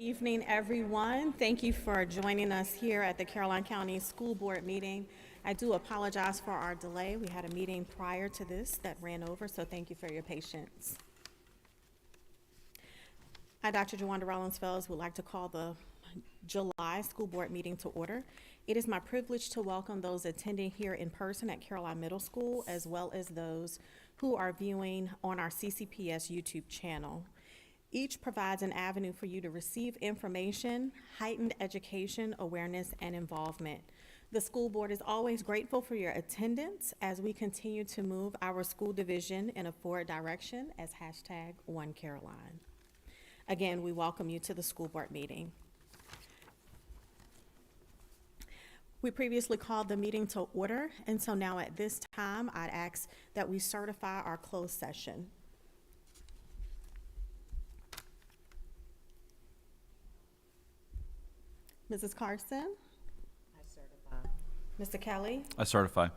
Evening, everyone. Thank you for joining us here at the Caroline County School Board meeting. I do apologize for our delay. We had a meeting prior to this that ran over, so thank you for your patience. I, Dr. Jawanda Rollins-Fells, would like to call the July School Board meeting to order. It is my privilege to welcome those attending here in person at Caroline Middle School, as well as those who are viewing on our CCPS YouTube channel. Each provides an avenue for you to receive information, heightened education, awareness, and involvement. The school board is always grateful for your attendance as we continue to move our school division in a forward direction as #OneCaroline. Again, we welcome you to the school board meeting. We previously called the meeting to order, and so now at this time, I'd ask that we certify our closed session. Mrs. Carson? I certify. Mr. Kelly? I certify.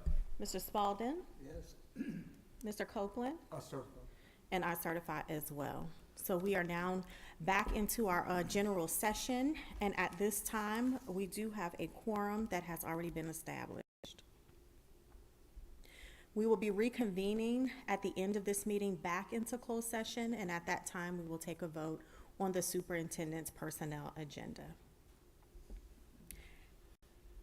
Mr. Spalding? Yes. Mr. Copeland? I certify. And I certify as well. So we are now back into our general session, and at this time, we do have a quorum that has already been established. We will be reconvening at the end of this meeting back into closed session, and at that time, we will take a vote on the superintendent's personnel agenda.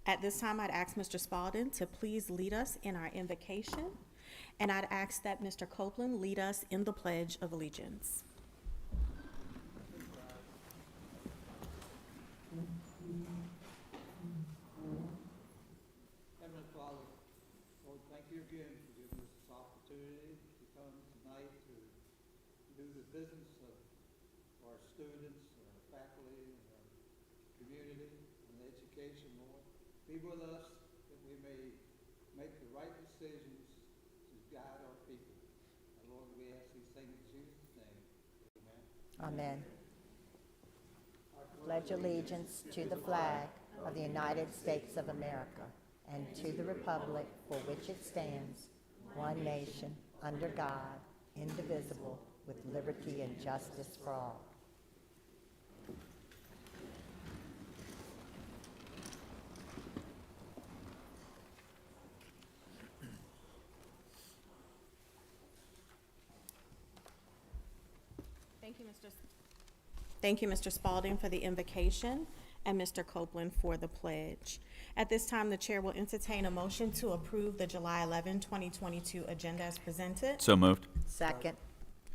At this time, I'd ask Mr. Spalding to please lead us in our invocation, and I'd ask that Mr. Copeland lead us in the Pledge of Allegiance. Heavenly Father, Lord, thank you again for giving us this opportunity to come tonight to do the business of our students, our faculty, and our community, and education, Lord. Be with us that we may make the right decisions to guide our people. And Lord, we ask these things in Jesus' name. Amen. Amen. Pledge allegiance to the flag of the United States of America and to the republic for which it stands, one nation, under God, indivisible, with liberty and justice for all. Thank you, Mr. Spalding, for the invocation, and Mr. Copeland for the pledge. At this time, the chair will entertain a motion to approve the July 11, 2022 agenda as presented. So moved. Second.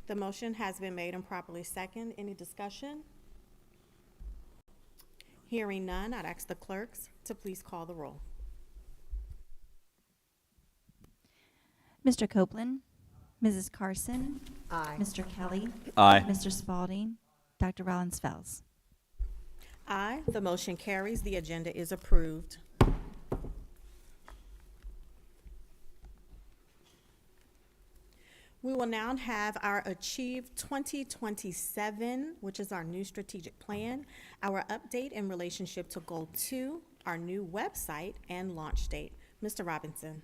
The motion has been made and properly seconded. Any discussion? Hearing none, I'd ask the clerks to please call the roll. Mr. Copeland, Mrs. Carson, Aye. Mr. Kelly, Aye. Mr. Spalding, Dr. Rollins-Fells. Aye, the motion carries. The agenda is approved. We will now have our Achieve 2027, which is our new strategic plan, our update in relationship to Goal 2, our new website, and launch date. Mr. Robinson.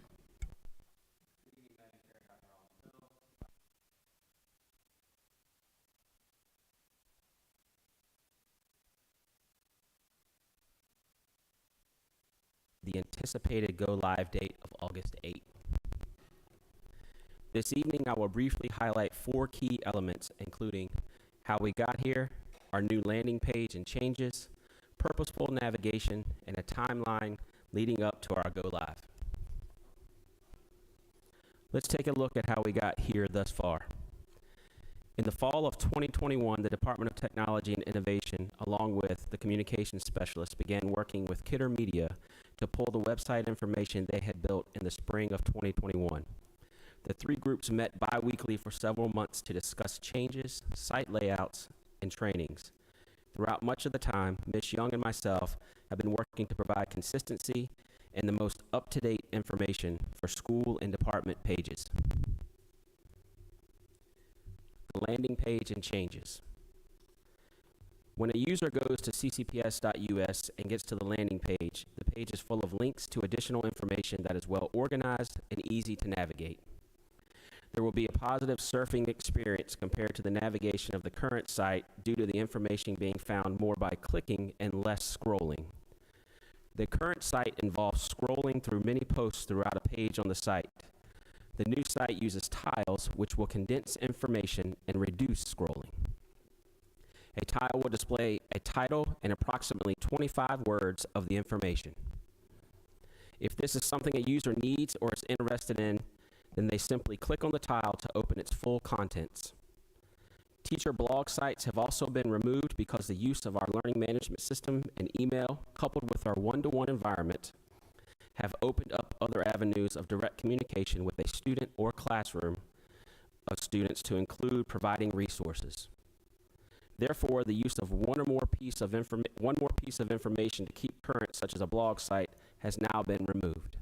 The anticipated go-live date of August 8th. This evening, I will briefly highlight 4 key elements, including how we got here, our new landing page and changes, purposeful navigation, and a timeline leading up to our go-live. Let's take a look at how we got here thus far. In the fall of 2021, the Department of Technology and Innovation, along with the communications specialist, began working with Kidder Media to pull the website information they had built in the spring of 2021. The 3 groups met bi-weekly for several months to discuss changes, site layouts, and trainings. Throughout much of the time, Ms. Young and myself have been working to provide consistency and the most up-to-date information for school and department pages. The landing page and changes. When a user goes to ccps.us and gets to the landing page, the page is full of links to additional information that is well organized and easy to navigate. There will be a positive surfing experience compared to the navigation of the current site due to the information being found more by clicking and less scrolling. The current site involves scrolling through many posts throughout a page on the site. The new site uses tiles, which will condense information and reduce scrolling. A tile will display a title and approximately 25 words of the information. If this is something a user needs or is interested in, then they simply click on the tile to open its full contents. Teacher blog sites have also been removed because the use of our learning management system and email, coupled with our one-to-one environment, have opened up other avenues of direct communication with a student or classroom of students to include providing resources. Therefore, the use of one more piece of information to keep current, such as a blog site, has now been removed.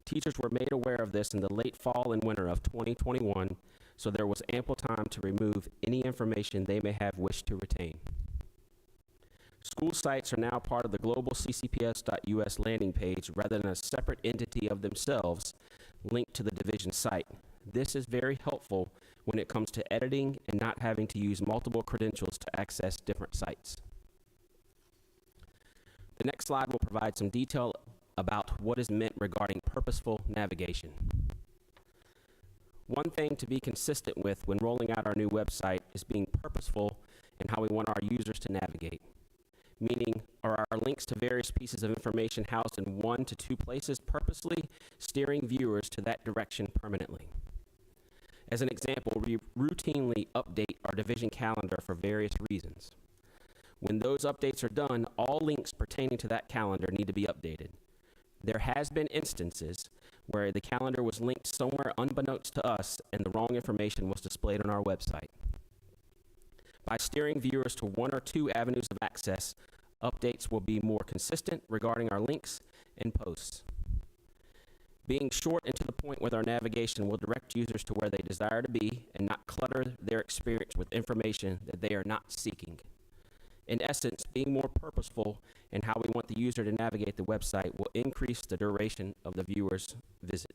Teachers were made aware of this in the late fall and winter of 2021, so there was ample time to remove any information they may have wished to retain. School sites are now part of the global ccps.us landing page rather than a separate entity of themselves linked to the division site. This is very helpful when it comes to editing and not having to use multiple credentials to access different sites. The next slide will provide some detail about what is meant regarding purposeful navigation. One thing to be consistent with when rolling out our new website is being purposeful in how we want our users to navigate. Meaning, are our links to various pieces of information housed in 1 to 2 places purposely steering viewers to that direction permanently? As an example, we routinely update our division calendar for various reasons. When those updates are done, all links pertaining to that calendar need to be updated. There has been instances where the calendar was linked somewhere unbeknownst to us and the wrong information was displayed on our website. By steering viewers to 1 or 2 avenues of access, updates will be more consistent regarding our links and posts. Being short and to the point with our navigation will direct users to where they desire to be and not clutter their experience with information that they are not seeking. In essence, being more purposeful in how we want the user to navigate the website will increase the duration of the viewer's visit.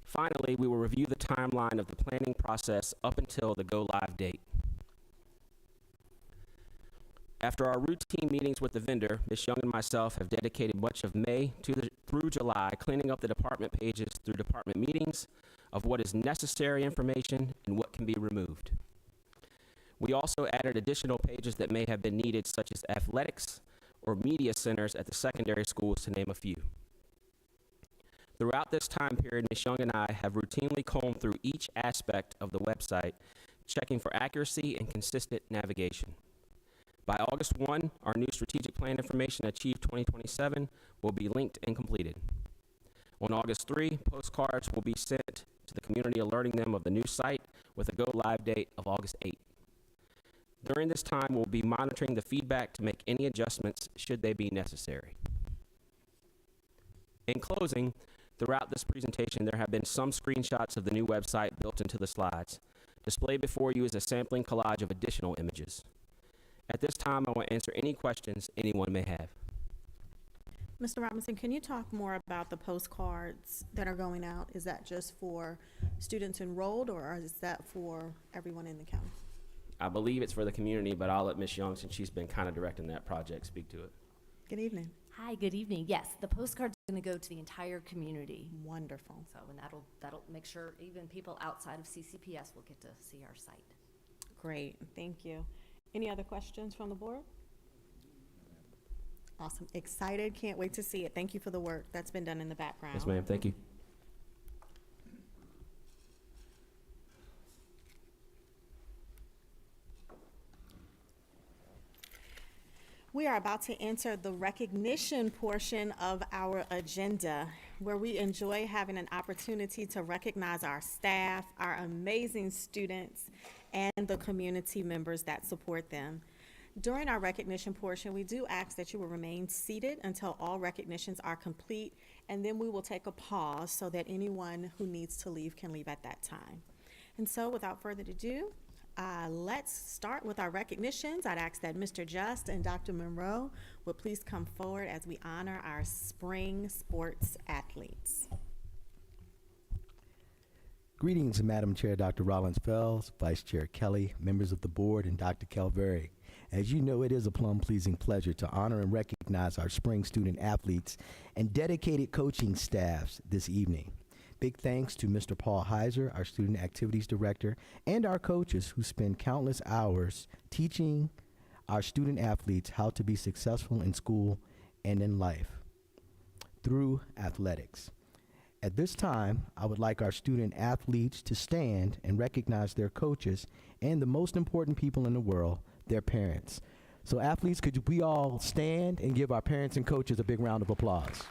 Finally, we will review the timeline of the planning process up until the go-live date. After our routine meetings with the vendor, Ms. Young and myself have dedicated much of May through July cleaning up the department pages through department meetings of what is necessary information and what can be removed. We also added additional pages that may have been needed, such as athletics or media centers at the secondary schools, to name a few. Throughout this time period, Ms. Young and I have routinely combed through each aspect of the website, checking for accuracy and consistent navigation. By August 1, our new strategic plan information, Achieve 2027, will be linked and completed. On August 3, postcards will be sent to the community alerting them of the new site with a go-live date of August 8. During this time, we'll be monitoring the feedback to make any adjustments should they be necessary. In closing, throughout this presentation, there have been some screenshots of the new website built into the slides. Displayed before you is a sampling collage of additional images. At this time, I will answer any questions anyone may have. Mr. Robinson, can you talk more about the postcards that are going out? Is that just for students enrolled, or is that for everyone in the county? I believe it's for the community, but I'll let Ms. Young, since she's been kind of directing that project, speak to it. Good evening. Hi, good evening. Yes, the postcard's going to go to the entire community. Wonderful. So, and that'll make sure even people outside of CCPS will get to see our site. Great, thank you. Any other questions from the board? Awesome, excited, can't wait to see it. Thank you for the work that's been done in the background. Yes, ma'am. Thank you. We are about to enter the recognition portion of our agenda, where we enjoy having an opportunity to recognize our staff, our amazing students, and the community members that support them. During our recognition portion, we do ask that you will remain seated until all recognitions are complete, and then we will take a pause so that anyone who needs to leave can leave at that time. And so, without further ado, let's start with our recognitions. I'd ask that Mr. Just and Dr. Monroe would please come forward as we honor our spring sports athletes. Greetings, Madam Chair Dr. Rollins Fells, Vice Chair Kelly, members of the board, and Dr. Calvary. As you know, it is a plum-pleasing pleasure to honor and recognize our spring student athletes and dedicated coaching staffs this evening. Big thanks to Mr. Paul Heiser, our Student Activities Director, and our coaches who spend countless hours teaching our student athletes how to be successful in school and in life through athletics. At this time, I would like our student athletes to stand and recognize their coaches and the most important people in the world, their parents. So athletes, could we all stand and give our parents and coaches a big round of applause?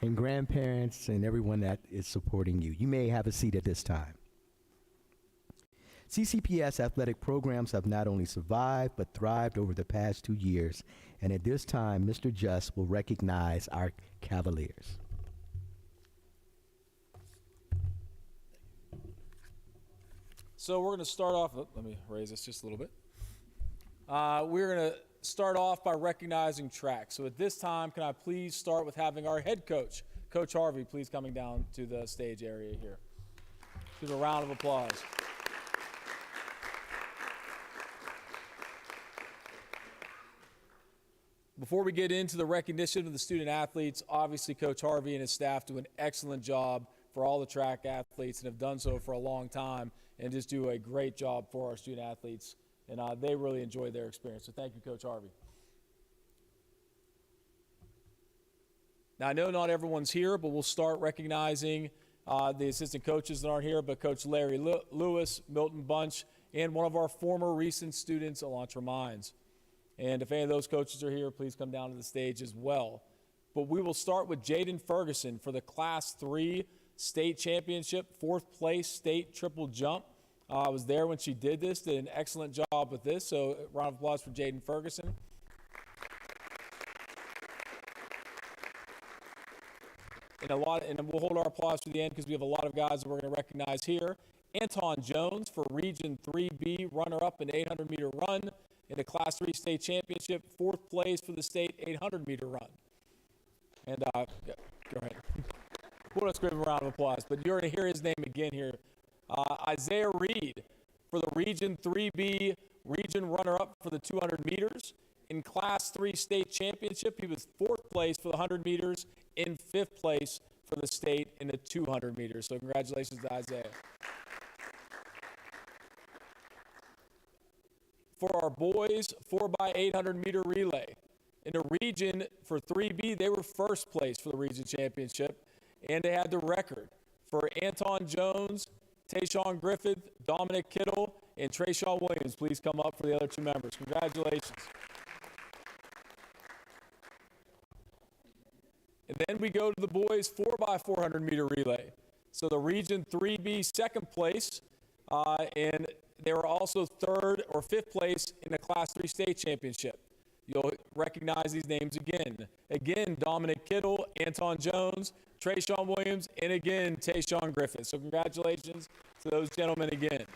And grandparents and everyone that is supporting you. You may have a seat at this time. CCPS athletic programs have not only survived, but thrived over the past 2 years. And at this time, Mr. Just will recognize our Cavaliers. So we're going to start off, let me raise this just a little bit. We're going to start off by recognizing track. So at this time, can I please start with having our head coach, Coach Harvey, please coming down to the stage area here. Give a round of applause. Before we get into the recognition of the student athletes, obviously Coach Harvey and his staff do an excellent job for all the track athletes and have done so for a long time and just do a great job for our student athletes. And they really enjoy their experience. So thank you, Coach Harvey. Now, I know not everyone's here, but we'll start recognizing the assistant coaches that aren't here, but Coach Larry Lewis, Milton Bunch, and one of our former recent students, Elantra Mines. And if any of those coaches are here, please come down to the stage as well. But we will start with Jaden Ferguson for the Class 3 state championship, 4th place state triple jump. I was there when she did this, did an excellent job with this. So a round of applause for Jaden Ferguson. And we'll hold our applause to the end because we have a lot of guys that we're going to recognize here. Anton Jones for Region 3B, runner-up in 800-meter run in the Class 3 state championship, 4th place for the state 800-meter run. And yeah, go ahead. We'll just give him a round of applause. But you're going to hear his name again here. Isaiah Reed for the Region 3B region runner-up for the 200 meters. In Class 3 state championship, he was 4th place for the 100 meters, in 5th place for the state in the 200 meters. So congratulations to Isaiah. For our boys, 4x800 meter relay. In the region for 3B, they were 1st place for the region championship, and they had the record. For Anton Jones, Tayshawn Griffith, Dominic Kittle, and Trayshawn Williams, please come up for the other 2 members. Congratulations. And then we go to the boys 4x400 meter relay. So the region 3B 2nd place, and they were also 3rd or 5th place in the Class 3 state championship. You'll recognize these names again. Again, Dominic Kittle, Anton Jones, Trayshawn Williams, and again, Tayshawn Griffith. So congratulations to those gentlemen again.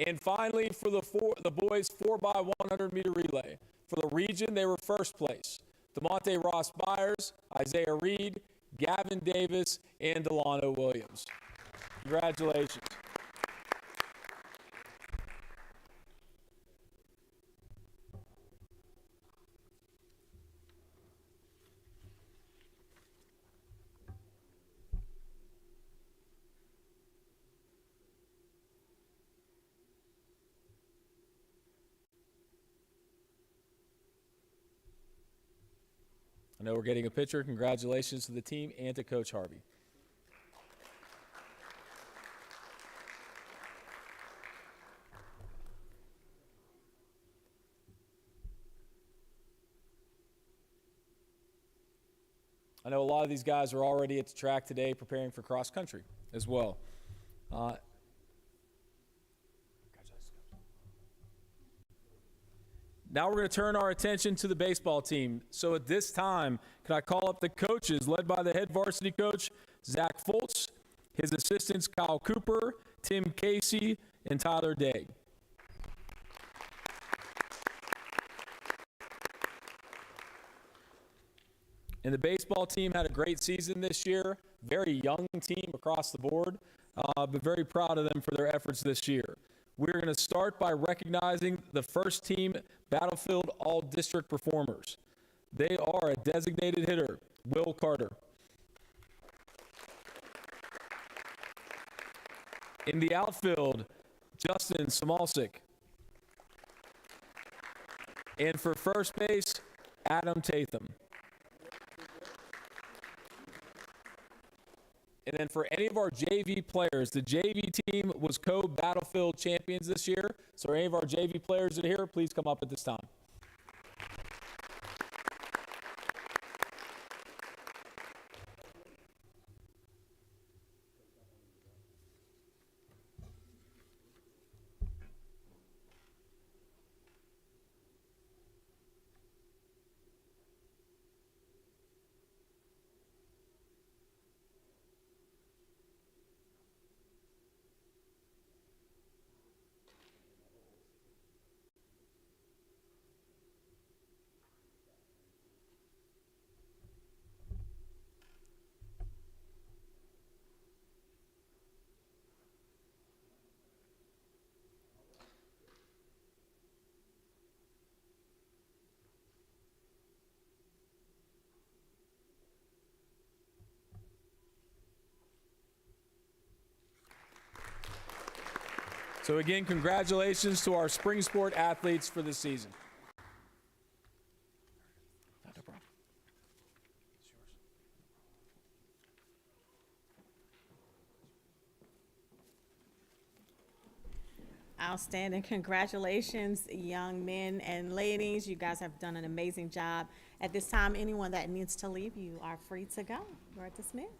And finally, for the boys 4x100 meter relay. For the region, they were 1st place. DeMonte Ross Byers, Isaiah Reed, Gavin Davis, and Delano Williams. Congratulations. I know we're getting a picture. Congratulations to the team and to Coach Harvey. I know a lot of these guys are already at the track today preparing for cross country as well. Now we're going to turn our attention to the baseball team. So at this time, can I call up the coaches led by the head varsity coach, Zach Foltz, his assistants, Kyle Cooper, Tim Casey, and Tyler Day. And the baseball team had a great season this year. Very young team across the board, but very proud of them for their efforts this year. We're going to start by recognizing the first team Battlefield All-District performers. They are a designated hitter, Will Carter. In the outfield, Justin Samalsik. And for first base, Adam Tatham. And then for any of our JV players, the JV team was co-Battlefield champions this year. So any of our JV players that are here, please come up at this time. So again, congratulations to our spring sport athletes for this season. Outstanding. Congratulations, young men and ladies. You guys have done an amazing job. At this time, anyone that needs to leave, you are free to go. You are dismissed.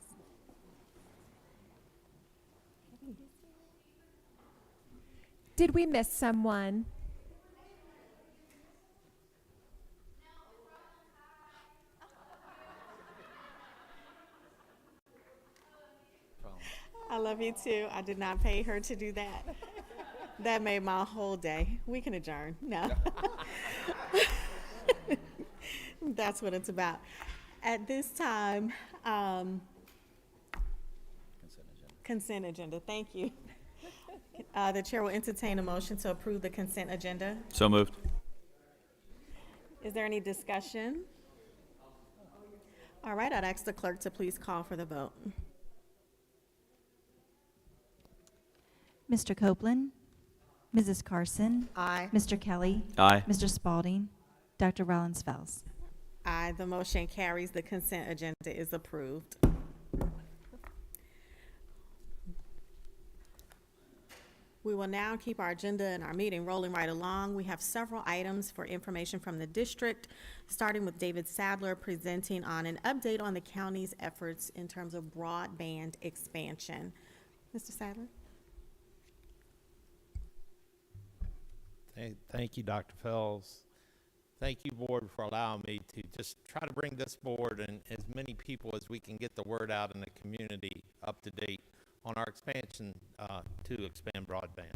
Did we miss someone? I love you too. I did not pay her to do that. That made my whole day. We can adjourn. No. That's what it's about. At this time, consent agenda. Thank you. The chair will entertain a motion to approve the consent agenda. So moved. Is there any discussion? All right, I'd ask the clerk to please call for the vote. Mr. Copeland, Mrs. Carson, Aye. Mr. Kelly, Aye. Mr. Spalding, Dr. Rollins-Fells. Aye, the motion carries. The consent agenda is approved. We will now keep our agenda and our meeting rolling right along. We have several items for information from the district, starting with David Sadler presenting on an update on the county's efforts in terms of broadband expansion. Mr. Sadler? Thank you, Dr. Fells. Thank you, board, for allowing me to just try to bring this board and as many people as we can get the word out in the community up to date on our expansion to expand broadband.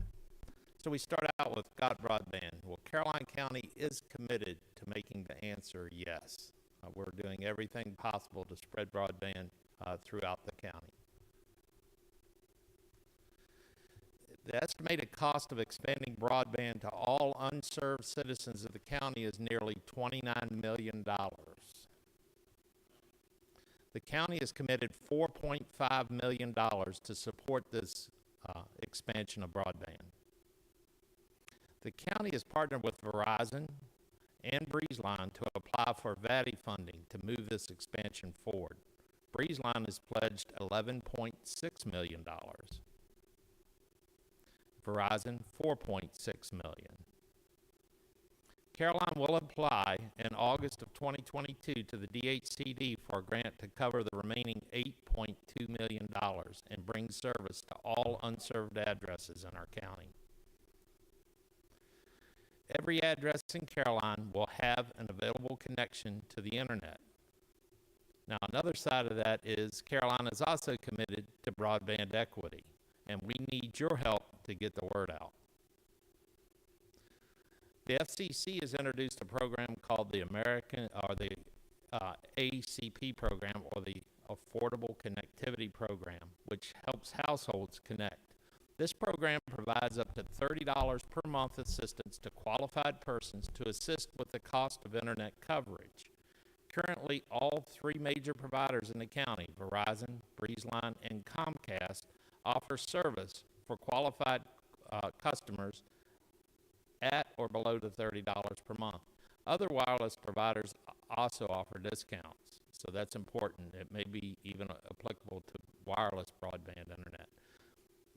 So we start out with God Broadband. Well, Caroline County is committed to making the answer yes. We're doing everything possible to spread broadband throughout the county. The estimated cost of expanding broadband to all unserved citizens of the county is nearly $29 million. The county has committed $4.5 million to support this expansion of broadband. The county has partnered with Verizon and BreezeLine to apply for VATI funding to move this expansion forward. BreezeLine has pledged $11.6 million. Verizon, $4.6 million. Caroline will apply in August of 2022 to the DHCD for a grant to cover the remaining $8.2 million and bring service to all unserved addresses in our county. Every address in Caroline will have an available connection to the internet. Now, another side of that is Caroline is also committed to broadband equity, and we need your help to get the word out. The FCC has introduced a program called the ACP program, or the Affordable Connectivity Program, which helps households connect. This program provides up to $30 per month assistance to qualified persons to assist with the cost of internet coverage. Currently, all three major providers in the county, Verizon, BreezeLine, and Comcast, offer service for qualified customers at or below the $30 per month. Other wireless providers also offer discounts, so that's important. It may be even applicable to wireless broadband internet.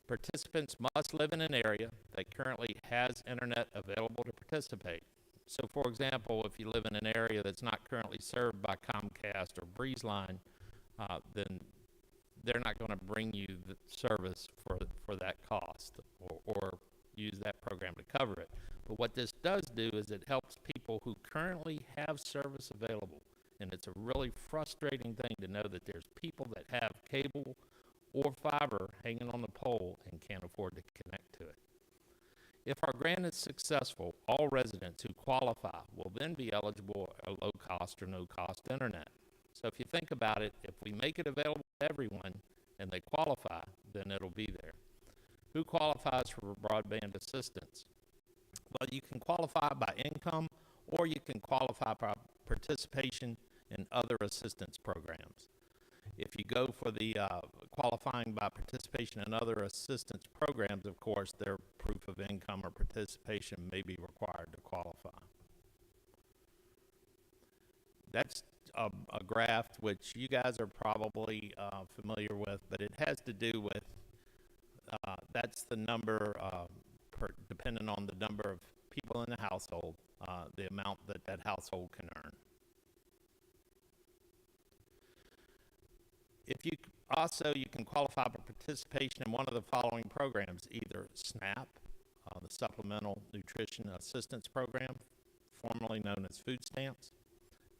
Participants must live in an area that currently has internet available to participate. So, for example, if you live in an area that's not currently served by Comcast or BreezeLine, then they're not going to bring you the service for that cost or use that program to cover it. But what this does do is it helps people who currently have service available. And it's a really frustrating thing to know that there's people that have cable or fiber hanging on the pole and can't afford to connect to it. If our grant is successful, all residents who qualify will then be eligible for low-cost or no-cost internet. So if you think about it, if we make it available to everyone and they qualify, then it'll be there. Who qualifies for broadband assistance? Well, you can qualify by income, or you can qualify by participation in other assistance programs. If you go for the qualifying by participation in other assistance programs, of course, their proof of income or participation may be required to qualify. That's a graph which you guys are probably familiar with, but it has to do with, that's the number, depending on the number of people in the household, the amount that that household can earn. If you you can qualify for participation in one of the following programs, either SNAP, the Supplemental Nutrition Assistance Program, formerly known as food stamps,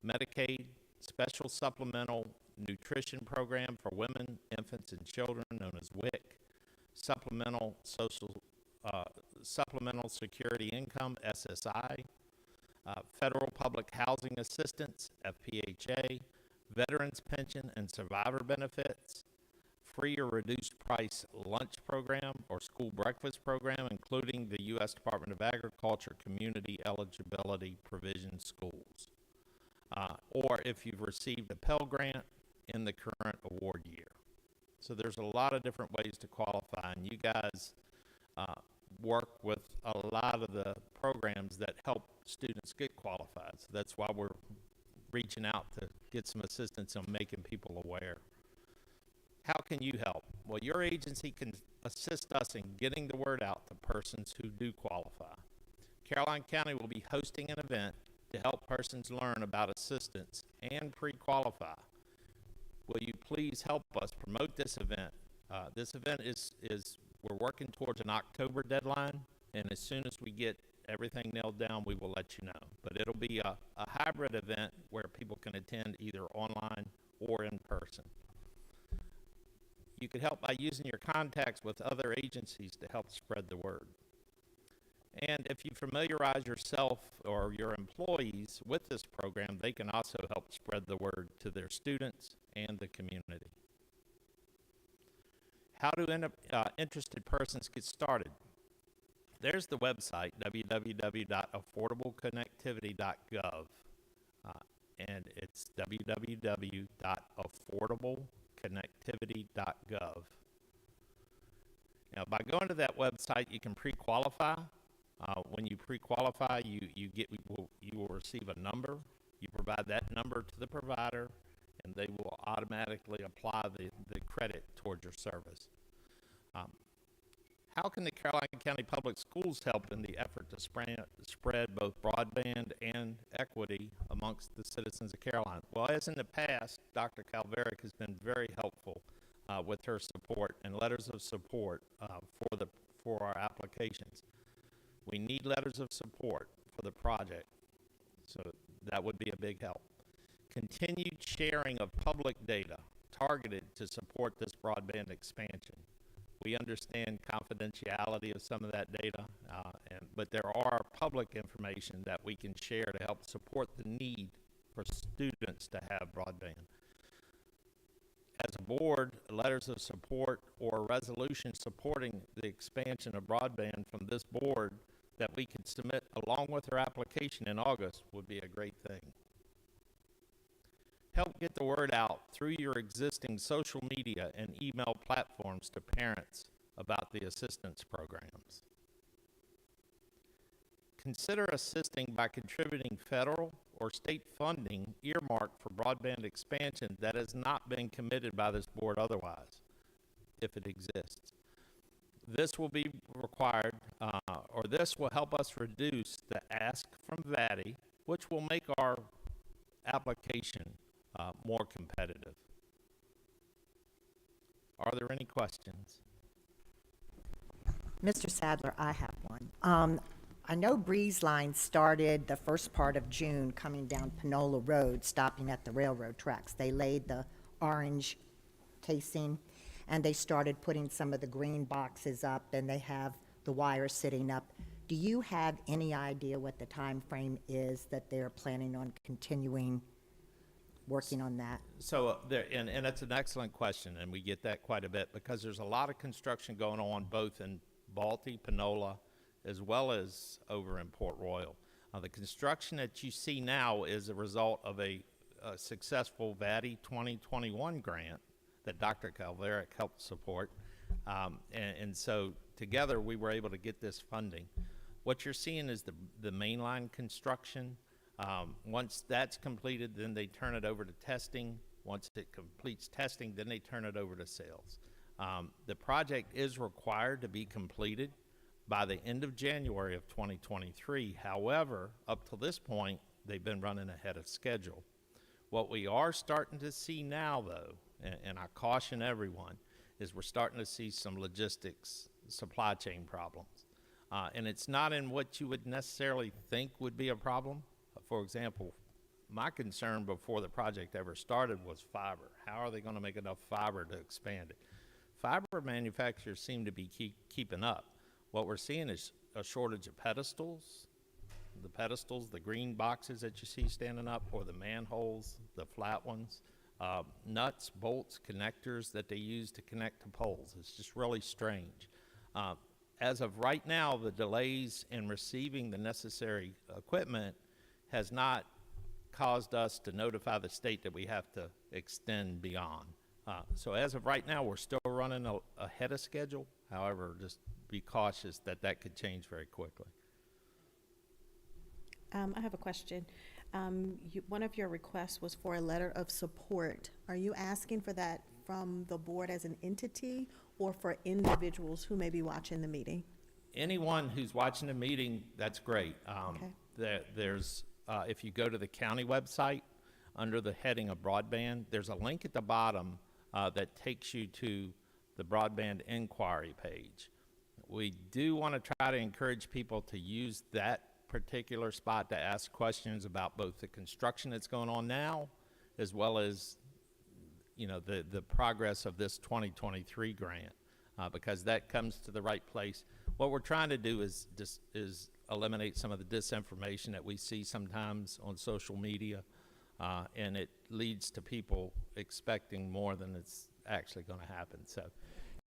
Medicaid, Special Supplemental Nutrition Program for Women, Infants, and Children, known as WIC, Supplemental Security Income, SSI, Federal Public Housing Assistance, FPHA, Veterans Pension and Survivor Benefits, free or reduced price lunch program or school breakfast program, including the U.S. Department of Agriculture Community Eligibility Provision schools, or if you've received a Pell Grant in the current award year. So there's a lot of different ways to qualify, and you guys work with a lot of the programs that help students get qualified. So that's why we're reaching out to get some assistance on making people aware. How can you help? Well, your agency can assist us in getting the word out to persons who do qualify. Caroline County will be hosting an event to help persons learn about assistance and pre-qualify. Will you please help us promote this event? This event we're working towards an October deadline, and as soon as we get everything nailed down, we will let you know. But it'll be a hybrid event where people can attend either online or in person. You could help by using your contacts with other agencies to help spread the word. And if you familiarize yourself or your employees with this program, they can also help spread the word to their students and the community. How do interested persons get started? There's the website, www.affordableconnectivity.gov, and it's www.affordableconnectivity.gov. Now, by going to that website, you can pre-qualify. When you pre-qualify, you will receive a number. You provide that number to the provider, and they will automatically apply the credit towards your service. How can the Caroline County Public Schools help in the effort to spread both broadband and equity amongst the citizens of Caroline? Well, as in the past, Dr. Calveric has been very helpful with her support and letters of support for our applications. We need letters of support for the project, so that would be a big help. Continued sharing of public data targeted to support this broadband expansion. We understand confidentiality of some of that data, but there are public information that we can share to help support the need for students to have broadband. As a board, letters of support or a resolution supporting the expansion of broadband from this board that we could submit along with our application in August would be a great thing. Help get the word out through your existing social media and email platforms to parents about the assistance programs. Consider assisting by contributing federal or state funding earmarked for broadband expansion that has not been committed by this board otherwise, if it exists. This will be required, or this will help us reduce the ask from VATI, which will make our application more competitive. Are there any questions? Mr. Sadler, I have one. I know Breeze Line started the first part of June coming down Panola Road, stopping at the railroad tracks. They laid the orange casing, and they started putting some of the green boxes up, and they have the wires sitting up. Do you have any idea what the time frame is that they're planning on continuing working on that? So, and it's an excellent question, and we get that quite a bit because there's a lot of construction going on both in Balti, Panola, as well as over in Port Royal. The construction that you see now is a result of a successful VATI 2021 grant that Dr. Calveric helped support. And so together we were able to get this funding. What you're seeing is the mainline construction. Once that's completed, then they turn it over to testing. Once it completes testing, then they turn it over to sales. The project is required to be completed by the end of January of 2023. However, up to this point, they've been running ahead of schedule. What we are starting to see now, though, and I caution everyone, is we're starting to see some logistics, supply chain problems. And it's not in what you would necessarily think would be a problem. For example, my concern before the project ever started was fiber. How are they going to make enough fiber to expand it? Fiber manufacturers seem to be keeping up. What we're seeing is a shortage of pedestals, the green boxes that you see standing up, or the manholes, the flat ones, nuts, bolts, connectors that they use to connect to poles. It's just really strange. As of right now, the delays in receiving the necessary equipment has not caused us to notify the state that we have to extend beyond. So as of right now, we're still running ahead of schedule. However, just be cautious that that could change very quickly. I have a question. One of your requests was for a letter of support. Are you asking for that from the board as an entity or for individuals who may be watching the meeting? Anyone who's watching the meeting, that's great. Okay. There's, if you go to the county website, under the heading of broadband, there's a link at the bottom that takes you to the broadband inquiry page. We do want to try to encourage people to use that particular spot to ask questions about both the construction that's going on now, as well as, you know, the progress of this 2023 grant, because that comes to the right place. What we're trying to do is eliminate some of the disinformation that we see sometimes on social media, and it leads to people expecting more than it's actually going to happen. So if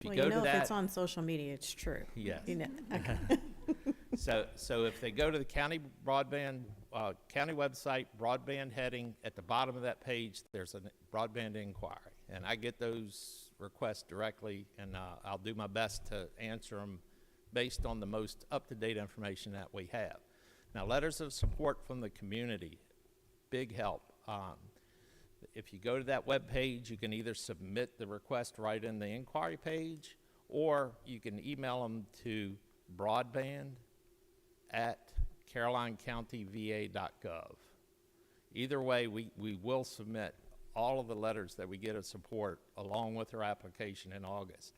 you Well, go you know, to that, if it's on social media, it's true. yes. You know, okay. So if they go to the county broadband, county website, broadband heading, at the bottom of that page, there's a broadband inquiry. And I get those requests directly, and I'll do my best to answer them based on the most up-to-date information that we have. Now, letters of support from the community, big help. If you go to that web page, you can either submit the request right in the inquiry page, or you can email them to broadband@carolinecountyva.gov. Either way, we will submit all of the letters that we get of support along with our application in August.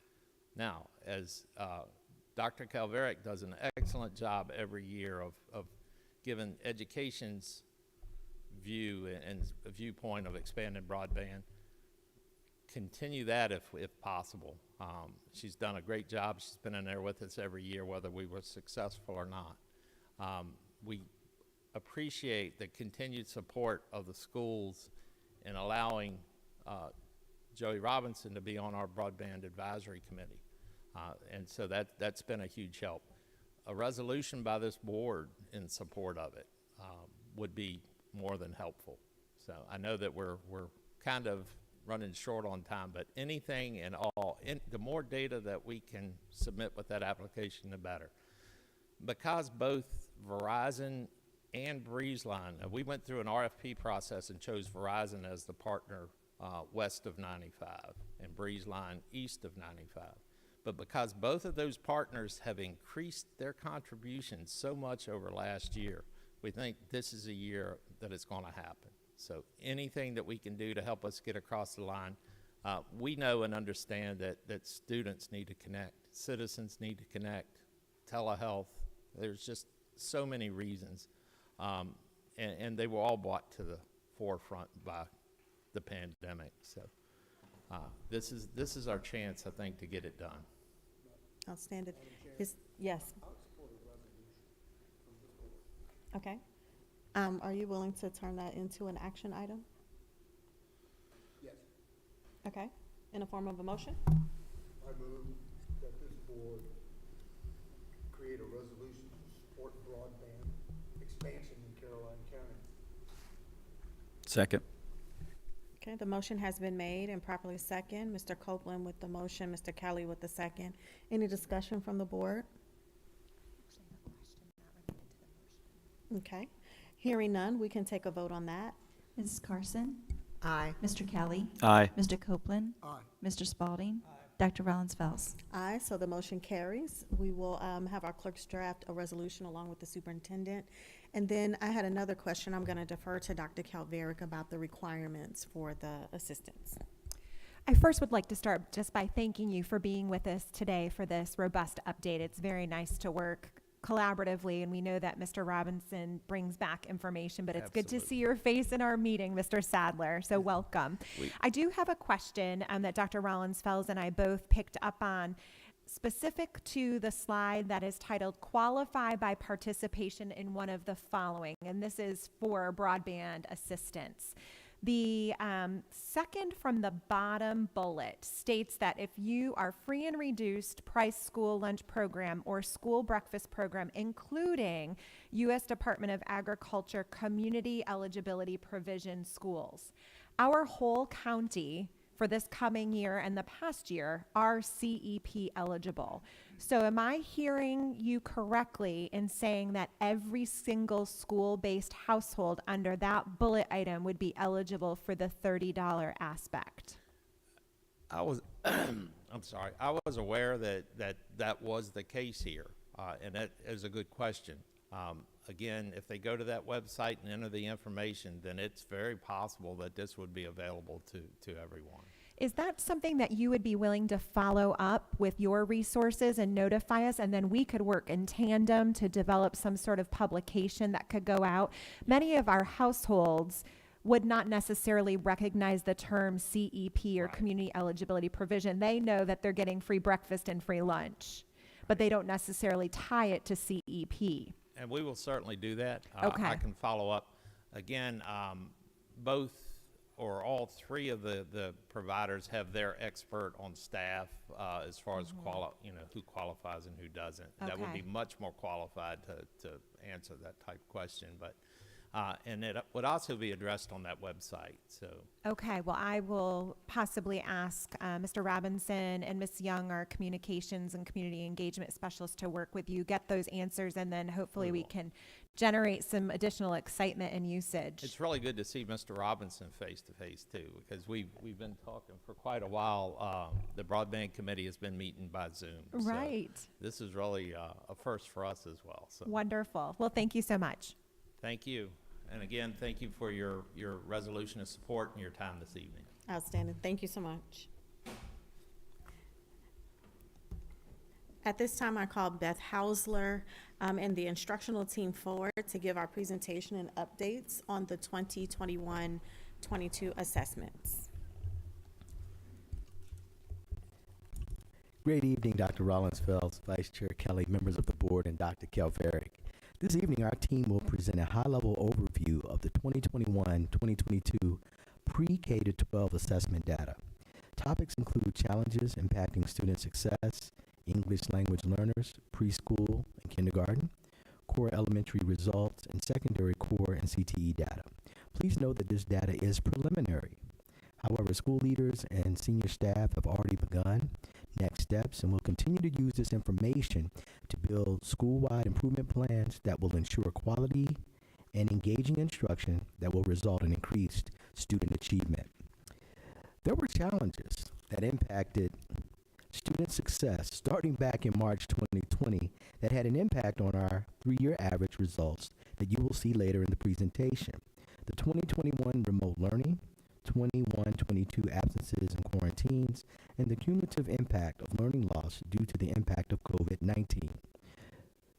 Now, as Dr. Calveric does an excellent job every year of giving education's view and a viewpoint of expanding broadband, continue that if possible. She's done a great job. She's been in there with us every year, whether we were successful or not. We appreciate the continued support of the schools in allowing Joey Robinson to be on our Broadband Advisory Committee. And so that's been a huge help. A resolution by this board in support of it would be more than helpful. So I know that we're kind of running short on time, but anything and all, the more data that we can submit with that application, the better. Because both Verizon and BreezeLine, we went through an RFP process and chose Verizon as the partner west of 95 and BreezeLine east of 95. But because both of those partners have increased their contributions so much over last year, we think this is a year that it's going to happen. So anything that we can do to help us get across the line, we know and understand that students need to connect, citizens need to connect, telehealth. There's just so many reasons, and they were all brought to the forefront by the pandemic. So this is our chance, I think, to get it done. Outstanding. Yes. Okay. Are you willing to turn that into an action item? Yes. Okay. In the form of a motion? I move that this board create a resolution to support broadband expansion in Caroline County. Second. Okay, the motion has been made and properly second. Mr. Copeland with the motion, Mr. Kelly with the second. Any discussion from the board? Okay. Hearing none, we can take a vote on that. Mrs. Carson? Aye. Mr. Kelly? Aye. Mr. Copeland? Aye. Mr. Spalding? Dr. Rollins-Fells? Aye, so the motion carries. We will have our clerks draft a resolution along with the superintendent. And then I had another question. I'm going to defer to Dr. Calveric about the requirements for the assistance. I first would like to start just by thanking you for being with us today for this robust update. It's very nice to work collaboratively, and we know that Mr. Robinson brings back information, but it's good to see your face in our meeting, Mr. Sadler, so welcome. I do have a question that Dr. Rollins-Fells and I both picked up on, specific to the slide that is titled Qualify by Participation in One of the Following, and this is for broadband assistance. The second from the bottom bullet states that if you are free and reduced price school lunch program or school breakfast program, including U.S. Department of Agriculture community eligibility provision schools, our whole county for this coming year and the past year are CEP eligible. So am I hearing you correctly in saying that every single school-based household under that bullet item would be eligible for the $30 aspect? I was, I'm sorry, I was aware that was the case here, and that is a good question. Again, if they go to that website and enter the information, then it's very possible that this would be available to everyone. Is that something that you would be willing to follow up with your resources and notify us, and then we could work in tandem to develop some sort of publication that could go out? Many of our households would not necessarily recognize the term CEP or community eligibility provision. They know that they're getting free breakfast and free lunch, but they don't necessarily tie it to CEP. And we will certainly do that. Okay. I can follow up. Again, both or all three of the providers have their expert on staff as far as who qualifies and who doesn't. That would be much more qualified to answer that type of question. But and it would also be addressed on that website. So Okay, well, I will possibly ask Mr. Robinson and Ms. Young, our communications and community engagement specialists, to work with you, get those answers, and then hopefully we can generate some additional excitement and usage. it's really good to see Mr. Robinson face to face too, because we've been talking for quite a while. The broadband committee has been meeting by Zoom. So Right. this is really a first for us as well. So Wonderful. Well, thank you so much. thank you. And again, thank you for your resolution of support and your time this evening. Outstanding. Thank you so much. At this time, I call Beth Hausler and the instructional team forward to give our presentation and updates on the 2021-22 assessments. Great evening, Dr. Rollins-Fells, Vice Chair Kelly, members of the board, and Dr. Calveric. This evening, our team will present a high-level overview of the 2021-2022 pre-K to 12 assessment data. Topics include challenges impacting student success, English language learners, preschool and kindergarten, core elementary results, and secondary core and CTE data. Please note that this data is preliminary. However, school leaders and senior staff have already begun next steps and will continue to use this information to build school-wide improvement plans that will ensure quality and engaging instruction that will result in increased student achievement. There were challenges that impacted student success starting back in March 2020 that had an impact on our 3-year average results that you will see later in the presentation. The 2021 remote learning, 21-22 absences and quarantines, and the cumulative impact of learning loss due to the impact of COVID-19.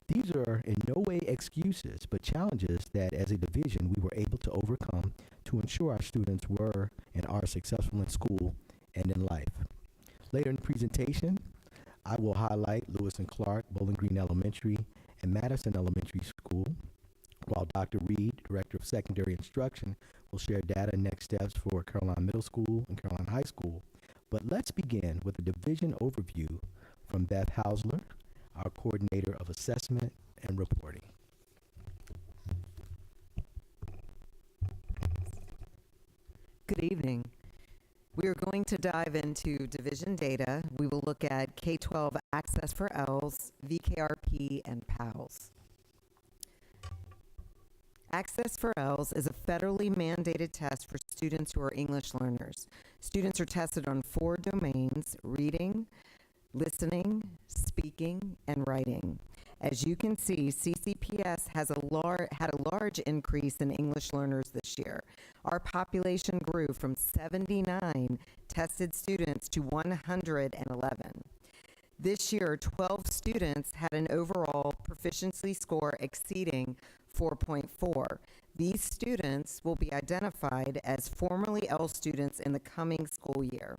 These are in no way excuses, but challenges that as a division we were able to overcome to ensure our students were and are successful in school and in life. Later in the presentation, I will highlight Lewis and Clark, Bowling Green Elementary, and Madison Elementary School, while Dr. Reed, Director of Secondary Instruction, will share data and next steps for Caroline Middle School and Caroline High School. But let's begin with a division overview from Beth Hausler, our Coordinator of Assessment and Reporting. Good evening. We are going to dive into division data. We will look at K-12 Access for ELS, VKRP, and PALS. Access for ELS is a federally mandated test for students who are English learners. Students are tested on 4 domains: reading, listening, speaking, and writing. As you can see, CCPS has had a large increase in English learners this year. Our population grew from 79 tested students to 111. This year, 12 students had an overall proficiency score exceeding 4.4. These students will be identified as formerly ELS students in the coming school year.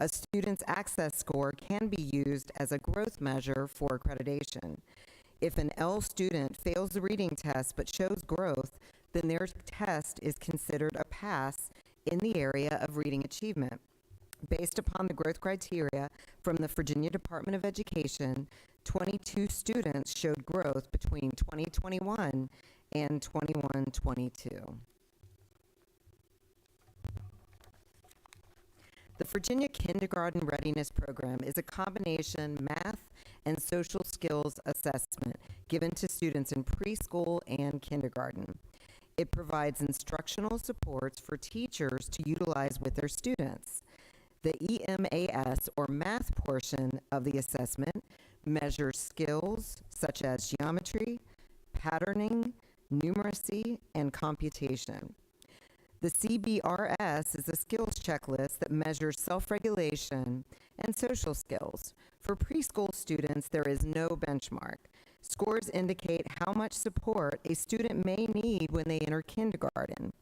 A student's access score can be used as a growth measure for accreditation. If an ELS student fails the reading test but shows growth, then their test is considered a pass in the area of reading achievement. Based upon the growth criteria from the Virginia Department of Education, 22 students showed growth between 2021 and 21-22. The Virginia Kindergarten Readiness Program is a combination math and social skills assessment given to students in preschool and kindergarten. It provides instructional supports for teachers to utilize with their students. The EMAS, or math portion of the assessment, measures skills such as geometry, patterning, numeracy, and computation. The CBRS is a skills checklist that measures self-regulation and social skills. For preschool students, there is no benchmark. Scores indicate how much support a student may need when they enter kindergarten.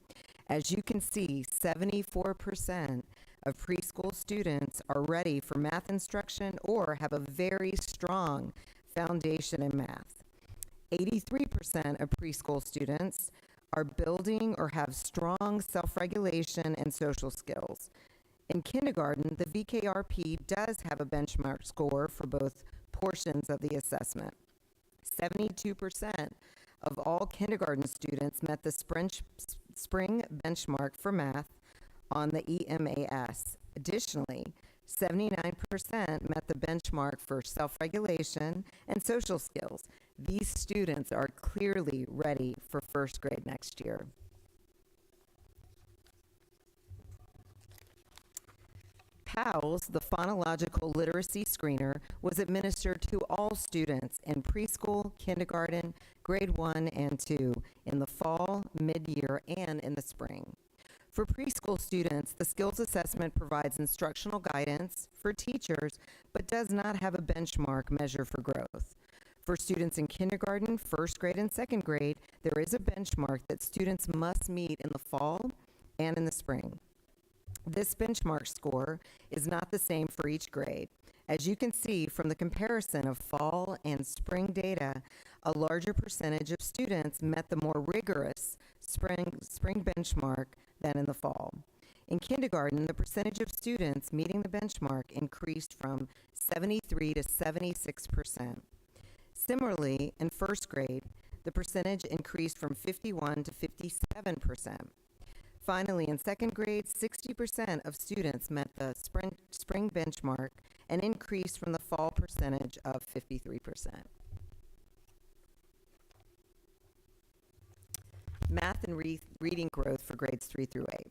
As you can see, 74% of preschool students are ready for math instruction or have a very strong foundation in math. 83% of preschool students are building or have strong self-regulation and social skills. In kindergarten, the VKRP does have a benchmark score for both portions of the assessment. 72% of all kindergarten students met the spring benchmark for math on the EMAS. Additionally, 79% met the benchmark for self-regulation and social skills. These students are clearly ready for first grade next year. PALS, the Phonological Literacy Screener, was administered to all students in preschool, kindergarten, grade 1 and 2 in the fall, mid-year, and in the spring. For preschool students, the skills assessment provides instructional guidance for teachers, but does not have a benchmark measure for growth. For students in kindergarten, first grade, and second grade, there is a benchmark that students must meet in the fall and in the spring. This benchmark score is not the same for each grade. As you can see from the comparison of fall and spring data, a larger percentage of students met the more rigorous spring benchmark than in the fall. In kindergarten, the percentage of students meeting the benchmark increased from 73 to 76%. Similarly, in first grade, the percentage increased from 51 to 57%. Finally, in second grade, 60% of students met the spring benchmark, an increase from the fall percentage of 53%. Math and reading growth for grades 3 through 8.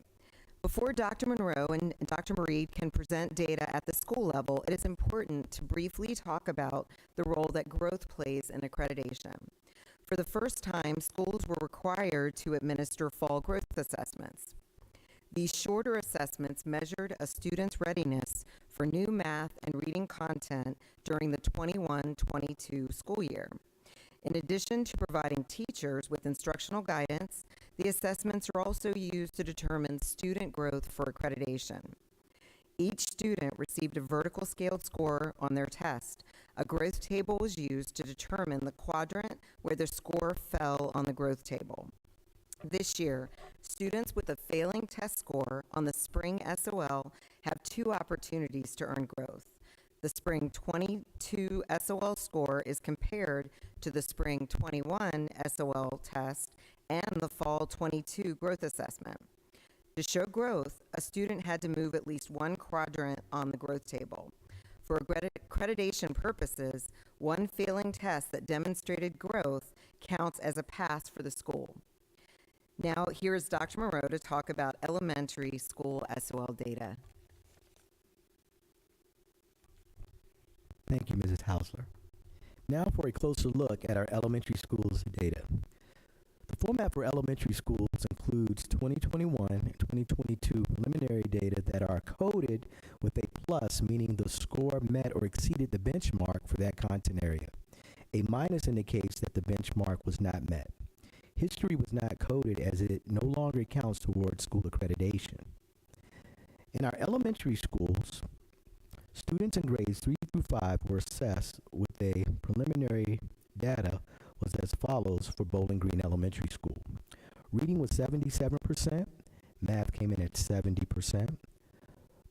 Before Dr. Monroe and Dr. Marie can present data at the school level, it is important to briefly talk about the role that growth plays in accreditation. For the first time, schools were required to administer fall growth assessments. These shorter assessments measured a student's readiness for new math and reading content during the 21-22 school year. In addition to providing teachers with instructional guidance, the assessments are also used to determine student growth for accreditation. Each student received a vertical scaled score on their test. A growth table was used to determine the quadrant where the score fell on the growth table. This year, students with a failing test score on the spring SOL have 2 opportunities to earn growth. The spring 22 SOL score is compared to the spring 21 SOL test and the fall 22 growth assessment. To show growth, a student had to move at least 1 quadrant on the growth table. For accreditation purposes, 1 failing test that demonstrated growth counts as a pass for the school. Now, here is Dr. Monroe to talk about elementary school SOL data. Thank you, Mrs. Hausler. Now for a closer look at our elementary schools data. The format for elementary schools includes 2021 and 2022 preliminary data that are coded with a plus, meaning the score met or exceeded the benchmark for that content area. A minus indicates that the benchmark was not met. History was not coded as it no longer counts towards school accreditation. In our elementary schools, students in grades 3 through 5 were assessed with a preliminary data was as follows for Bowling Green Elementary School. Reading was 77%, math came in at 70%.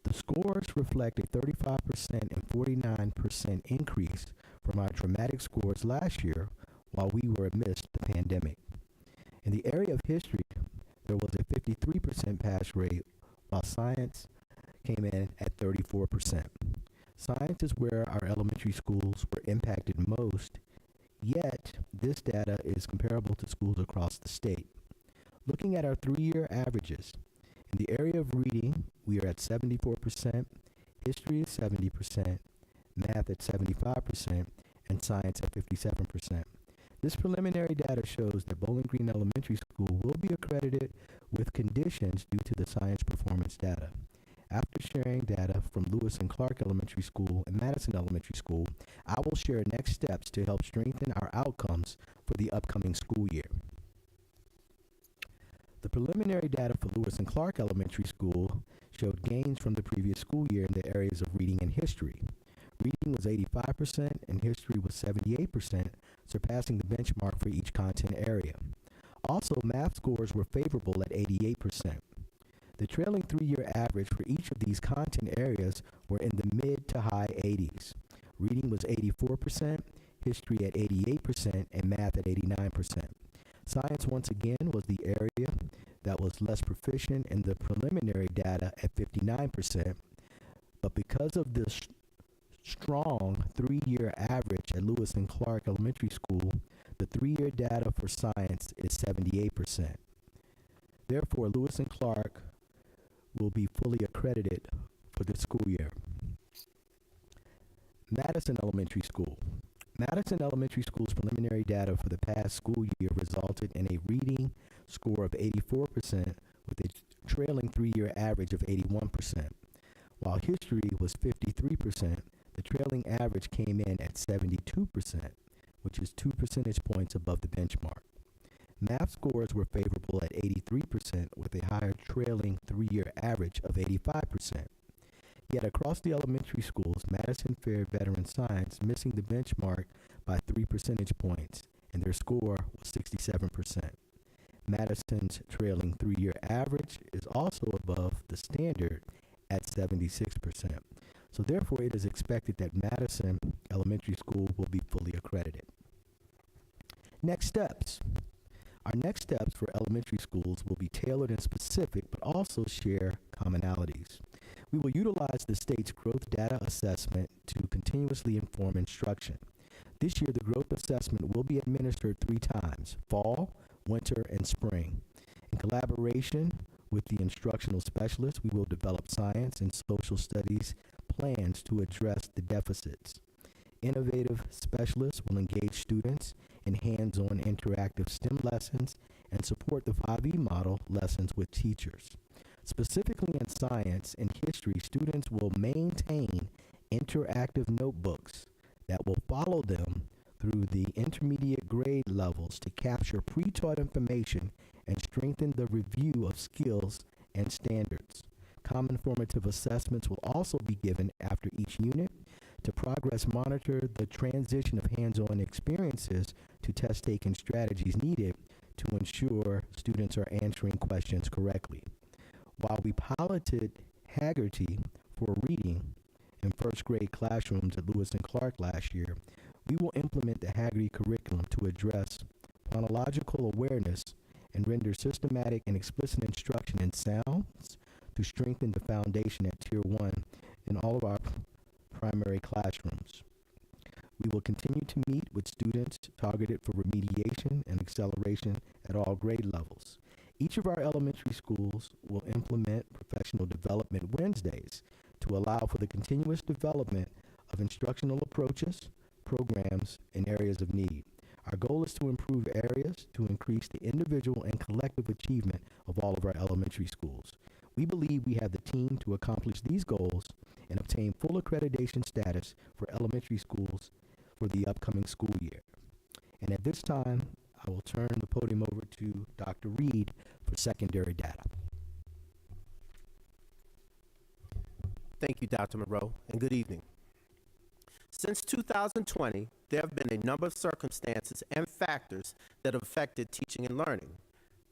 The scores reflect a 35% and 49% increase from our dramatic scores last year while we were amidst the pandemic. In the area of history, there was a 53% pass rate, while science came in at 34%. Science is where our elementary schools were impacted most, yet this data is comparable to schools across the state. Looking at our 3-year averages, in the area of reading, we are at 74%, history is 70%, math at 75%, and science at 57%. This preliminary data shows that Bowling Green Elementary School will be accredited with conditions due to the science performance data. After sharing data from Lewis and Clark Elementary School and Madison Elementary School, I will share next steps to help strengthen our outcomes for the upcoming school year. The preliminary data for Lewis and Clark Elementary School showed gains from the previous school year in the areas of reading and history. Reading was 85% and history was 78%, surpassing the benchmark for each content area. Also, math scores were favorable at 88%. The trailing 3-year average for each of these content areas were in the mid to high 80s. Reading was 84%, history at 88%, and math at 89%. Science once again was the area that was less proficient in the preliminary data at 59%, but because of the strong 3-year average at Lewis and Clark Elementary School, the 3-year data for science is 78%. Therefore, Lewis and Clark will be fully accredited for this school year. Madison Elementary School. Madison Elementary School's preliminary data for the past school year resulted in a reading score of 84% with a trailing 3-year average of 81%. While history was 53%, the trailing average came in at 72%, which is 2 percentage points above the benchmark. Math scores were favorable at 83% with a higher trailing 3-year average of 85%. Yet across the elementary schools, Madison fared Veteran Science, missing the benchmark by 3 percentage points, and their score was 67%. Madison's trailing 3-year average is also above the standard at 76%. So therefore, it is expected that Madison Elementary School will be fully accredited. Next steps. Our next steps for elementary schools will be tailored and specific, but also share commonalities. We will utilize the state's growth data assessment to continuously inform instruction. This year, the growth assessment will be administered 3 times: fall, winter, and spring. In collaboration with the instructional specialists, we will develop science and social studies plans to address the deficits. Innovative specialists will engage students in hands-on interactive STEM lessons and support the 5E model lessons with teachers. Specifically in science and history, students will maintain interactive notebooks that will follow them through the intermediate grade levels to capture pre-taught information and strengthen the review of skills and standards. Common formative assessments will also be given after each unit to progress monitor the transition of hands-on experiences to test-taking strategies needed to ensure students are answering questions correctly. While we piloted Haggerty for reading in first grade classrooms at Lewis and Clark last year, we will implement the Haggerty curriculum to address phonological awareness and render systematic and explicit instruction in sounds to strengthen the foundation at Tier 1 in all of our primary classrooms. We will continue to meet with students targeted for remediation and acceleration at all grade levels. Each of our elementary schools will implement professional development Wednesdays to allow for the continuous development of instructional approaches, programs, and areas of need. Our goal is to improve areas to increase the individual and collective achievement of all of our elementary schools. We believe we have the team to accomplish these goals and obtain full accreditation status for elementary schools for the upcoming school year. And at this time, I will turn the podium over to Dr. Reed for secondary data. Thank you, Dr. Monroe, and good evening. Since 2020, there have been a number of circumstances and factors that have affected teaching and learning.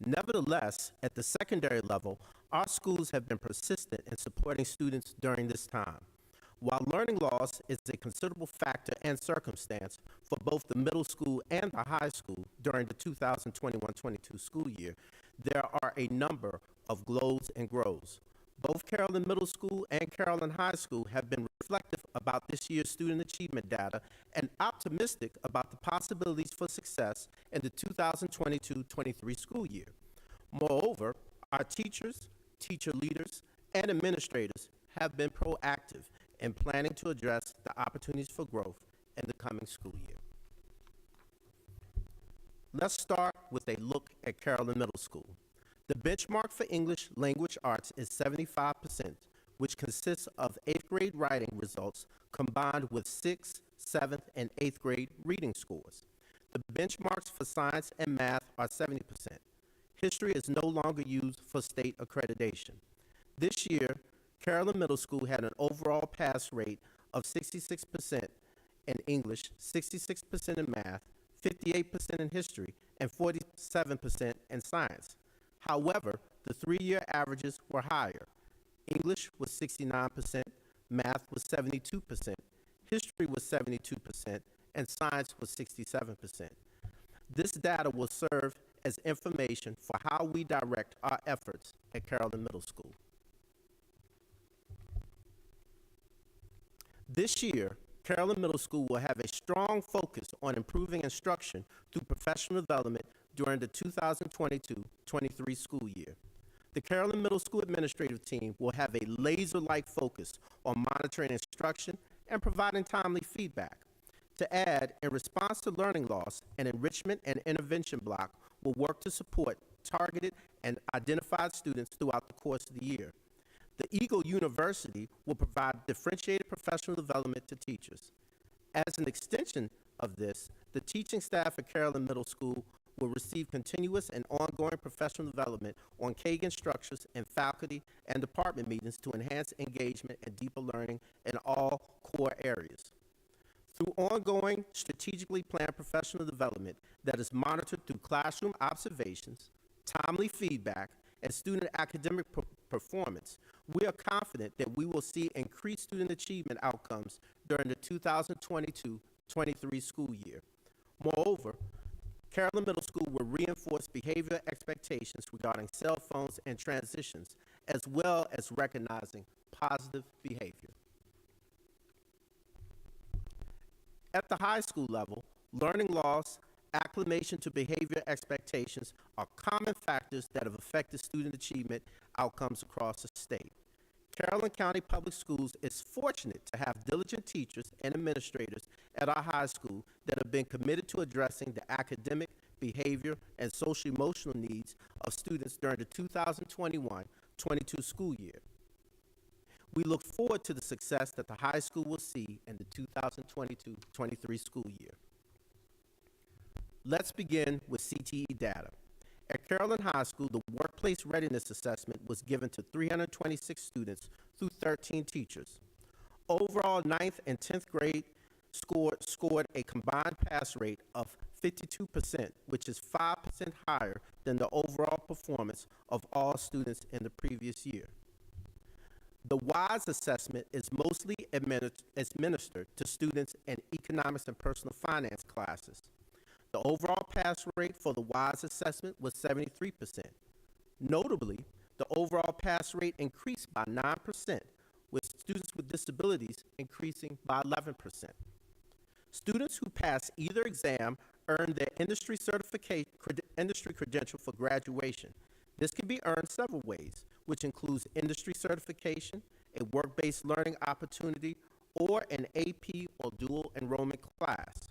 Nevertheless, at the secondary level, our schools have been persistent in supporting students during this time. While learning loss is a considerable factor and circumstance for both the middle school and the high school during the 2021-22 school year, there are a number of glows and grows. Both Carrollton Middle School and Carrollton High School have been reflective about this year's student achievement data and optimistic about the possibilities for success in the 2022-23 school year. Moreover, our teachers, teacher leaders, and administrators have been proactive in planning to address the opportunities for growth in the coming school year. Let's start with a look at Carrollton Middle School. The benchmark for English language arts is 75%, which consists of 8th grade writing results combined with 6th, 7th, and 8th grade reading scores. The benchmarks for science and math are 70%. History is no longer used for state accreditation. This year, Carrollton Middle School had an overall pass rate of 66% in English, 66% in math, 58% in history, and 47% in science. However, the 3-year averages were higher. English was 69%, math was 72%, history was 72%, and science was 67%. This data will serve as information for how we direct our efforts at Carrollton Middle School. This year, Carrollton Middle School will have a strong focus on improving instruction through professional development during the 2022-23 school year. The Carrollton Middle School administrative team will have a laser-like focus on monitoring instruction and providing timely feedback. To add, in response to learning loss, an enrichment and intervention block will work to support targeted and identified students throughout the course of the year. The Eagle University will provide differentiated professional development to teachers. As an extension of this, the teaching staff at Carrollton Middle School will receive continuous and ongoing professional development on Kagan structures and faculty and department meetings to enhance engagement and deeper learning in all core areas. Through ongoing, strategically planned professional development that is monitored through classroom observations, timely feedback, and student academic performance, we are confident that we will see increased student achievement outcomes during the 2022-23 school year. Moreover, Carolyn Middle School will reinforce behavioral expectations regarding cell phones and transitions, as well as recognizing positive behavior. At the high school level, learning loss, acclimation to behavior expectations are common factors that have affected student achievement outcomes across the state. Carrollton County Public Schools is fortunate to have diligent teachers and administrators at our high school that have been committed to addressing the academic, behavior, and social emotional needs of students during the 2021-22 school year. We look forward to the success that the high school will see in the 2022-23 school year. Let's begin with CTE data. At Carrollton High School, the Workplace Readiness Assessment was given to 326 students through 13 teachers. Overall, 9th and 10th grade scored a combined pass rate of 52%, which is 5% higher than the overall performance of all students in the previous year. The WISE assessment is mostly administered to students in economics and personal finance classes. The overall pass rate for the WISE assessment was 73%. Notably, the overall pass rate increased by 9%, with students with disabilities increasing by 11%. Students who pass either exam earn their industry credential for graduation. This can be earned several ways, which includes industry certification, a work-based learning opportunity, or an AP or dual enrollment class.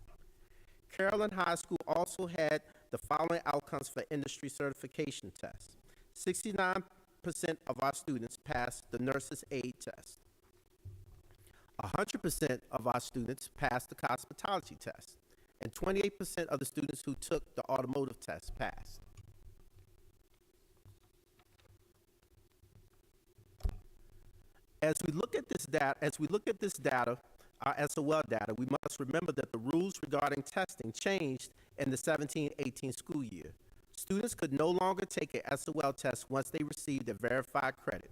Carrollton High School also had the following outcomes for industry certification tests. 69% of our students passed the nurse's aid test. 100% of our students passed the cosmetology test, and 28% of the students who took the automotive test passed. As we look at this data, our SOL data, we must remember that the rules regarding testing changed in the 17-18 school year. Students could no longer take a SOL test once they received their verified credit.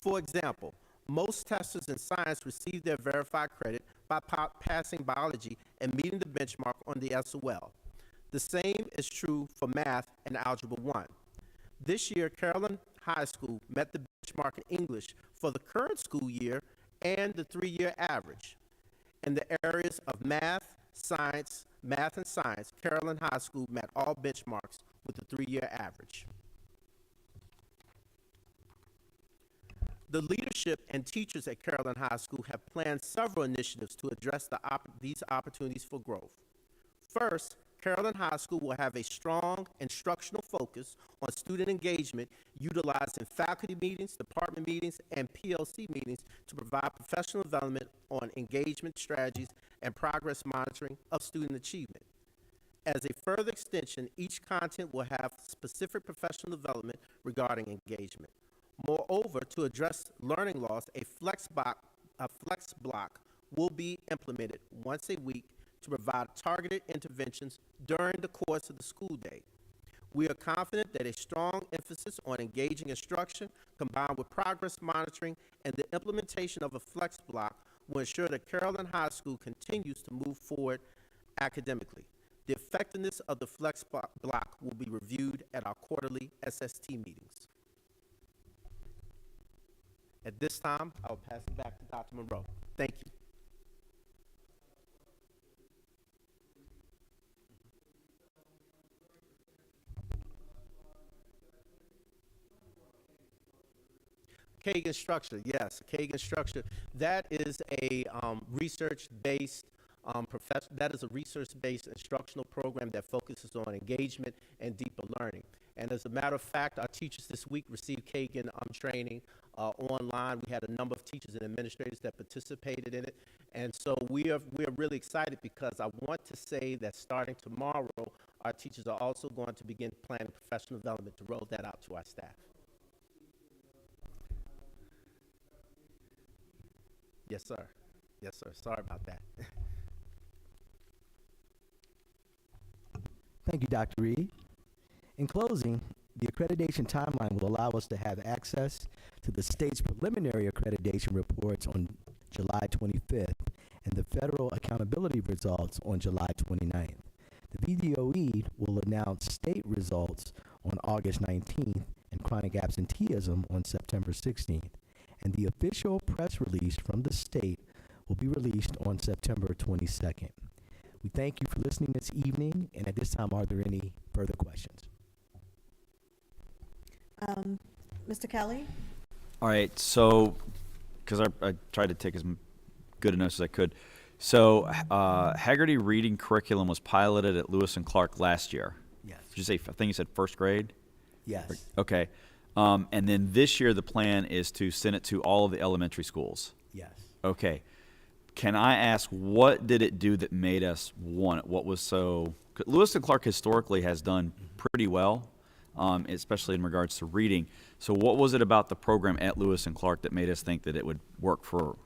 For example, most testers in science received their verified credit by passing biology and meeting the benchmark on the SOL. The same is true for math and Algebra 1. This year, Carrollton High School met the benchmark in English for the current school year and the 3-year average. In the areas of math and science, Carrollton High School met all benchmarks with the 3-year average. The leadership and teachers at Carrollton High School have planned several initiatives to address these opportunities for growth. First, Carrollton High School will have a strong instructional focus on student engagement, utilizing faculty meetings, department meetings, and PLC meetings to provide professional development on engagement strategies and progress monitoring of student achievement. As a further extension, each content will have specific professional development regarding engagement. Moreover, to address learning loss, a flex block will be implemented once a week to provide targeted interventions during the course of the school day. We are confident that a strong emphasis on engaging instruction combined with progress monitoring and the implementation of a flex block will ensure that Carrollton High School continues to move forward academically. The effectiveness of the flex block will be reviewed at our quarterly SST meetings. At this time, I will pass it back to Dr. Monroe. Thank you. Kagan structure, yes, Kagan structure. That is a research-based instructional program that focuses on engagement and deeper learning. And as a matter of fact, our teachers this week received Kagan training online. We had a number of teachers and administrators that participated in it. And so we are really excited because I want to say that starting tomorrow, Our teachers are also going to begin planning professional development to roll that out to our staff. Yes, sir. Yes, sir. Sorry about that. Thank you, Dr. Reed. In closing, the accreditation timeline will allow us to have access to the state's preliminary accreditation reports on July 25th and the federal accountability results on July 29th. The VDOE will announce state results on August 19th and chronic absenteeism on September 16th. And the official press release from the state will be released on September 22nd. We thank you for listening this evening, and at this time, are there any further questions? Mr. Kelly? All right, so, because I tried to take as good a notes as I could. So, Haggerty reading curriculum was piloted at Lewis and Clark last year. Yes. Did you say, I think you said first grade? Yes. Okay. And then this year, the plan is to send it to all of the elementary schools. Yes. Okay. Can I ask, what did it do that made us want it? What was so... 'cause Lewis and Clark historically has done pretty well, especially in regards to reading. So what was it about the program at Lewis and Clark that made us think that it would work for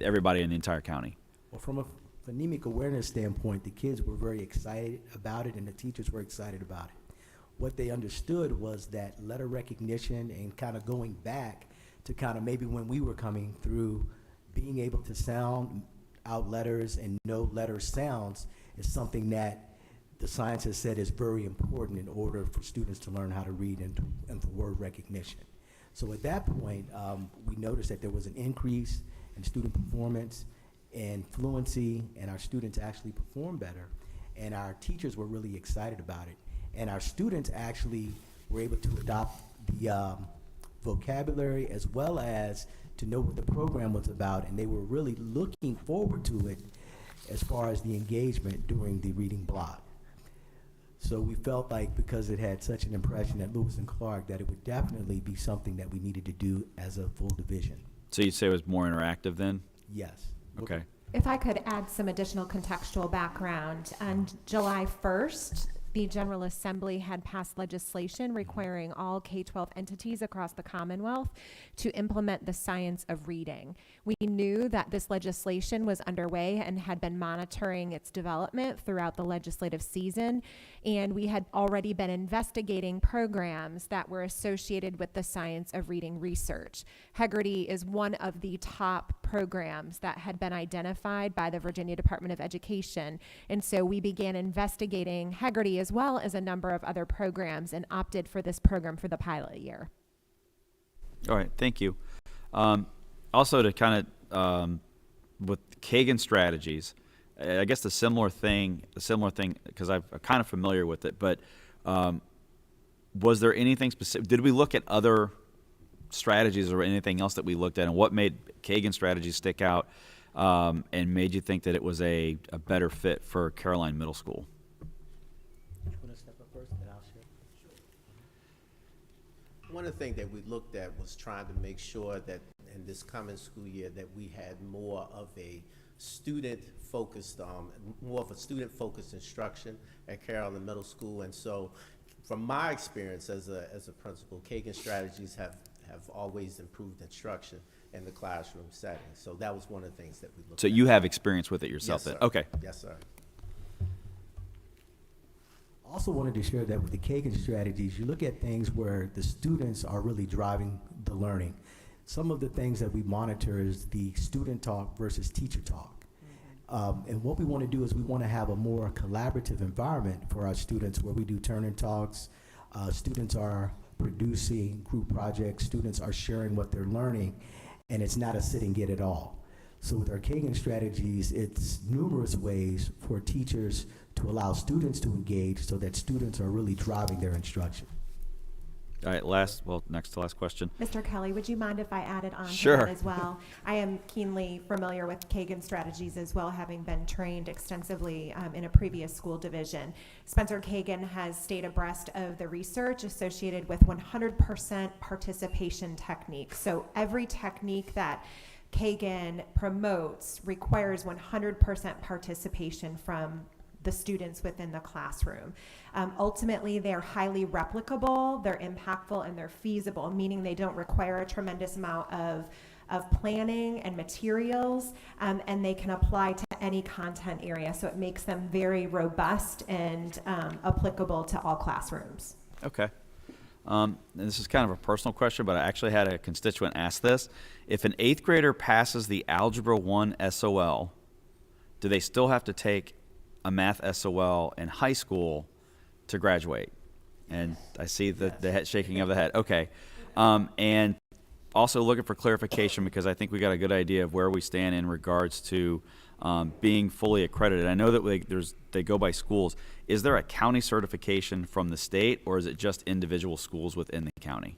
everybody in the entire county? Well, from a phonemic awareness standpoint, the kids were very excited about it, and the teachers were excited about it. What they understood was that letter recognition and kind of going back to kind of maybe when we were coming through, being able to sound out letters and know letter sounds is something that the science has said is very important in order for students to learn how to read and for word recognition. So at that point, we noticed that there was an increase in student performance and fluency, and our students actually performed better. And our teachers were really excited about it. And our students actually were able to adopt the vocabulary as well as to know what the program was about, and they were really looking forward to it as far as the engagement during the reading block. So we felt like because it had such an impression at Lewis and Clark that it would definitely be something that we needed to do as a full division. So you'd say it was more interactive then? Yes. Okay. If I could add some additional contextual background, on July 1st, the General Assembly had passed legislation requiring all K-12 entities across the Commonwealth to implement the science of reading. We knew that this legislation was underway and had been monitoring its development throughout the legislative season, and we had already been investigating programs that were associated with the science of reading research. Haggerty is one of the top programs that had been identified by the Virginia Department of Education, and so we began investigating Haggerty as well as a number of other programs and opted for this program for the pilot year. All right, thank you. Also, to kind of with Kagan strategies, I guess the similar thing, because I'm kind of familiar with it, but was there anything specific? Did we look at other strategies or anything else that we looked at, and what made Kagan strategies stick out and made you think that it was a better fit for Caroline Middle School? You want to step up first, then I'll share? One of the things that we looked at was trying to make sure that in this coming school year that we had more of a student-focused instruction at Caroline Middle School. And so from my experience as a principal, Kagan strategies have always improved instruction in the classroom setting. So that was one of the things that we looked at. So you have experience with it yourself, Yes, then? sir. Okay. Yes, sir. Also wanted to share that with the Kagan strategies, you look at things where the students are really driving the learning. Some of the things that we monitor is the student talk versus teacher talk. And what we want to do is we want to have a more collaborative environment for our students where we do turn-in talks. Students are producing group projects. Students are sharing what they're learning, and it's not a sit and get it all. So with our Kagan strategies, it's numerous ways for teachers to allow students to engage so that students are really driving their instruction. All right, next to last question. Mr. Kelly, would you mind if I added on Sure. to that as well? I am keenly familiar with Kagan strategies as well, having been trained extensively in a previous school division. Spencer Kagan has stayed abreast of the research associated with 100% participation techniques. So every technique that Kagan promotes requires 100% participation from the students within the classroom. Ultimately, they're highly replicable, they're impactful, and they're feasible, meaning they don't require a tremendous amount of planning and materials, and they can apply to any content area. So it makes them very robust and applicable to all classrooms. Okay. And this is kind of a personal question, but I actually had a constituent ask this. If an 8th grader passes the Algebra 1 SOL, do they still have to take a math SOL in high school to graduate? And I see the head shaking of the head. Okay. And also looking for clarification, because I think we got a good idea of where we stand in regards to being fully accredited. I know that they go by schools. Is there a county certification from the state, or is it just individual schools within the county?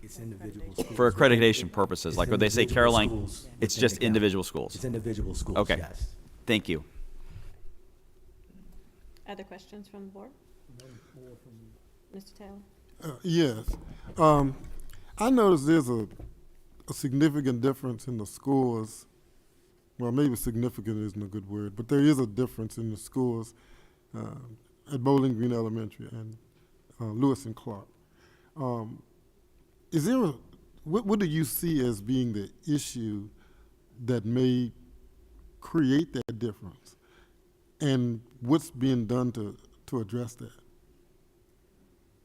It's individual schools. For accreditation purposes, It's like when they say individual Caroline, schools it's within just the county. individual schools. It's individual schools, Okay. yes. Thank you. Other questions from the board? Mr. Taylor? Yes. I noticed there's a significant difference in the scores. Well, maybe significant isn't a good word, but there is a difference in the scores at Bowling Green Elementary and Lewis and Clark. Is there what do you see as being the issue that may create that difference? And what's being done to address that?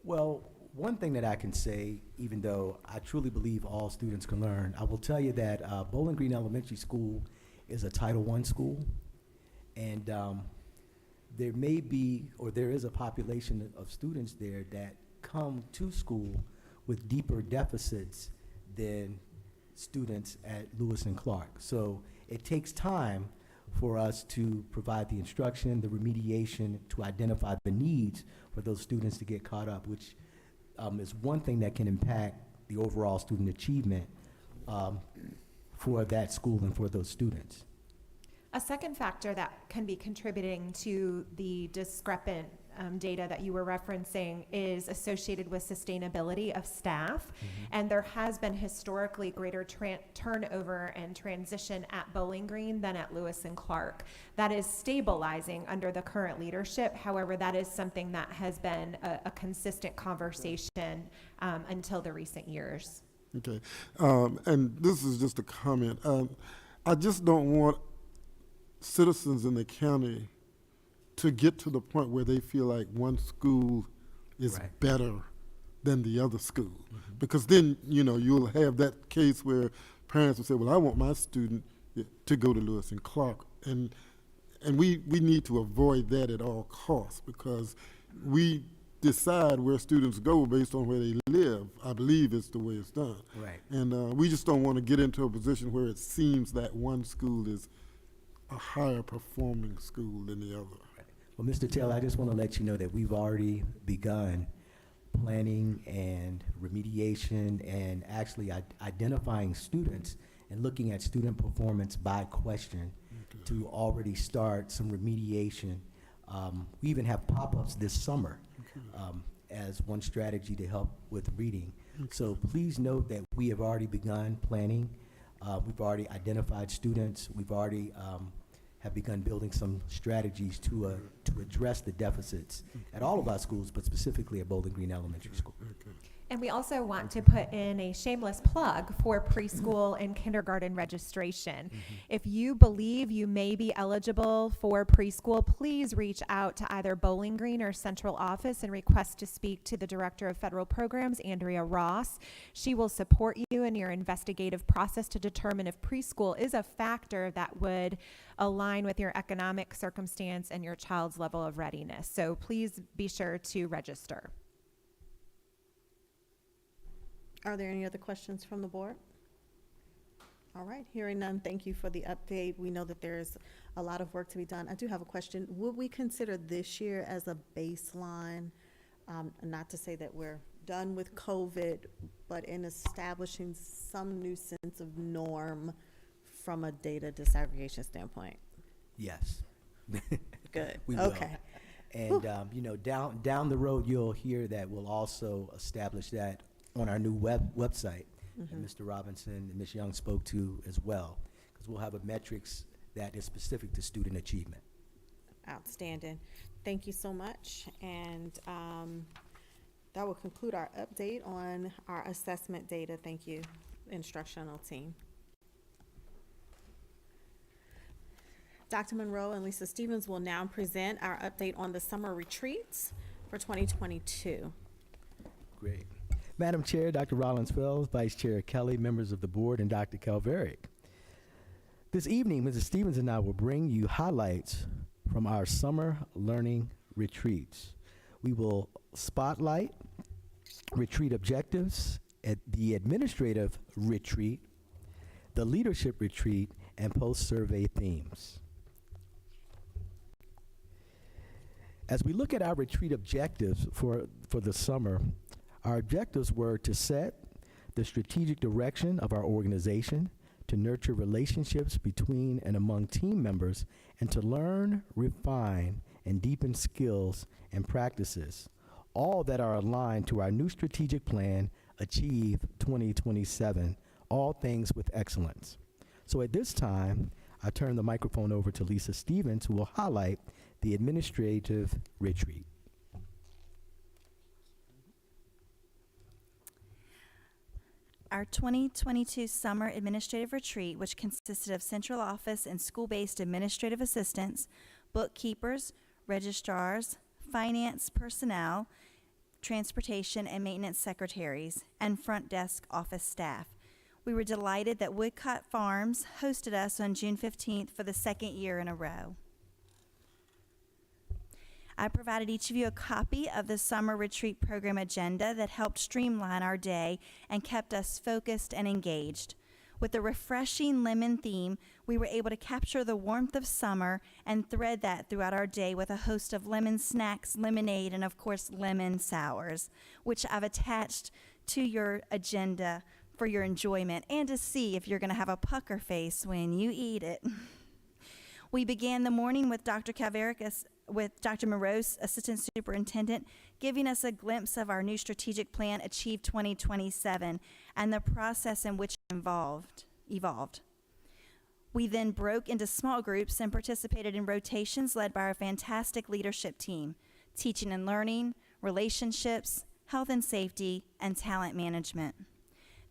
Well, one thing that I can say, even though I truly believe all students can learn, I will tell you that Bowling Green Elementary School is a Title I school, and there may be, or there is a population of students there that come to school with deeper deficits than students at Lewis and Clark. So it takes time for us to provide the instruction, the remediation, to identify the needs for those students to get caught up, which is one thing that can impact the overall student achievement for that school and for those students. A second factor that can be contributing to the discrepant data that you were referencing is associated with sustainability of staff. And there has been historically greater turnover and transition at Bowling Green than at Lewis and Clark. That is stabilizing under the current leadership. However, that is something that has been a consistent conversation until the recent years. Okay. And this is just a comment. I just don't want citizens in the county to get to the point where they feel like one school is better than the other school. Because then, you'll have that case where parents will say, well, I want my student to go to Lewis and Clark. And we need to avoid that at all costs, because we decide where students go based on where they live. I believe it's the way it's done. Right. And we just don't want to get into a position where it seems that one school is a higher performing school than the other. Well, Mr. Taylor, I just want to let you know that we've already begun planning and remediation and actually identifying students and looking at student performance by question to already start some remediation. We even have pop-ups this summer as one strategy to help with reading. So please note that we have already begun planning. We've already identified students. We've already have begun building some strategies to address the deficits at all of our schools, but specifically at Bowling Green Elementary School. And we also want to put in a shameless plug for preschool and kindergarten registration. If you believe you may be eligible for preschool, please reach out to either Bowling Green or central office and request to speak to the Director of Federal Programs, Andrea Ross. She will support you in your investigative process to determine if preschool is a factor that would align with your economic circumstance and your child's level of readiness. So please be sure to register. Are there any other questions from the board? All right, hearing none, thank you for the update. We know that there's a lot of work to be done. I do have a question. Would we consider this year as a baseline, not to say that we're done with COVID, but in establishing some new sense of norm from a data disaggregation standpoint? Yes. Good, We will. okay. And, down the road, you'll hear that we'll also establish that on our new website, and Mr. Robinson and Ms. Young spoke to as well, because we'll have a metrics that is specific to student achievement. Outstanding. Thank you so much. And that will conclude our update on our assessment data. Thank you, instructional team. Dr. Monroe and Lisa Stevens will now present our update on the summer retreats for 2022. Great. Madam Chair, Dr. Rollins-Fells, Vice Chair Kelly, members of the board, and Dr. Calveric. This evening, Mrs. Stevens and I will bring you highlights from our summer learning retreats. We will spotlight retreat objectives at the administrative retreat, the leadership retreat, and post-survey themes. As we look at our retreat objectives for the summer, our objectives were to set the strategic direction of our organization, to nurture relationships between and among team members, and to learn, refine, and deepen skills and practices, all that are aligned to our new strategic plan, Achieve 2027, all things with excellence. So at this time, I turn the microphone over to Lisa Stevens, who will highlight the administrative retreat. Our 2022 Summer Administrative Retreat, which consisted of central office and school-based administrative assistants, bookkeepers, registrars, finance personnel, transportation and maintenance secretaries, and front desk office staff. We were delighted that Woodcott Farms hosted us on June 15th for the second year in a row. I provided each of you a copy of the summer retreat program agenda that helped streamline our day and kept us focused and engaged. With the refreshing lemon theme, we were able to capture the warmth of summer and thread that throughout our day with a host of lemon snacks, lemonade, and of course lemon sours, which I've attached to your agenda for your enjoyment and to see if you're going to have a pucker face when you eat it. We began the morning with Dr. Calveric, with Dr. Moreau's Assistant Superintendent, giving us a glimpse of our new strategic plan, Achieve 2027, and the process in which it evolved. We then broke into small groups and participated in rotations led by our fantastic leadership team, teaching and learning, relationships, health and safety, and talent management.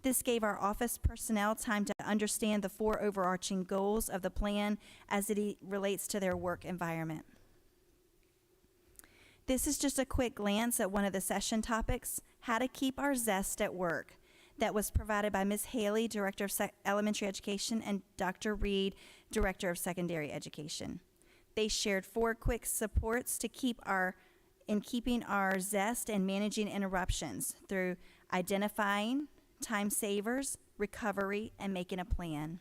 This gave our office personnel time to understand the 4 overarching goals of the plan as it relates to their work environment. This is just a quick glance at one of the session topics, how to keep our zest at work, that was provided by Ms. Haley, Director of Elementary Education, and Dr. Reed, Director of Secondary Education. They shared 4 quick supports to keeping our zest and managing interruptions through identifying, time savers, recovery, and making a plan.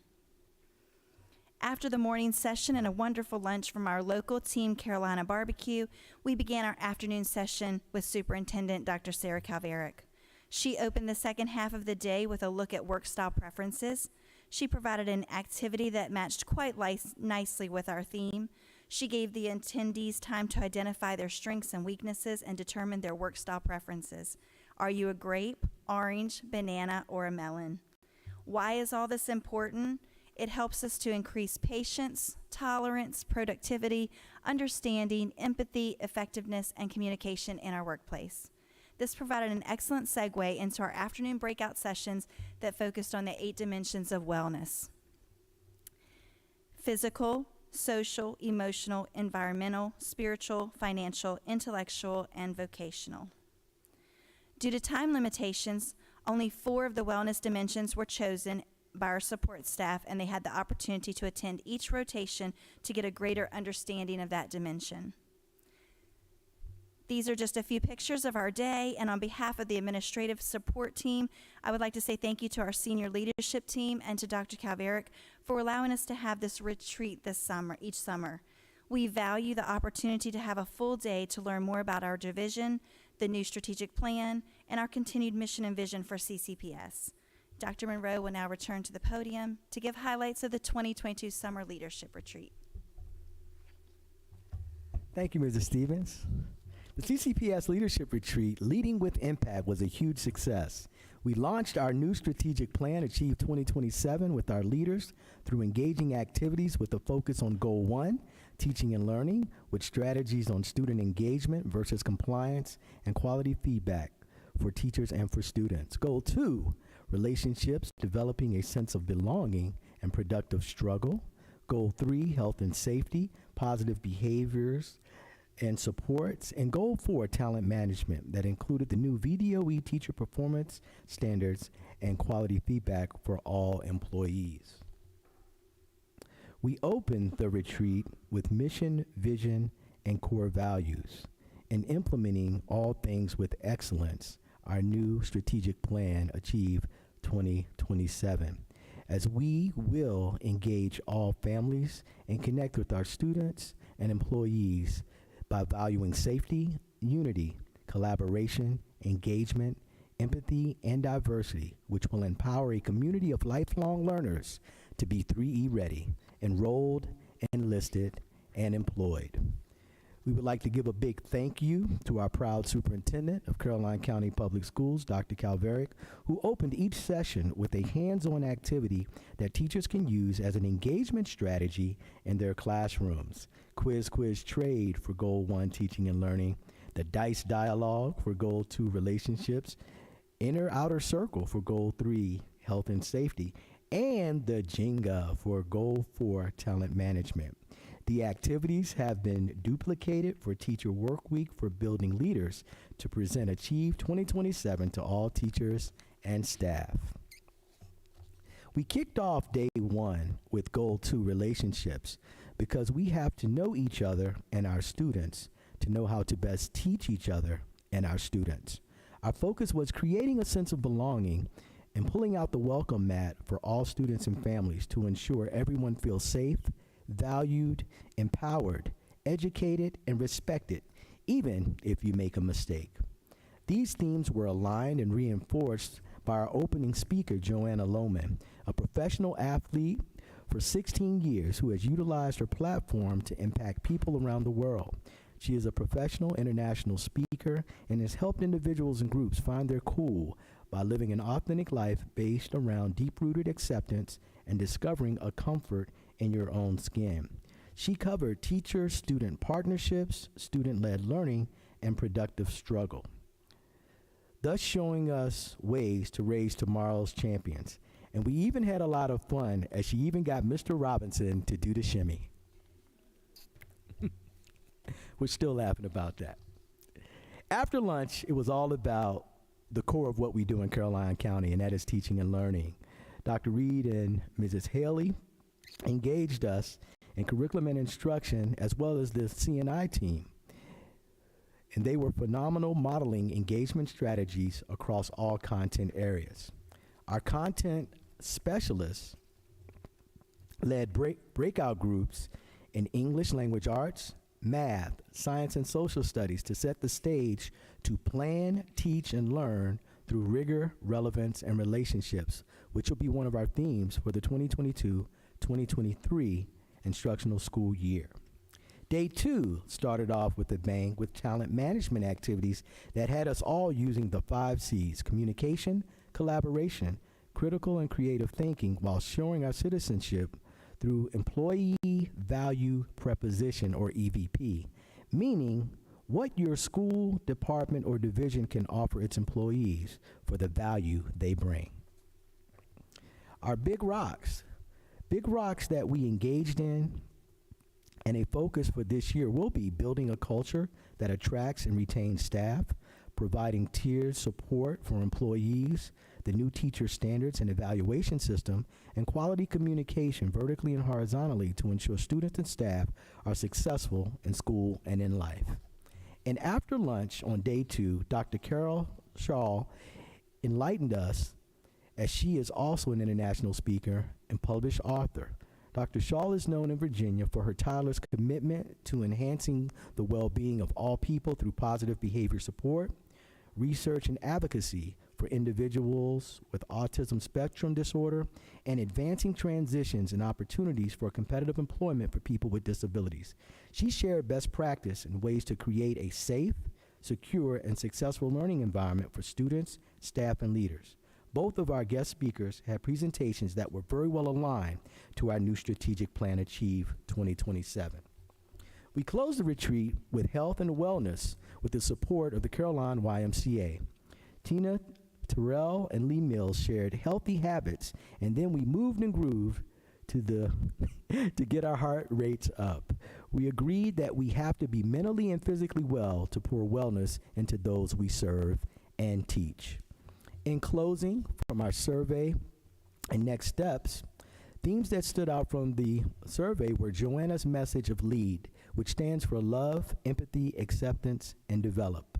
After the morning session and a wonderful lunch from our local Team Carolina Barbecue, we began our afternoon session with Superintendent Dr. Sarah Calveric. She opened the second half of the day with a look at work style preferences. She provided an activity that matched quite nicely with our theme. She gave the attendees time to identify their strengths and weaknesses and determine their work style preferences. Are you a grape, orange, banana, or a melon? Why is all this important? It helps us to increase patience, tolerance, productivity, understanding, empathy, effectiveness, and communication in our workplace. This provided an excellent segue into our afternoon breakout sessions that focused on the 8 dimensions of wellness: physical, social, emotional, environmental, spiritual, financial, intellectual, and vocational. Due to time limitations, only 4 of the wellness dimensions were chosen by our support staff, and they had the opportunity to attend each rotation to get a greater understanding of that dimension. These are just a few pictures of our day, and on behalf of the administrative support team, I would like to say thank you to our senior leadership team and to Dr. Calveric for allowing us to have this retreat each summer. We value the opportunity to have a full day to learn more about our division, the new strategic plan, and our continued mission and vision for CCPS. Dr. Monroe will now return to the podium to give highlights of the 2022 Summer Leadership Retreat. Thank you, Mrs. Stevens. The CCPS Leadership Retreat, Leading with Impact, was a huge success. We launched our new strategic plan, Achieve 2027, with our leaders through engaging activities with a focus on Goal 1, teaching and learning, with strategies on student engagement versus compliance and quality feedback for teachers and for students. Goal 2, relationships, developing a sense of belonging and productive struggle. Goal 3, health and safety, positive behaviors and supports. And Goal 4, talent management, that included the new VDOE teacher performance standards and quality feedback for all employees. We opened the retreat with mission, vision, and core values, and implementing all things with excellence, our new strategic plan, Achieve 2027, as we will engage all families and connect with our students and employees by valuing safety, unity, collaboration, engagement, empathy, and diversity, which will empower a community of lifelong learners to be 3E ready, enrolled, enlisted, and employed. We would like to give a big thank you to our proud superintendent of Caroline County Public Schools, Dr. Calveric, who opened each session with a hands-on activity that teachers can use as an engagement strategy in their classrooms. Quiz Trade for Goal 1, teaching and learning, the DICE Dialogue for Goal 2, relationships, Inner Outer Circle for Goal 3, health and safety, and the Jenga for Goal 4, talent management. The activities have been duplicated for Teacher Work Week for building leaders to present Achieve 2027 to all teachers and staff. We kicked off day 1 with Goal 2, relationships, because we have to know each other and our students to know how to best teach each other and our students. Our focus was creating a sense of belonging and pulling out the welcome mat for all students and families to ensure everyone feels safe, valued, empowered, educated, and respected, even if you make a mistake. These themes were aligned and reinforced by our opening speaker, Joanna Lohman, a professional athlete for 16 years who has utilized her platform to impact people around the world. She is a professional international speaker and has helped individuals and groups find their cool by living an authentic life based around deep-rooted acceptance and discovering a comfort in your own skin. She covered teacher-student partnerships, student-led learning, and productive struggle, thus showing us ways to raise tomorrow's champions. And we even had a lot of fun as she even got Mr. Robinson to do the shimmy. We're still laughing about that. After lunch, it was all about the core of what we do in Caroline County, and that is teaching and learning. Dr. Reed and Mrs. Haley engaged us in curriculum and instruction, as well as the CNI team. And they were phenomenal modeling engagement strategies across all content areas. Our content specialists led breakout groups in English language arts, math, science, and social studies to set the stage to plan, teach, and learn through rigor, relevance, and relationships, which will be one of our themes for the 2022-2023 instructional school year. Day 2 started off with a bang with talent management activities that had us all using the 5 C's: communication, collaboration, critical and creative thinking, while showing our citizenship through employee value proposition, or EVP, meaning what your school, department, or division can offer its employees for the value they bring. Our big rocks that we engaged in, and a focus for this year will be building a culture that attracts and retains staff, providing tiered support for employees, the new teacher standards and evaluation system, and quality communication vertically and horizontally to ensure students and staff are successful in school and in life. And after lunch on day 2, Dr. Carol Shaw enlightened us, as she is also an international speaker and published author. Dr. Shaw is known in Virginia for her tireless commitment to enhancing the well-being of all people through positive behavior support, research and advocacy for individuals with autism spectrum disorder, and advancing transitions and opportunities for competitive employment for people with disabilities. She shared best practice and ways to create a safe, secure, and successful learning environment for students, staff, and leaders. Both of our guest speakers had presentations that were very well aligned to our new strategic plan, Achieve 2027. We closed the retreat with health and wellness with the support of the Caroline YMCA. Tina Terrell and Lee Mills shared healthy habits, and then we moved and grooved to get our heart rates up. We agreed that we have to be mentally and physically well to pour wellness into those we serve and teach. In closing, from our survey and next steps, themes that stood out from the survey were Joanna's message of LEAD, which stands for love, empathy, acceptance, and develop.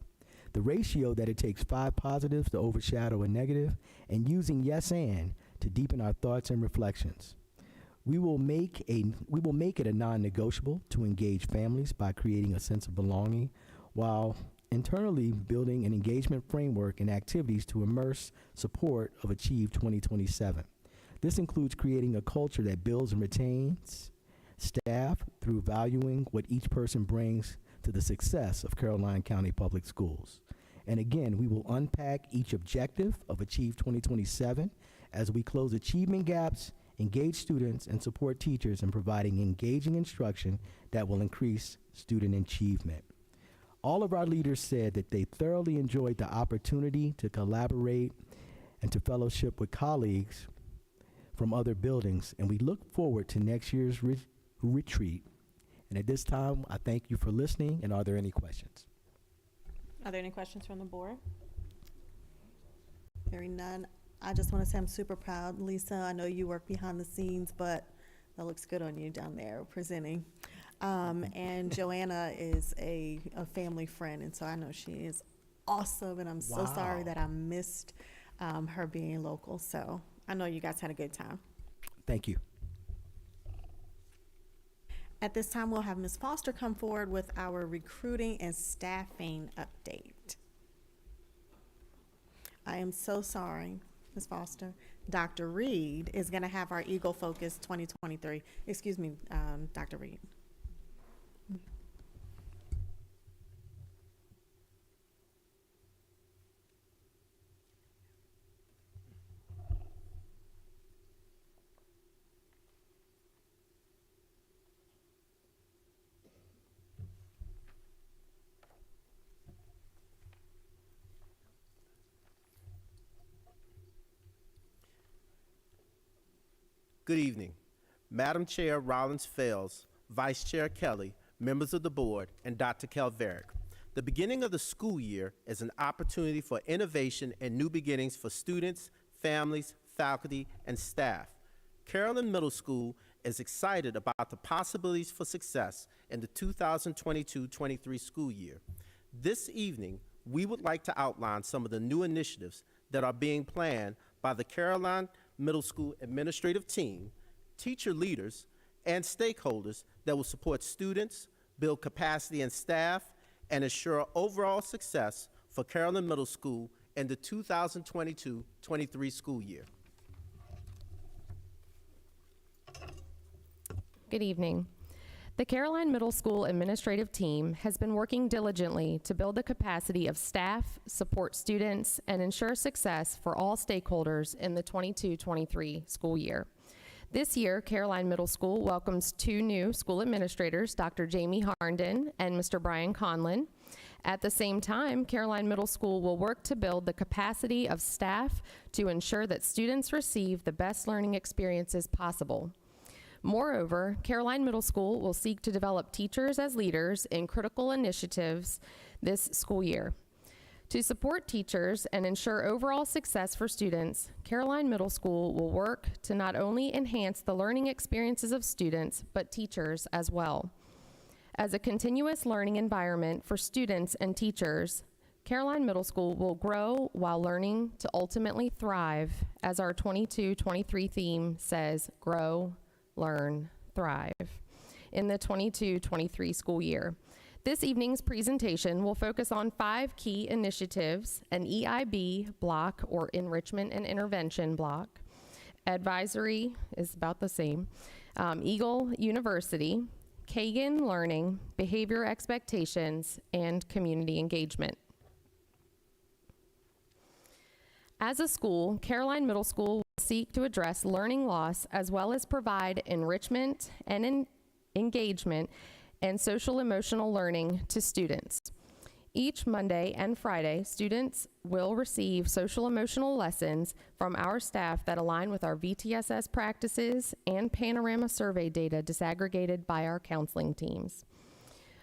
The ratio that it takes 5 positives to overshadow a negative, and using yes and to deepen our thoughts and reflections. We will make it a non-negotiable to engage families by creating a sense of belonging, while internally building an engagement framework and activities to immerse support of Achieve 2027. This includes creating a culture that builds and retains staff through valuing what each person brings to the success of Caroline County Public Schools. And again, we will unpack each objective of Achieve 2027 as we close achievement gaps, engage students, and support teachers in providing engaging instruction that will increase student achievement. All of our leaders said that they thoroughly enjoyed the opportunity to collaborate and to fellowship with colleagues from other buildings, and we look forward to next year's retreat. And at this time, I thank you for listening, and are there any questions? Are there any questions from the board? Hearing none, I just want to say I'm super proud. Lisa, I know you work behind the scenes, but that looks good on you down there presenting. And Joanna is a family friend, and so I know she is awesome, and I'm so sorry that I missed her being local. So I know you guys had a good time. Thank you. At this time, we'll have Ms. Foster come forward with our recruiting and staffing update. I am so sorry, Ms. Foster. Dr. Reed is going to have our Eagle Focus 2023. Excuse me, Dr. Reed. Good evening. Madam Chair Rollins-Fels, Vice Chair Kelly, members of the board, and Dr. Calveric. The beginning of the school year is an opportunity for innovation and new beginnings for students, families, faculty, and staff. Carolyn Middle School is excited about the possibilities for success in the 2022-23 school year. This evening, we would like to outline some of the new initiatives that are being planned by the Caroline Middle School administrative team, teacher leaders, and stakeholders that will support students, build capacity in staff, and ensure overall success for Caroline Middle School in the 2022-23 school year. Good evening. The Caroline Middle School administrative team has been working diligently to build the capacity of staff, support students, and ensure success for all stakeholders in the 22-23 school year. This year, Caroline Middle School welcomes 2 new school administrators, Dr. Jamie Harnden and Mr. Brian Conlon. At the same time, Caroline Middle School will work to build the capacity of staff to ensure that students receive the best learning experiences possible. Moreover, Caroline Middle School will seek to develop teachers as leaders in critical initiatives this school year. To support teachers and ensure overall success for students, Caroline Middle School will work to not only enhance the learning experiences of students, but teachers as well. As a continuous learning environment for students and teachers, Caroline Middle School will grow while learning to ultimately thrive, as our 22-23 theme says, grow, learn, thrive, in the 22-23 school year. This evening's presentation will focus on 5 key initiatives: an EIB block, or enrichment and intervention block, advisory is about the same, Eagle University, Kagan Learning, behavior expectations, and community engagement. As a school, Caroline Middle School will seek to address learning loss as well as provide enrichment and engagement and social emotional learning to students. Each Monday and Friday, students will receive social emotional lessons from our staff that align with our VTSS practices and Panorama survey data disaggregated by our counseling teams.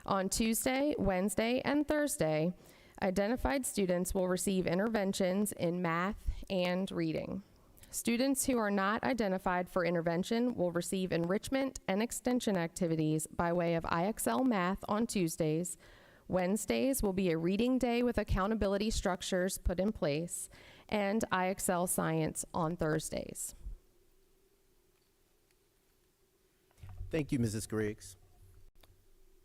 On Tuesday, Wednesday, and Thursday, identified students will receive interventions in math and reading. Students who are not identified for intervention will receive enrichment and extension activities by way of IXL Math on Tuesdays. Wednesdays will be a reading day with accountability structures put in place, and IXL Science on Thursdays. Thank you, Mrs. Griggs.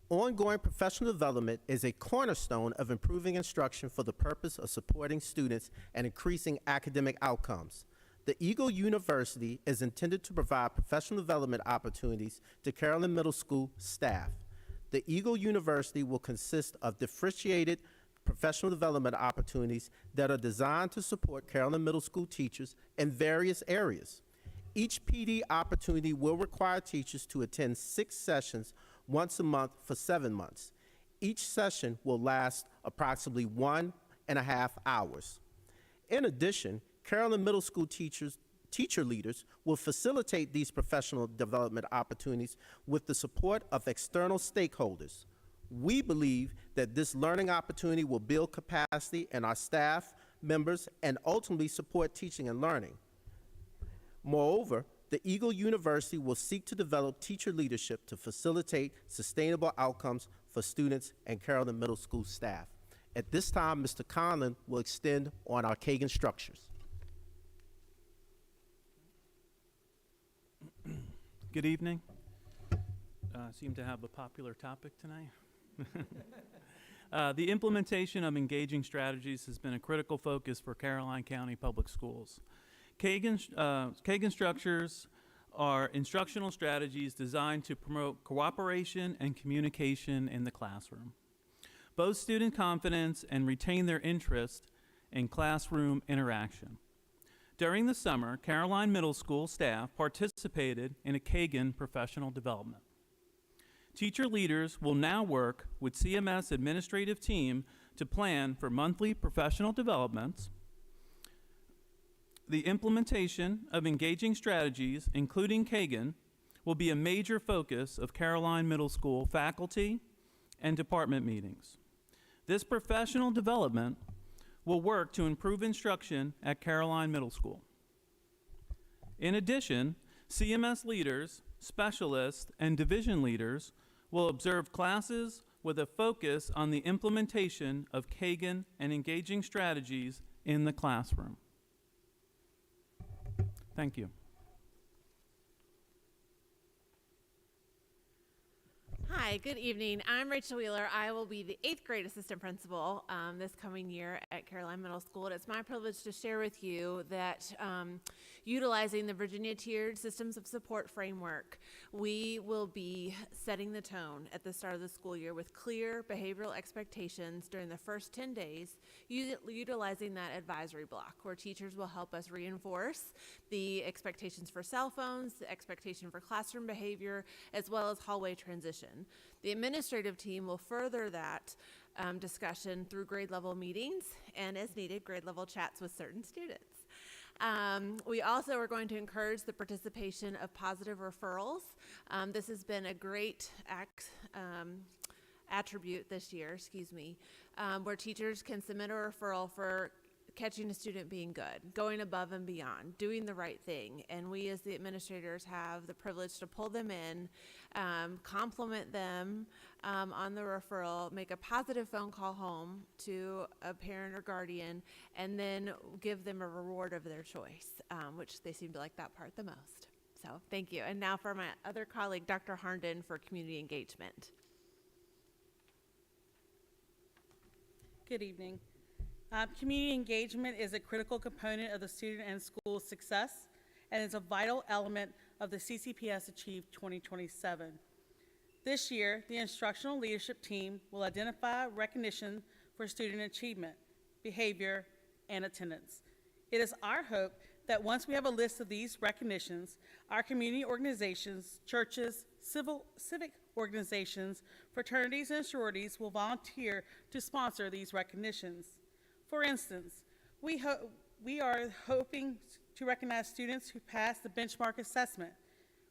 Ongoing professional development is a cornerstone of improving instruction for the purpose of supporting students and increasing academic outcomes. The Eagle University is intended to provide professional development opportunities to Carolyn Middle School staff. The Eagle University will consist of differentiated professional development opportunities that are designed to support Carolyn Middle School teachers in various areas. Each PD opportunity will require teachers to attend 6 sessions once a month for 7 months. Each session will last approximately 1.5 hours. In addition, Carolyn Middle School teacher leaders will facilitate these professional development opportunities with the support of external stakeholders. We believe that this learning opportunity will build capacity in our staff members and ultimately support teaching and learning. Moreover, the Eagle University will seek to develop teacher leadership to facilitate sustainable outcomes for students and Carolyn Middle School staff. At this time, Mr. Conlon will extend on our Kagan structures. Good evening. Seem to have a popular topic tonight. The implementation of engaging strategies has been a critical focus for Caroline County Public Schools. Kagan structures are instructional strategies designed to promote cooperation and communication in the classroom, boost student confidence, and retain their interest in classroom interaction. During the summer, Caroline Middle School staff participated in a Kagan professional development. Teacher leaders will now work with CMS administrative team to plan for monthly professional developments. The implementation of engaging strategies, including Kagan, will be a major focus of Caroline Middle School faculty and department meetings. This professional development will work to improve instruction at Caroline Middle School. In addition, CMS leaders, specialists, and division leaders will observe classes with a focus on the implementation of Kagan and engaging strategies in the classroom. Thank you. Hi, good evening. I'm Rachel Wheeler. I will be the 8th grade assistant principal this coming year at Caroline Middle School. And it's my privilege to share with you that utilizing the Virginia Tiered Systems of Support framework, we will be setting the tone at the start of the school year with clear behavioral expectations during the first 10 days, utilizing that advisory block where teachers will help us reinforce the expectations for cell phones, the expectation for classroom behavior, as well as hallway transition. The administrative team will further that discussion through grade level meetings and, as needed, grade level chats with certain students. We also are going to encourage the participation of positive referrals. This has been a great attribute this year, where teachers can submit a referral for catching a student being good, going above and beyond, doing the right thing. And we as the administrators have the privilege to pull them in, compliment them on the referral, make a positive phone call home to a parent or guardian, and then give them a reward of their choice, which they seem to like that part the most. So thank you. And now for my other colleague, Dr. Harnden, for community engagement. Good evening. Community engagement is a critical component of the student and school success and is a vital element of the CCPS Achieve 2027. This year, the instructional leadership team will identify recognition for student achievement, behavior, and attendance. It is our hope that once we have a list of these recognitions, our community organizations, churches, civic organizations, fraternities, and sororities will volunteer to sponsor these recognitions. For instance, we are hoping to recognize students who pass the benchmark assessment.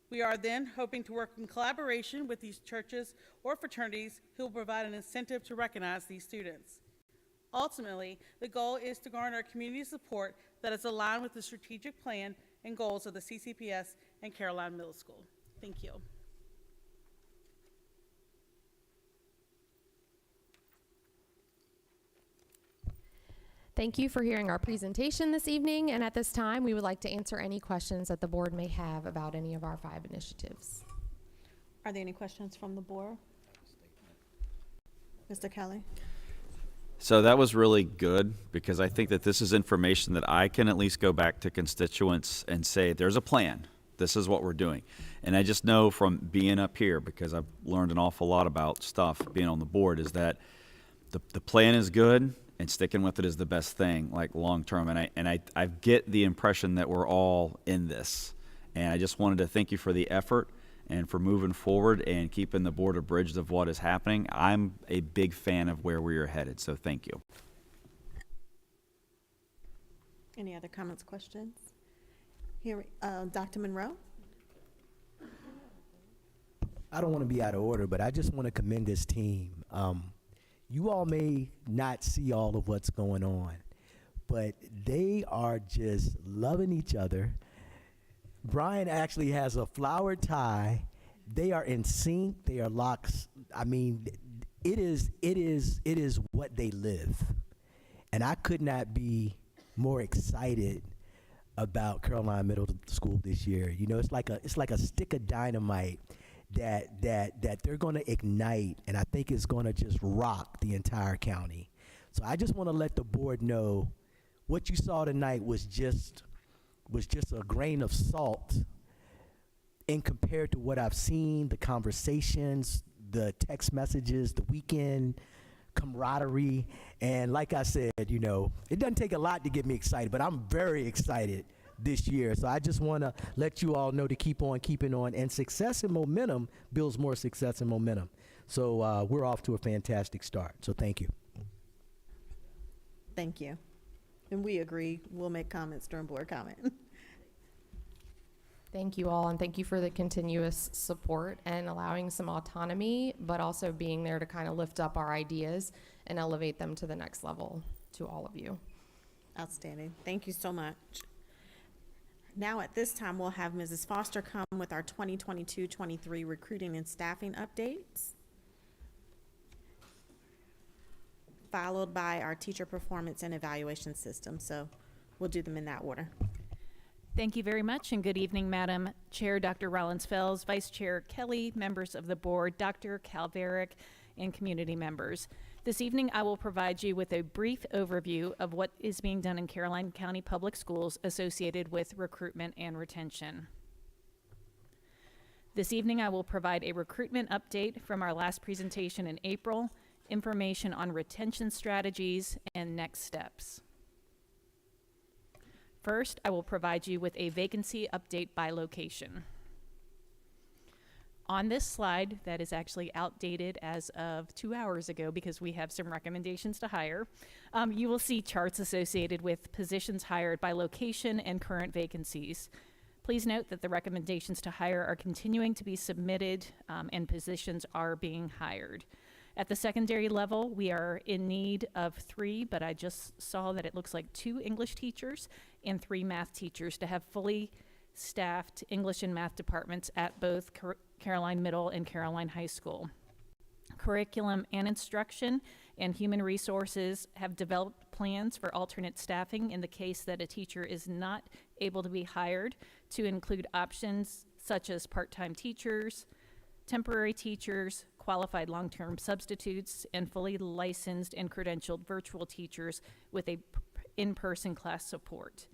We are then hoping to work in collaboration with these churches or fraternities who will provide an incentive to recognize these students. Ultimately, the goal is to garner community support that is aligned with the strategic plan and goals of the CCPS and Caroline Middle School. Thank you. Thank you for hearing our presentation this evening, and at this time, we would like to answer any questions that the board may have about any of our 5 initiatives. Are there any questions from the board? Mr. Kelly? So that was really good, because I think that this is information that I can at least go back to constituents and say, there's a plan. This is what we're doing. And I just know from being up here, because I've learned an awful lot about stuff being on the board, is that the plan is good, and sticking with it is the best thing, like long term. And I get the impression that we're all in this. And I just wanted to thank you for the effort and for moving forward and keeping the board abridged of what is happening. I'm a big fan of where we are headed, so thank you. Any other comments, questions? Here, Dr. Monroe? I don't want to be out of order, but I just want to commend this team. You all may not see all of what's going on, but they are just loving each other. Brian actually has a flower tie. They are in sync. They are locks. I mean, it is what they live. And I could not be more excited about Caroline Middle School this year. You know, it's like a stick of dynamite that they're going to ignite, and I think it's going to just rock the entire county. So I just want to let the board know what you saw tonight was just a grain of salt in compared to what I've seen, the conversations, the text messages, the weekend camaraderie. And like I said, you know, it doesn't take a lot to get me excited, but I'm very excited this year. So I just want to let you all know to keep on keeping on, and success and momentum builds more success and momentum. So we're off to a fantastic start. So thank you. Thank you. And we agree, we'll make comments during board comment. Thank you all, and thank you for the continuous support and allowing some autonomy, but also being there to kind of lift up our ideas and elevate them to the next level to all of you. Outstanding. Thank you so much. Now at this time, we'll have Mrs. Foster come with our 2022-23 recruiting and staffing updates, followed by our teacher performance and evaluation system. So we'll do them in that order. Thank you very much, and good evening, Madam Chair, Dr. Rollins-Fells, Vice Chair Kelly, members of the board, Dr. Calveric, and community members. This evening, I will provide you with a brief overview of what is being done in Caroline County Public Schools associated with recruitment and retention. This evening, I will provide a recruitment update from our last presentation in April, information on retention strategies, and next steps. First, I will provide you with a vacancy update by location. On this slide, that is actually outdated as of 2 hours ago because we have some recommendations to hire, you will see charts associated with positions hired by location and current vacancies. Please note that the recommendations to hire are continuing to be submitted and positions are being hired. At the secondary level, we are in need of 3, but I just saw that it looks like 2 English teachers and 3 math teachers to have fully staffed English and math departments at both Caroline Middle and Caroline High School. Curriculum and instruction and human resources have developed plans for alternate staffing in the case that a teacher is not able to be hired, to include options such as part-time teachers, temporary teachers, qualified long-term substitutes, and fully licensed and credentialed virtual teachers with a in-person class support.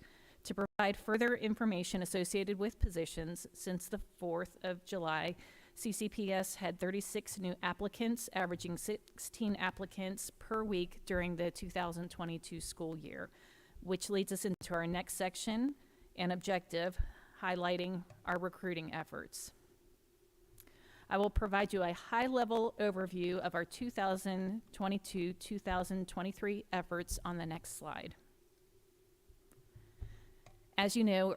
To provide further information associated with positions, since the 4th of July, CCPS had 36 new applicants, averaging 16 applicants per week during the 2022 school year. which leads us into our next section and objective, highlighting our recruiting efforts. I will provide you a high-level overview of our 2022-2023 efforts on the next slide. As you know,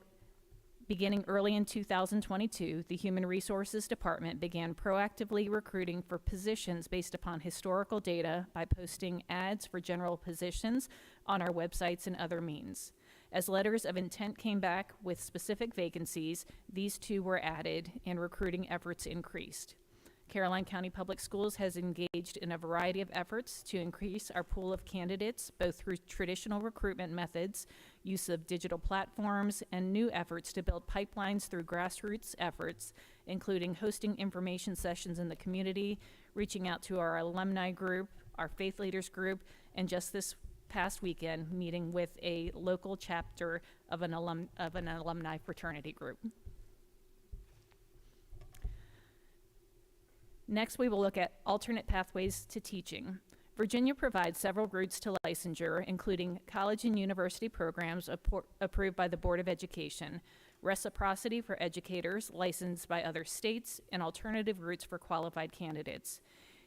beginning early in 2022, the Human Resources Department began proactively recruiting for positions based upon historical data by posting ads for general positions on our websites and other means. As letters of intent came back with specific vacancies, these too were added and recruiting efforts increased. Caroline County Public Schools has engaged in a variety of efforts to increase our pool of candidates, both through traditional recruitment methods, use of digital platforms, and new efforts to build pipelines through grassroots efforts, including hosting information sessions in the community, reaching out to our alumni group, our faith leaders group, and just this past weekend, meeting with a local chapter of an alumni fraternity group. Next, we will look at alternate pathways to teaching. Virginia provides several routes to licensure, including college and university programs approved by the Board of Education, reciprocity for educators licensed by other states, and alternative routes for qualified candidates.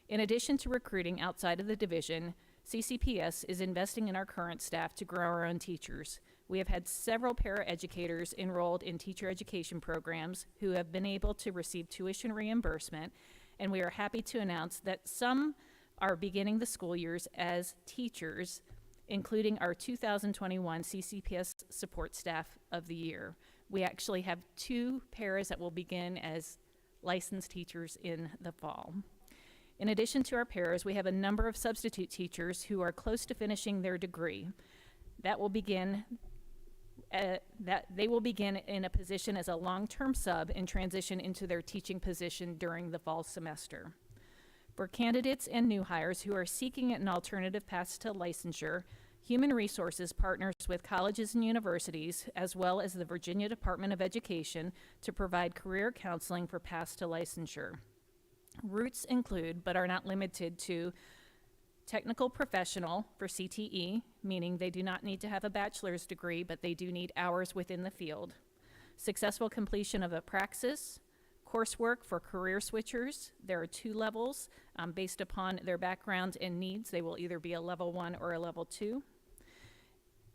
In addition to recruiting outside of the division, CCPS is investing in our current staff to grow our own teachers. We have had several paraeducators enrolled in teacher education programs who have been able to receive tuition reimbursement, and we are happy to announce that some are beginning the school years as teachers, including our 2021 CCPS Support Staff of the Year. We actually have 2 paras that will begin as licensed teachers in the fall. In addition to our paras, we have a number of substitute teachers who are close to finishing their degree. They will begin in a position as a long-term sub and transition into their teaching position during the fall semester. For candidates and new hires who are seeking an alternative path to licensure, Human Resources partners with colleges and universities, as well as the Virginia Department of Education, to provide career counseling for paths to licensure. Routes include, but are not limited to, technical professional for CTE, meaning they do not need to have a bachelor's degree, but they do need hours within the field. Successful completion of a praxis. Coursework for career switchers. There are 2 levels. Based upon their background and needs, they will either be a level 1 or a level 2,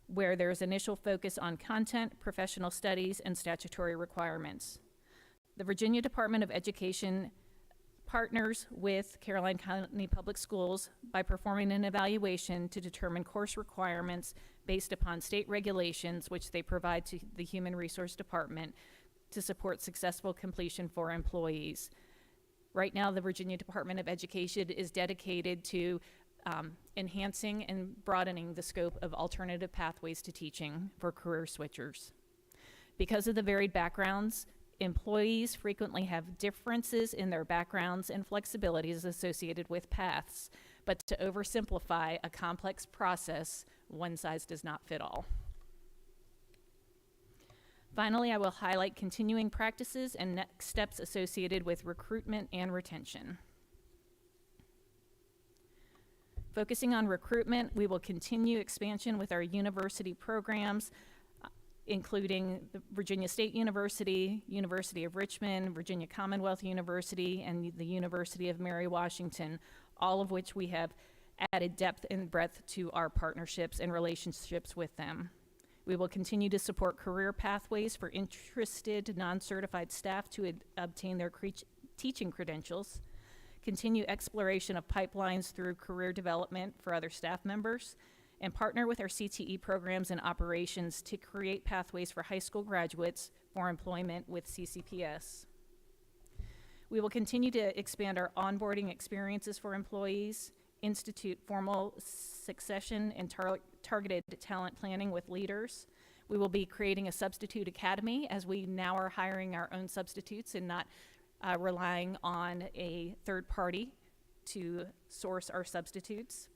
where there's initial focus on content, professional studies, and statutory requirements. The Virginia Department of Education partners with Caroline County Public Schools by performing an evaluation to determine course requirements based upon state regulations, which they provide to the Human Resource Department to support successful completion for employees. Right now, the Virginia Department of Education is dedicated to enhancing and broadening the scope of alternative pathways to teaching for career switchers. Because of the varied backgrounds, employees frequently have differences in their backgrounds and flexibilities associated with paths, but to oversimplify a complex process, one size does not fit all. Finally, I will highlight continuing practices and next steps associated with recruitment and retention. Focusing on recruitment, we will continue expansion with our university programs, including the Virginia State University, University of Richmond, Virginia Commonwealth University, and the University of Mary Washington, all of which we have added depth and breadth to our partnerships and relationships with them. We will continue to support career pathways for interested non-certified staff to obtain their teaching credentials, continue exploration of pipelines through career development for other staff members, and partner with our CTE programs and operations to create pathways for high school graduates for employment with CCPS. We will continue to expand our onboarding experiences for employees, institute formal succession and targeted talent planning with leaders. We will be creating a substitute academy, as we now are hiring our own substitutes and not relying on a third party to source our substitutes.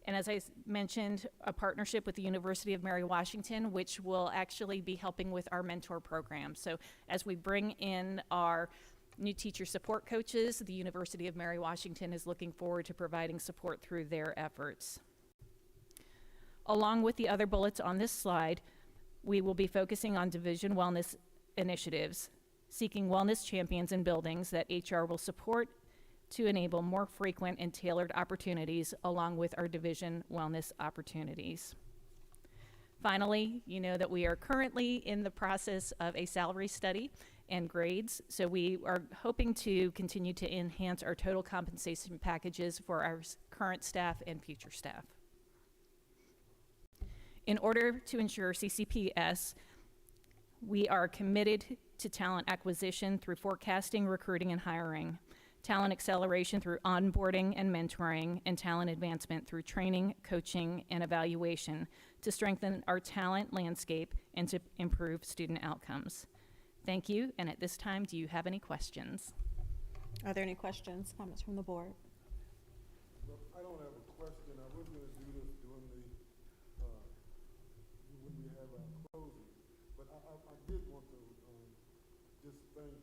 And as I mentioned, a partnership with the University of Mary Washington, which will actually be helping with our mentor program. So as we bring in our new teacher support coaches, the University of Mary Washington is looking forward to providing support through their efforts. Along with the other bullets on this slide, we will be focusing on division wellness initiatives, seeking wellness champions in buildings that HR will support to enable more frequent and tailored opportunities along with our division wellness opportunities. Finally, you know that we are currently in the process of a salary study and grades, so we are hoping to continue to enhance our total compensation packages for our current staff and future staff. In order to ensure CCPS, we are committed to talent acquisition through forecasting, recruiting, and hiring, talent acceleration through onboarding and mentoring, and talent advancement through training, coaching, and evaluation to strengthen our talent landscape and to improve student outcomes. Thank you, and at this time, do you have any questions? Are there any questions, comments from the board? Well, I don't have a question. I was going to do this during the, when we have our closing, but I did want to just thank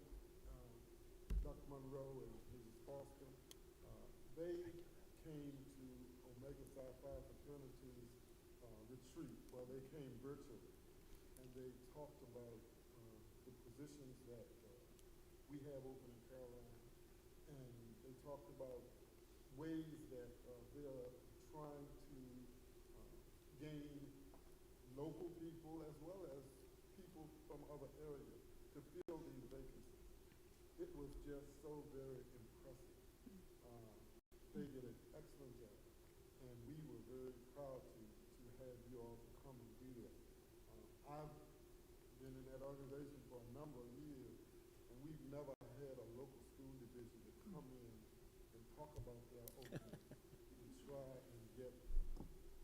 Dr. Monroe and Mrs. Foster. They came to Omega Psi Phi Fraternity's retreat, well, they came virtually, and they talked about the positions that we have open in Caroline, and they talked about ways that they are trying to gain local people as well as people from other areas to fill these vacancies. It was just so very impressive. They did an excellent job, and we were very proud to have you all to come and do that. I've been in that organization for a number of years, and we've never had a local school division to come in and talk about their openings and try and get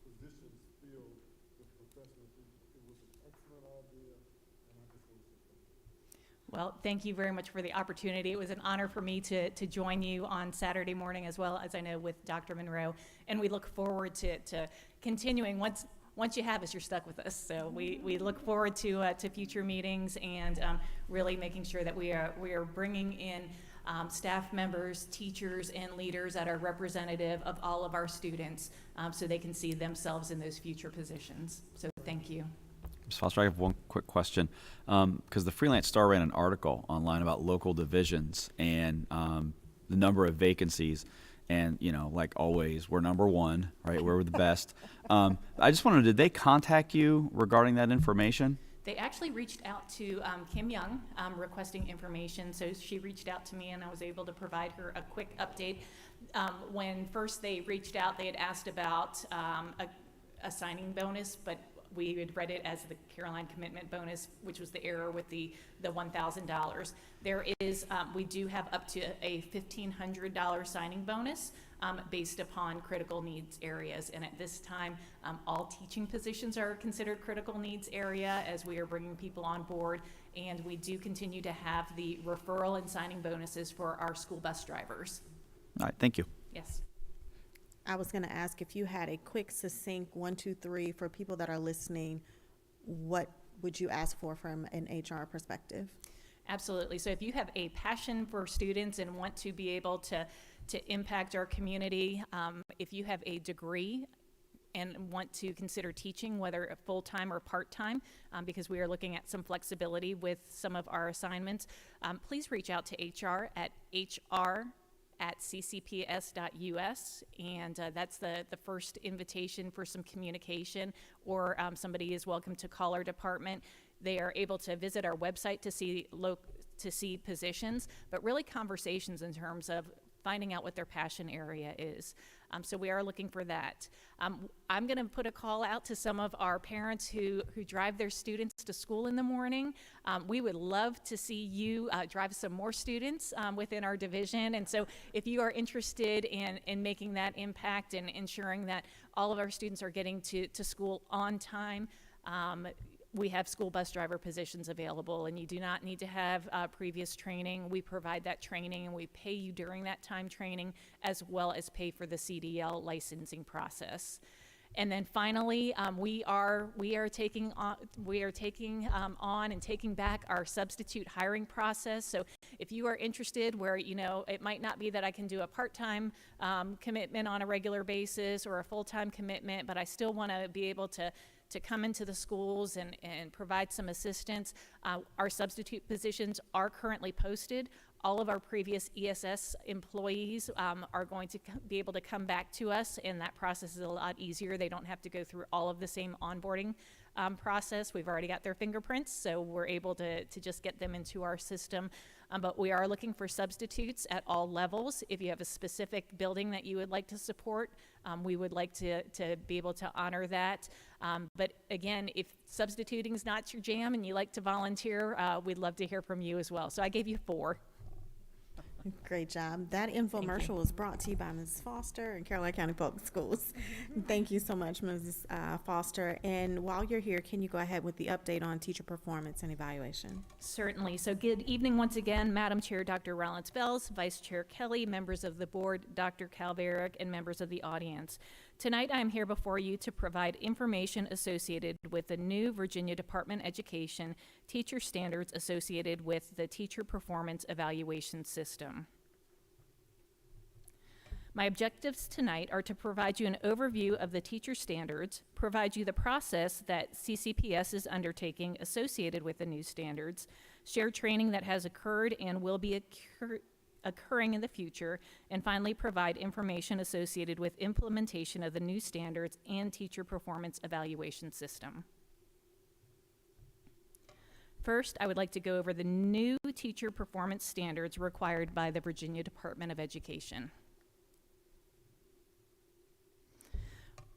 positions filled with professional people. It was an excellent idea, and I just want to say thank you. Well, thank you very much for the opportunity. It was an honor for me to join you on Saturday morning, as well as I know with Dr. Monroe, and we look forward to continuing. Once you have us, you're stuck with us. So we look forward to future meetings and really making sure that we are bringing in staff members, teachers, and leaders that are representative of all of our students, so they can see themselves in those future positions. So thank you. Ms. Foster, I have one quick question. Because the Freelance Star ran an article online about local divisions and the number of vacancies. And, you know, like always, we're number one, right? We're the best. I just wondered, did they contact you regarding that information? They actually reached out to Kim Young requesting information. So she reached out to me, and I was able to provide her a quick update. When first they reached out, they had asked about a signing bonus, but we had read it as the Caroline Commitment Bonus, which was the error with the $1,000. There is, we do have up to a $1,500 signing bonus based upon critical needs areas. And at this time, all teaching positions are considered critical needs area as we are bringing people on board. And we do continue to have the referral and signing bonuses for our school bus drivers. All right, thank you. Yes. I was going to ask if you had a quick, succinct 1, 2, 3 for people that are listening. What would you ask for from an HR perspective? Absolutely. So if you have a passion for students and want to be able to impact our community, if you have a degree and want to consider teaching, whether full-time or part-time, because we are looking at some flexibility with some of our assignments, please reach out to HR at ccps.us, and that's the first invitation for some communication, or somebody is welcome to call our department. They are able to visit our website to see positions, but really conversations in terms of finding out what their passion area is. So we are looking for that. I'm going to put a call out to some of our parents who drive their students to school in the morning. We would love to see you drive some more students within our division. And so if you are interested in making that impact and ensuring that all of our students are getting to school on time, we have school bus driver positions available, and you do not need to have previous training. We provide that training, and we pay you during that time training, as well as pay for the CDL licensing process. And then finally, we are taking on and taking back our substitute hiring process. So if you are interested where, you know, it might not be that I can do a part-time commitment on a regular basis or a full-time commitment, but I still want to be able to come into the schools and provide some assistance. Our substitute positions are currently posted. All of our previous ESS employees are going to be able to come back to us, and that process is a lot easier. They don't have to go through all of the same onboarding process. We've already got their fingerprints, so we're able to just get them into our system. But we are looking for substitutes at all levels. If you have a specific building that you would like to support, we would like to be able to honor that. But again, if substituting is not your jam and you like to volunteer, we'd love to hear from you as well. So I gave you 4. Great job. That infomercial was brought to you by Mrs. Foster and Caroline County Public Schools. Thank you so much, Mrs. Foster. And while you're here, can you go ahead with the update on teacher performance and evaluation? Certainly. So good evening once again, Madam Chair Dr. Rollins-Fells, Vice Chair Kelly, members of the board, Dr. Calveric, and members of the audience. Tonight I am here before you to provide information associated with the new Virginia Department of Education teacher standards associated with the teacher performance evaluation system. My objectives tonight are to provide you an overview of the teacher standards, provide you the process that CCPS is undertaking associated with the new standards, share training that has occurred and will be occurring in the future, and finally provide information associated with implementation of the new standards and teacher performance evaluation system. First, I would like to go over the new teacher performance standards required by the Virginia Department of Education.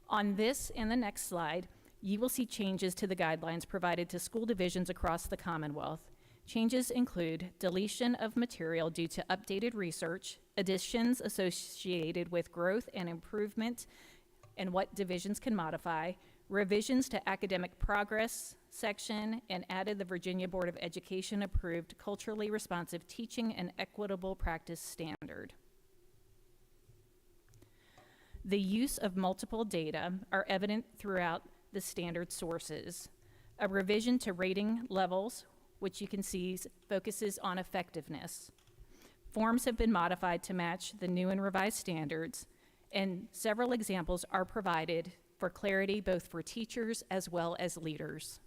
On this and the next slide, you will see changes to the guidelines provided to school divisions across the Commonwealth. Changes include deletion of material due to updated research, additions associated with growth and improvement and what divisions can modify, revisions to academic progress section, and added the Virginia Board of Education approved culturally responsive teaching and equitable practice standard. The use of multiple data are evident throughout the standard sources. A revision to rating levels, which you can see focuses on effectiveness. Forms have been modified to match the new and revised standards, and several examples are provided for clarity both for teachers as well as leaders.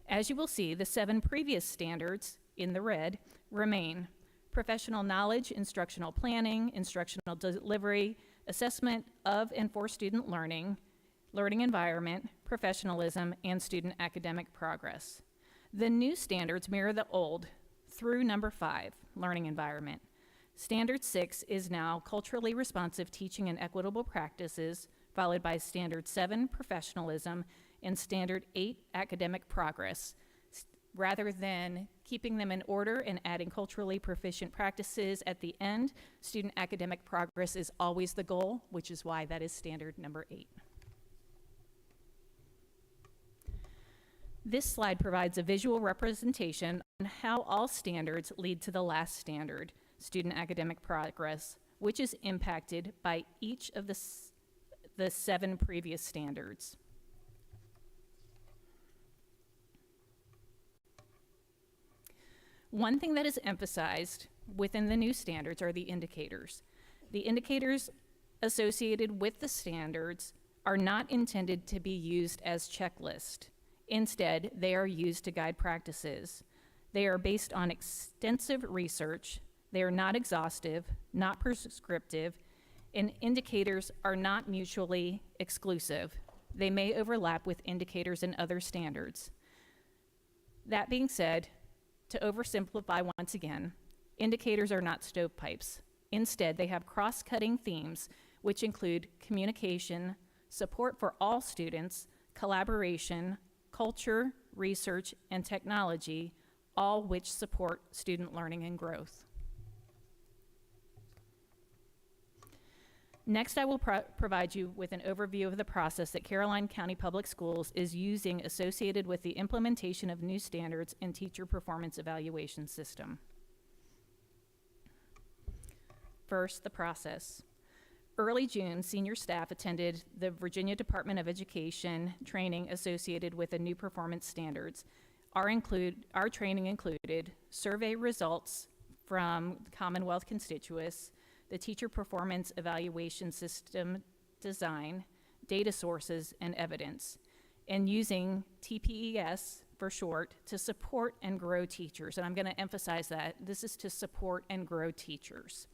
As you will see, the 7 previous standards in the red remain: professional knowledge, instructional planning, instructional delivery, assessment of and for student learning, learning environment, professionalism, and student academic progress. The new standards mirror the old through number 5, learning environment. Standard 6 is now culturally responsive teaching and equitable practices, followed by Standard 7, professionalism, and Standard 8, academic progress. Rather than keeping them in order and adding culturally proficient practices at the end, student academic progress is always the goal, which is why that is standard number 8. This slide provides a visual representation on how all standards lead to the last standard, student academic progress, which is impacted by each of the 7 previous standards. One thing that is emphasized within the new standards are the indicators. The indicators associated with the standards are not intended to be used as checklists. Instead, they are used to guide practices. They are based on extensive research. They are not exhaustive, not prescriptive, and indicators are not mutually exclusive. They may overlap with indicators in other standards. That being said, to oversimplify once again, indicators are not stovepipes. Instead, they have cross-cutting themes, which include communication, support for all students, collaboration, culture, research, and technology, all which support student learning and growth. Next, I will provide you with an overview of the process that Caroline County Public Schools is using associated with the implementation of new standards and teacher performance evaluation system. First, the process. Early June, senior staff attended the Virginia Department of Education training associated with the new performance standards. Our training included survey results from Commonwealth constituents, the teacher performance evaluation system design, data sources, and evidence, and using TPES for short to support and grow teachers. And I'm going to emphasize that this is to support and grow teachers.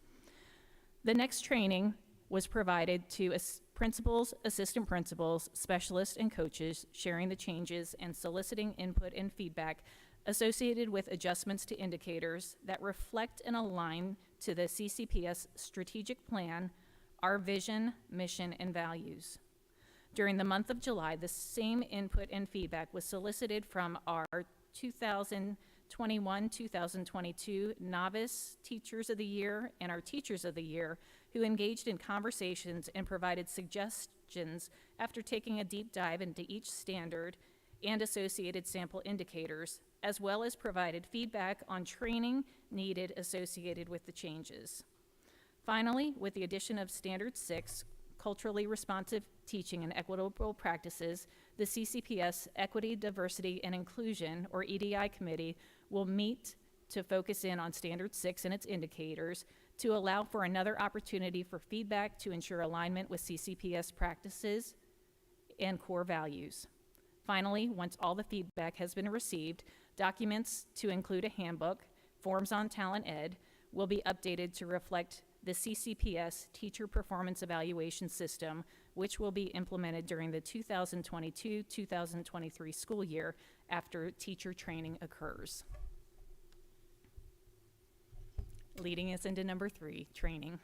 The next training was provided to principals, assistant principals, specialists, and coaches, sharing the changes and soliciting input and feedback associated with adjustments to indicators that reflect and align to the CCPS strategic plan, our vision, mission, and values. During the month of July, the same input and feedback was solicited from our 2021-2022 Novice Teachers of the Year and our Teachers of the Year, who engaged in conversations and provided suggestions after taking a deep dive into each standard and associated sample indicators, as well as provided feedback on training needed associated with the changes. Finally, with the addition of Standard 6, Culturally Responsive Teaching and Equitable Practices, the CCPS Equity, Diversity, and Inclusion, or EDI Committee, will meet to focus in on Standard 6 and its indicators to allow for another opportunity for feedback to ensure alignment with CCPS practices and core values. Finally, once all the feedback has been received, documents to include a handbook, forms on Talent Ed, will be updated to reflect the CCPS Teacher Performance Evaluation System, which will be implemented during the 2022-2023 school year after teacher training occurs. Leading us into number 3, training.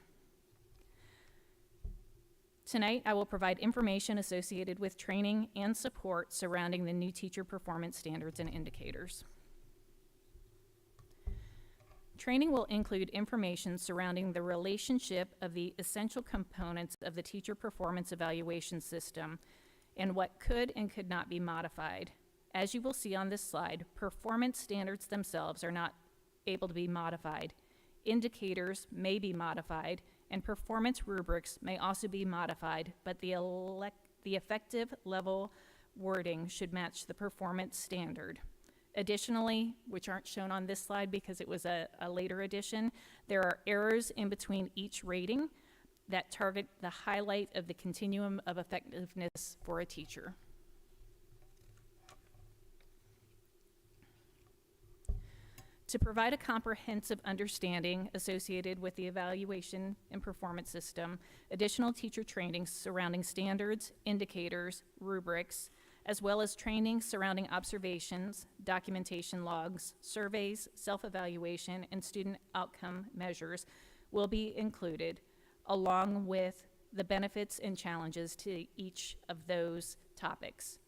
Tonight, I will provide information associated with training and support surrounding the new teacher performance standards and indicators. Training will include information surrounding the relationship of the essential components of the teacher performance evaluation system and what could and could not be modified. As you will see on this slide, performance standards themselves are not able to be modified. Indicators may be modified, and performance rubrics may also be modified, but the effective level wording should match the performance standard. Additionally, which aren't shown on this slide because it was a later addition, there are errors in between each rating that target the highlight of the continuum of effectiveness for a teacher. To provide a comprehensive understanding associated with the evaluation and performance system, additional teacher training surrounding standards, indicators, rubrics, as well as training surrounding observations, documentation logs, surveys, self-evaluation, and student outcome measures will be included, along with the benefits and challenges to each of those topics.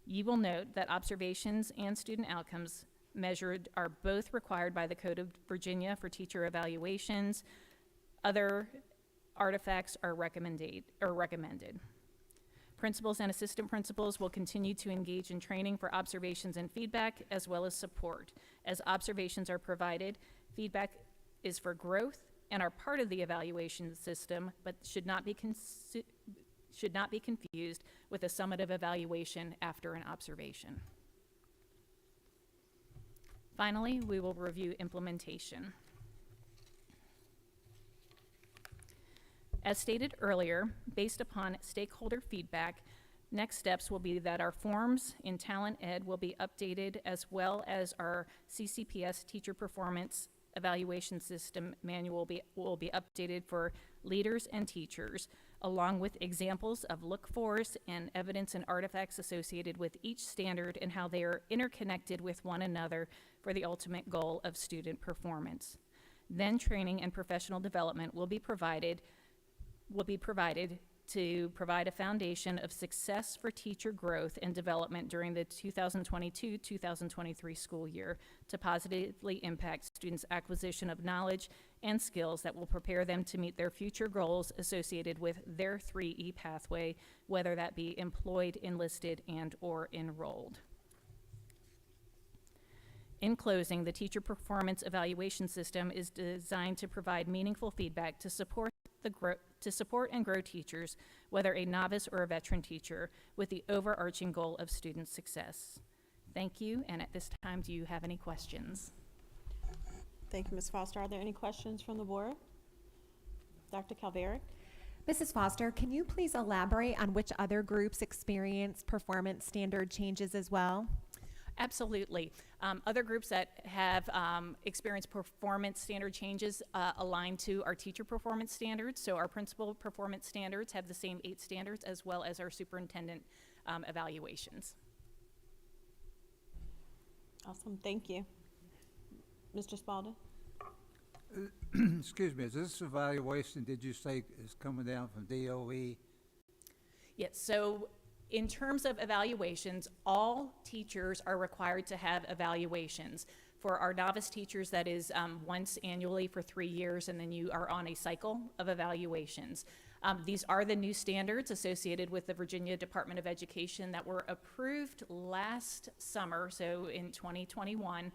You will note that observations and student outcomes measured are both required by the Code of Virginia for teacher evaluations. Other artifacts are recommended. Principals and assistant principals will continue to engage in training for observations and feedback, as well as support. As observations are provided, feedback is for growth and are part of the evaluation system, but should not be confused with a summative evaluation after an observation. Finally, we will review implementation. As stated earlier, based upon stakeholder feedback, next steps will be that our forms in Talent Ed will be updated, as well as our CCPS Teacher Performance Evaluation System manual will be updated for leaders and teachers, along with examples of look-fors and evidence and artifacts associated with each standard and how they are interconnected with one another for the ultimate goal of student performance. Then training and professional development will be provided to provide a foundation of success for teacher growth and development during the 2022-2023 school year to positively impact students' acquisition of knowledge and skills that will prepare them to meet their future goals associated with their 3E pathway, whether that be employed, enlisted, and/or enrolled. In closing, the Teacher Performance Evaluation System is designed to provide meaningful feedback to support and grow teachers, whether a novice or a veteran teacher, with the overarching goal of student success. Thank you, and at this time, do you have any questions? Thank you, Ms. Foster. Are there any questions from the board? Dr. Calveric? Mrs. Foster, can you please elaborate on which other groups experience performance standard changes as well? Absolutely. Other groups that have experienced performance standard changes align to our teacher performance standards. So our principal performance standards have the same 8 standards as well as our superintendent evaluations. Awesome, thank you. Mr. Spalding? Excuse me, is this evaluation, did you say, is coming down from DOE? Yes, so in terms of evaluations, all teachers are required to have evaluations. For our novice teachers, that is once annually for 3 years, and then you are on a cycle of evaluations. These are the new standards associated with the Virginia Department of Education that were approved last summer, so in 2021.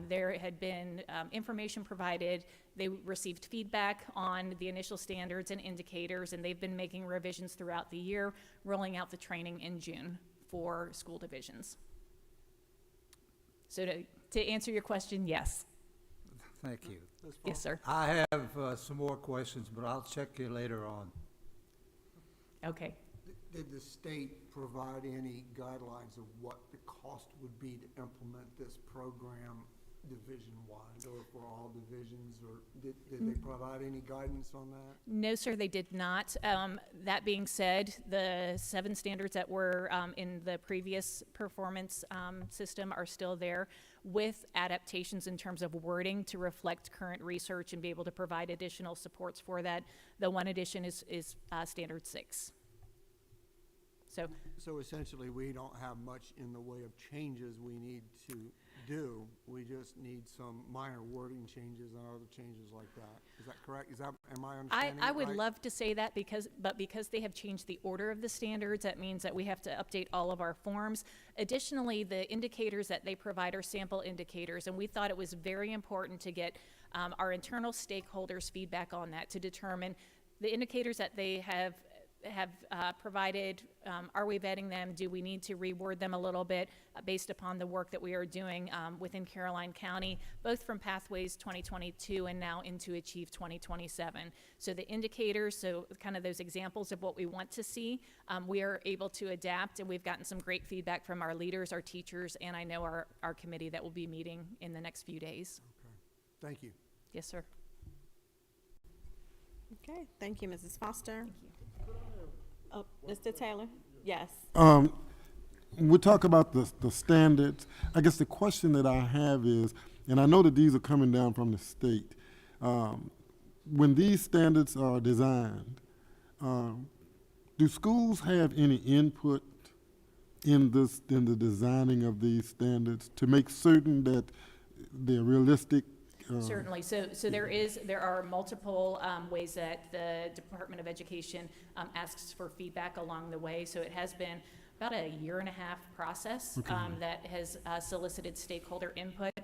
There had been information provided. They received feedback on the initial standards and indicators, and they've been making revisions throughout the year, rolling out the training in June for school divisions. So to answer your question, yes. Thank you. Yes, sir. I have some more questions, but I'll check you later on. Okay. Did the state provide any guidelines of what the cost would be to implement this program division-wide or for all divisions, or did they provide any guidance on that? No, sir, they did not. That being said, the 7 standards that were in the previous performance system are still there with adaptations in terms of wording to reflect current research and be able to provide additional supports for that. The one addition is standard 6. So essentially, we don't have much in the way of changes we need to do. We just need some minor wording changes and other changes like that. Is that correct? Am I understanding I it would right? love to say that because they have changed the order of the standards, that means that we have to update all of our forms. Additionally, the indicators that they provide are sample indicators, and we thought it was very important to get our internal stakeholders' feedback on that to determine the indicators that they have provided. Are we vetting them? Do we need to reword them a little bit based upon the work that we are doing within Caroline County, both from Pathways 2022 and now into Achieve 2027? So the indicators, so kind of those examples of what we want to see, we are able to adapt, and we've gotten some great feedback from our leaders, our teachers, and I know our committee that will be meeting in the next few days. Okay. Thank you. Yes, sir. Okay, thank you, Mrs. Foster. Thank you. Oh, Mr. Taylor? Yes. We talk about the standards. I guess the question that I have is, and I know that these are coming down from the state, when these standards are designed, do schools have any input in the designing of these standards to make certain that they're realistic? Certainly. So there are multiple ways that the Department of Education asks for feedback along the way. So it has been about a 1.5-year process that has solicited stakeholder input.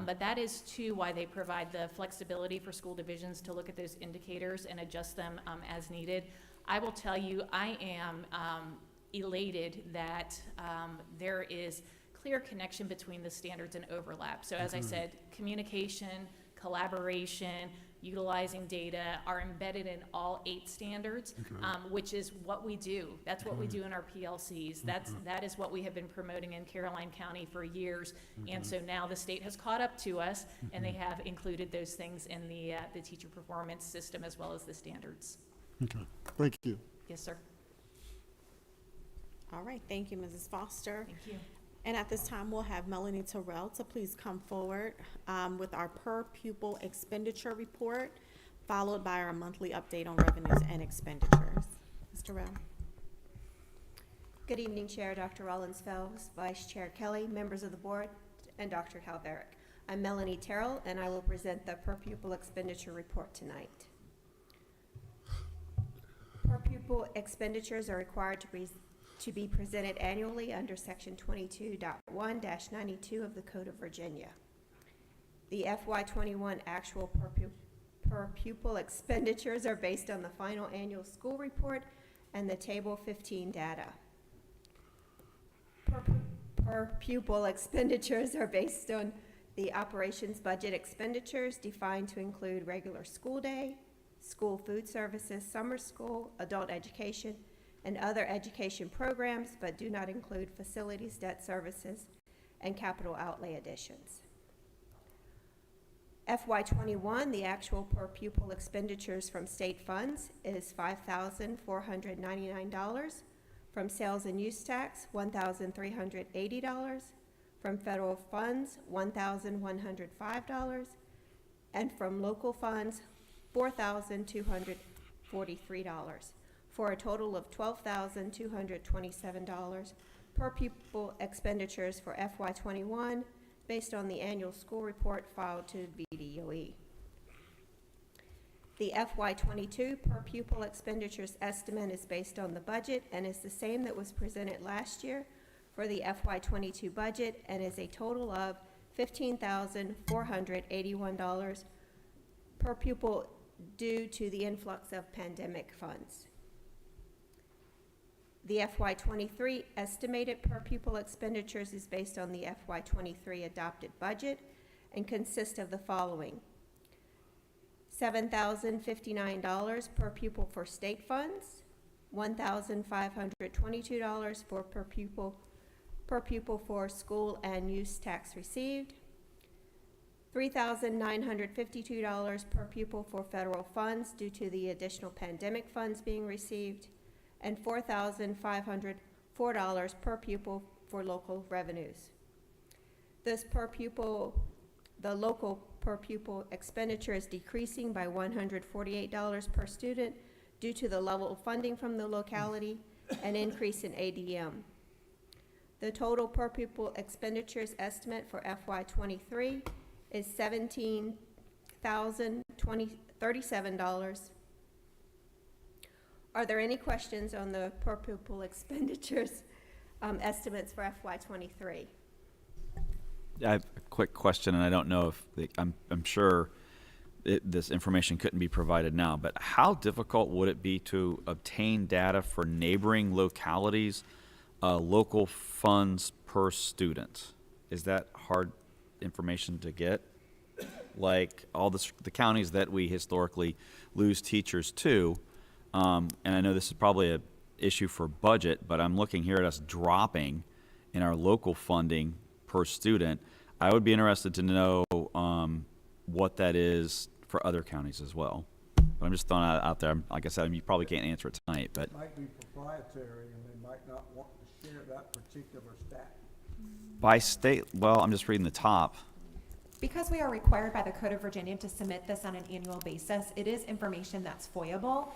But that is too why they provide the flexibility for school divisions to look at those indicators and adjust them as needed. I will tell you, I am elated that there is clear connection between the standards and overlap. So as I said, communication, collaboration, utilizing data are embedded in all 8 standards, which is what we do. That's what we do in our PLCs. That is what we have been promoting in Caroline County for years. And so now the state has caught up to us, and they have included those things in the teacher performance system as well as the standards. Okay, thank you. Yes, sir. All right, thank you, Mrs. Foster. Thank you. And at this time, we'll have Melanie Terrell to please come forward with our per pupil expenditure report, followed by our monthly update on revenues and expenditures. Ms. Terrell. Good evening, Chair Dr. Rollins-Fells, Vice Chair Kelly, members of the board, and Dr. Calveric. I'm Melanie Terrell, and I will present the per pupil expenditure report tonight. Per pupil expenditures are required to be presented annually under Section 22.1-92 of the Code of Virginia. The FY21 actual per pupil expenditures are based on the final annual school report and the Table 15 data. Per per pupil expenditures are based on the operations budget expenditures defined to include regular school day, school food services, summer school, adult education, and other education programs, but do not include facilities, debt services, and capital outlay additions. FY21, the actual per pupil expenditures from state funds is $5,499. From sales and use tax, $1,380. From federal funds, $1,105. And from local funds, $4,243, for a total of $12,227 per pupil expenditures for FY21 based on the annual school report filed to VDOE. The FY22 per pupil expenditures estimate is based on the budget and is the same that was presented last year for the FY22 budget and is a total of $15,481 per pupil due to the influx of pandemic funds. The FY23 estimated per pupil expenditures is based on the FY23 adopted budget and consists of the following: $7,059 per pupil for state funds, $1,522 per pupil for school and use tax received, $3,952 per pupil for federal funds due to the additional pandemic funds being received, and $4,504 per pupil for local revenues. The local per pupil expenditure is decreasing by $148 per student due to the level of funding from the locality and increase in ADM. The total per pupil expenditures estimate for FY23 is $17,037. Are there any questions on the per pupil expenditures estimates for FY23? I have a quick question, and I don't know if I'm sure this information couldn't be provided now, but how difficult would it be to obtain data for neighboring localities, local funds per student? Is that hard information to get? Like all the counties that we historically lose teachers to, and I know this is probably an issue for budget, but I'm looking here at us dropping in our local funding per student. I would be interested to know what that is for other counties as well. But I'm just throwing it out there. Like I said, you probably can't answer it tonight, but It might be proprietary, and they might not want to share that particular stat. by state, well, I'm just reading the top. Because we are required by the Code of Virginia to submit this on an annual basis, it is information that's FOIable.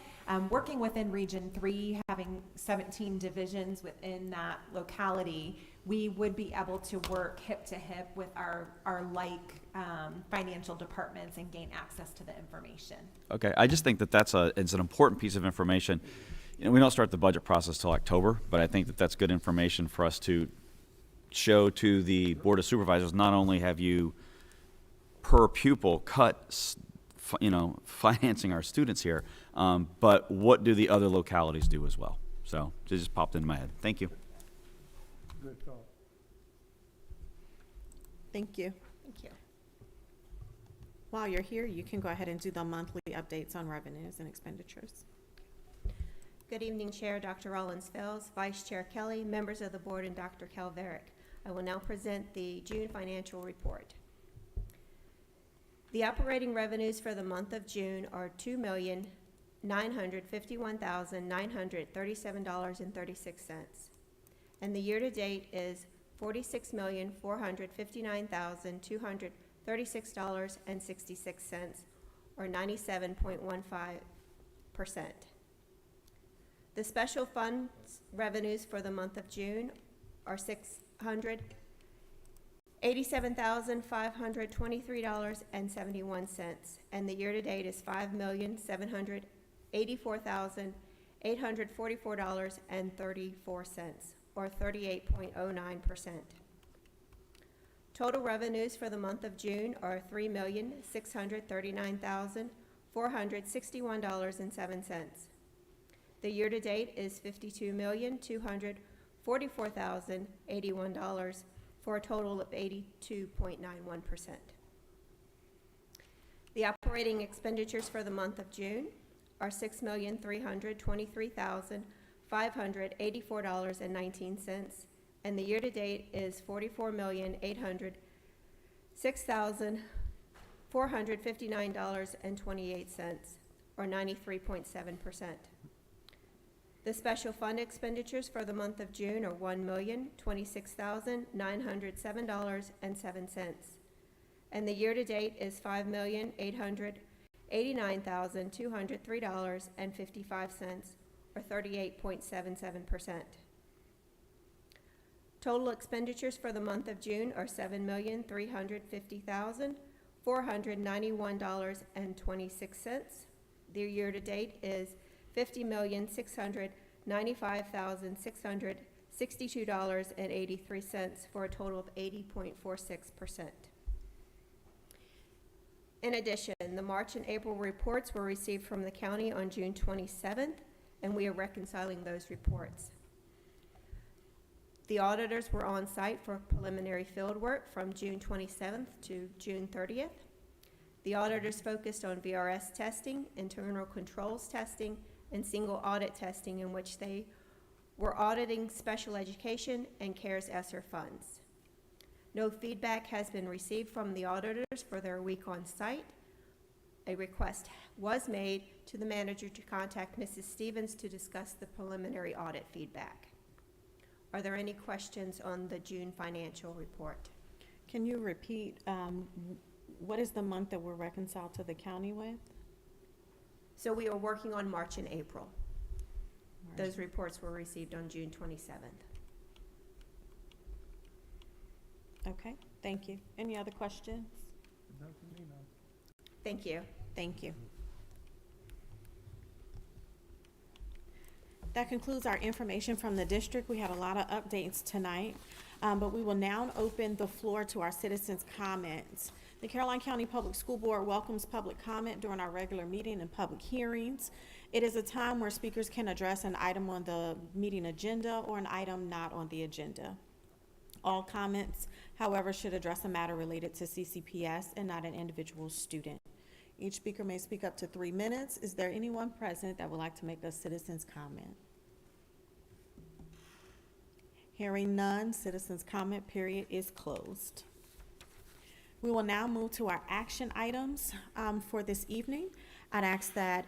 Working within Region 3, having 17 divisions within that locality, we would be able to work hip to hip with our financial departments and gain access to the information. Okay, I just think that it's an important piece of information. You know, we don't start the budget process till October, but I think that that's good information for us to show to the Board of Supervisors. Not only have you per pupil cut, financing our students here, but what do the other localities do as well? So it just popped into my head. Thank you. Good thought. Thank you. Thank you. While you're here, you can go ahead and do the monthly updates on revenues and expenditures. Good evening, Chair Dr. Rollins-Fells, Vice Chair Kelly, members of the board, and Dr. Calveric. I will now present the June financial report. The operating revenues for the month of June are $2,951,937.36. And the year-to-date is $46,459,236.66, or 97.15%. The special funds revenues for the month of June are $687,523.71, and the year-to-date is $5,784,844.34, or 38.09%. Total revenues for the month of June are $3,639,461.07. The year-to-date is $52,204,940.94, $44,081 for a total of 82.91%. The operating expenditures for the month of June are $6,323,584.19, and the year-to-date is $44,806,459.28, or 93.7%. The special fund expenditures for the month of June are $1,026,907.07, and the year-to-date is $5,889,203.55, or 38.77%. Total expenditures for the month of June are $7,350,491.26. The year-to-date is $50,695,662.83 for a total of 80.46%. In addition, the March and April reports were received from the county on June 27th, and we are reconciling those reports. The auditors were on site for preliminary field work from June 27th to June 30th. The auditors focused on VRS testing, internal controls testing, and single audit testing, in which they were auditing special education and CARES ESSER funds. No feedback has been received from the auditors for their week on site. A request was made to the manager to contact Mrs. Stevens to discuss the preliminary audit feedback. Are there any questions on the June financial report? Can you repeat, what is the month that we're reconciled to the county with? So we are working on March and April. Those reports were received on June 27th. Okay, thank you. Any other questions? Thank you. Thank you. That concludes our information from the district. We had a lot of updates tonight, but we will now open the floor to our citizens' comments. The Caroline County Public School Board welcomes public comment during our regular meeting and public hearings. It is a time where speakers can address an item on the meeting agenda or an item not on the agenda. All comments, however, should address a matter related to CCPS and not an individual student. Each speaker may speak up to 3 minutes. Is there anyone present that would like to make a citizen's comment? Hearing none, citizens' comment period is closed. We will now move to our action items for this evening. I'd ask that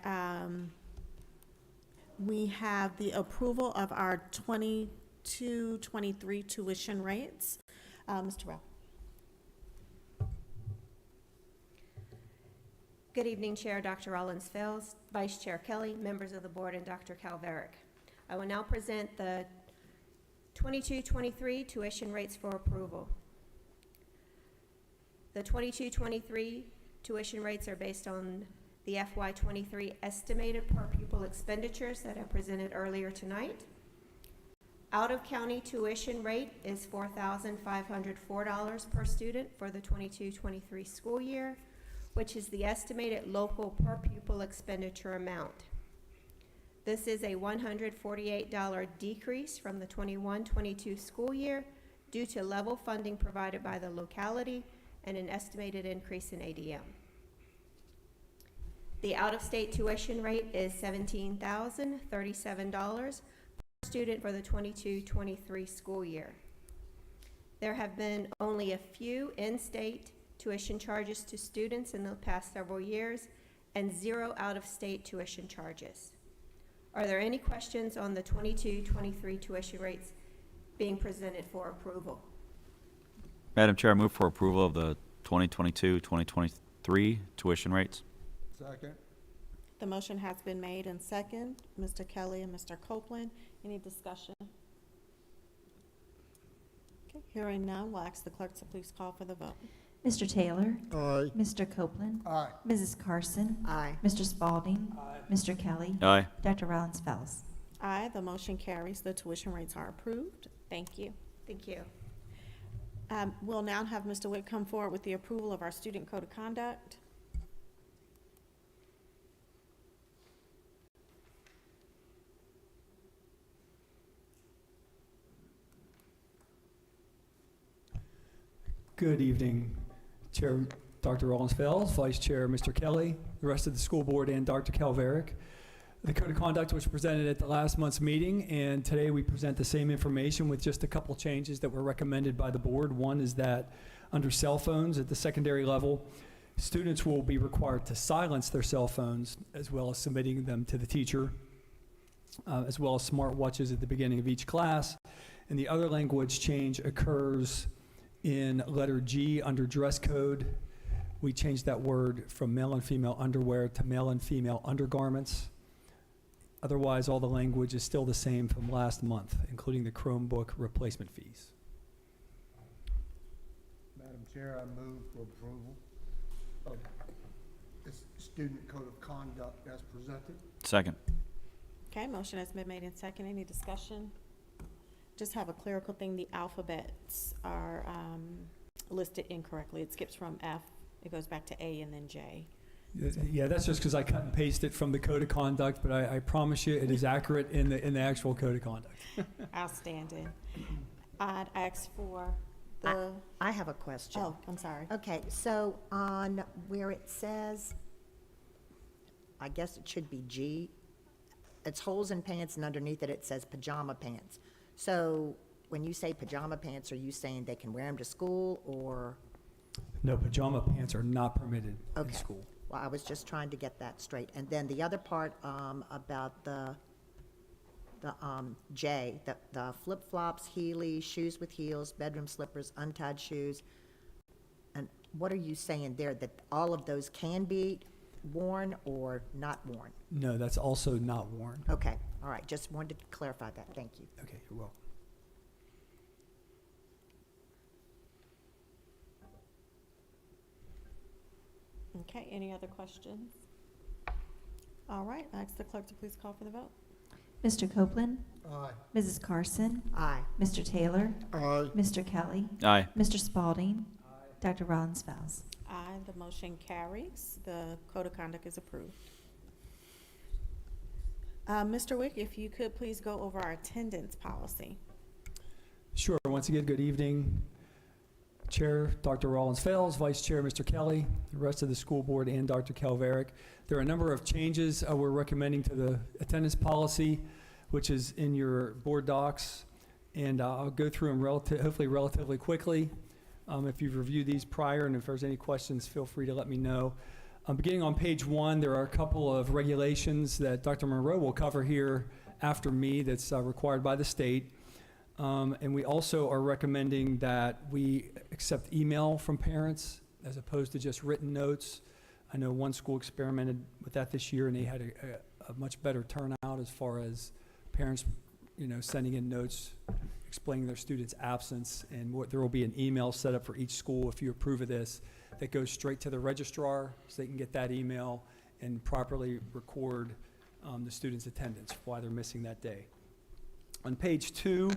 we have the approval of our 22-23 tuition rates. Mr. Rowe. Good evening, Chair Dr. Rollins-Fells, Vice Chair Kelly, members of the board, and Dr. Calveric. I will now present the 22-23 tuition rates for approval. The 22-23 tuition rates are based on the FY23 estimated per pupil expenditures that I presented earlier tonight. Out-of-county tuition rate is $4,504 per student for the 22-23 school year, which is the estimated local per pupil expenditure amount. This is a $148 decrease from the 21-22 school year due to level funding provided by the locality and an estimated increase in ADM. The out-of-state tuition rate is $17,037 per student for the 22-23 school year. There have been only a few in-state tuition charges to students in the past several years and 0 out-of-state tuition charges. Are there any questions on the 22-23 tuition rates being presented for approval? Madam Chair, I move for approval of the 2022-2023 tuition rates. Second. The motion has been made and second. Mr. Kelly and Mr. Copeland, any discussion? Okay, hearing none, we'll ask the clerk to please call for the vote. Mr. Taylor? Aye. Mr. Copeland? Aye. Mrs. Carson? Aye. Mr. Spalding? Aye. Mr. Kelly? Aye. Dr. Rollins-Fells? Aye, the motion carries. The tuition rates are approved. Thank you. Thank you. We'll now have Mr. Witt come forward with the approval of our student code of conduct. Good evening, Chair Dr. Rollins-Fells, Vice Chair Mr. Kelly, the rest of the school board, and Dr. Calveric. The code of conduct was presented at the last month's meeting, and today we present the same information with just a couple changes that were recommended by the board. One is that under cell phones at the secondary level, students will be required to silence their cell phones as well as submitting them to the teacher, as well as smart watches at the beginning of each class. And the other language change occurs in letter G under dress code. We changed that word from male and female underwear to male and female undergarments. Otherwise, all the language is still the same from last month, including the Chromebook replacement fees. Madam Chair, I move for approval of this student code of conduct as presented. Second. Okay, motion has been made and second. Any discussion? Just have a clerical thing. The alphabets are listed incorrectly. It skips from F, it goes back to A and then J. Yeah, that's just because I cut and pasted from the code of conduct, but I promise you it is accurate in the actual code of conduct. Outstanding. I'd ask for the, I have a question. oh, I'm sorry. Okay, so on where it says, I guess it should be G, it's holes in pants, and underneath it says pajama pants. So when you say pajama pants, are you saying they can wear them to school, or? No, pajama pants are not permitted in Okay. school. Well, I was just trying to get that straight. And then the other part about the J, the flip-flops, Heelys, shoes with heels, bedroom slippers, untied shoes. And what are you saying there, that all of those can be worn or not worn? No, that's also not worn. Okay, all right, just wanted to clarify that. Thank you. Okay, you're welcome. Okay, any other questions? All right, I ask the clerk to please call for the vote. Mr. Copeland? Aye. Mrs. Carson? Aye. Mr. Taylor? Aye. Mr. Kelly? Aye. Mr. Spalding? Dr. Rollins-Fells? Aye, the motion carries. The code of conduct is approved. Mr. Wick, if you could please go over our attendance policy. Sure. Once again, good evening, Chair Dr. Rollins-Fells, Vice Chair Mr. Kelly, the rest of the school board, and Dr. Calveric. There are a number of changes we're recommending to the attendance policy, which is in your board docs, and I'll go through them hopefully relatively quickly. If you've reviewed these prior and if there's any questions, feel free to let me know. Beginning on page 1, there are a couple of regulations that Dr. Monroe will cover here after me that's required by the state. And we also are recommending that we accept email from parents as opposed to just written notes. I know one school experimented with that this year, and they had a much better turnout as far as parents, sending in notes explaining their student's absence. And there will be an email set up for each school if you approve of this that goes straight to the registrar so they can get that email and properly record the student's attendance, why they're missing that day. On page 2,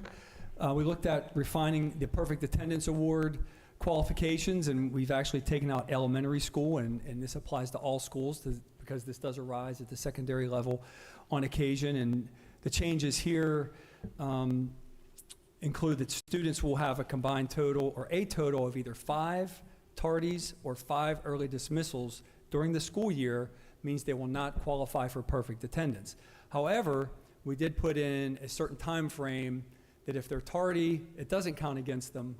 we looked at refining the Perfect Attendance Award qualifications, and we've actually taken out elementary school, and this applies to all schools because this does arise at the secondary level on occasion. And the changes here include that students will have a combined total or a total of either 5 tardies or 5 early dismissals during the school year, means they will not qualify for perfect attendance. However, we did put in a certain time frame that if they're tardy, it doesn't count against them.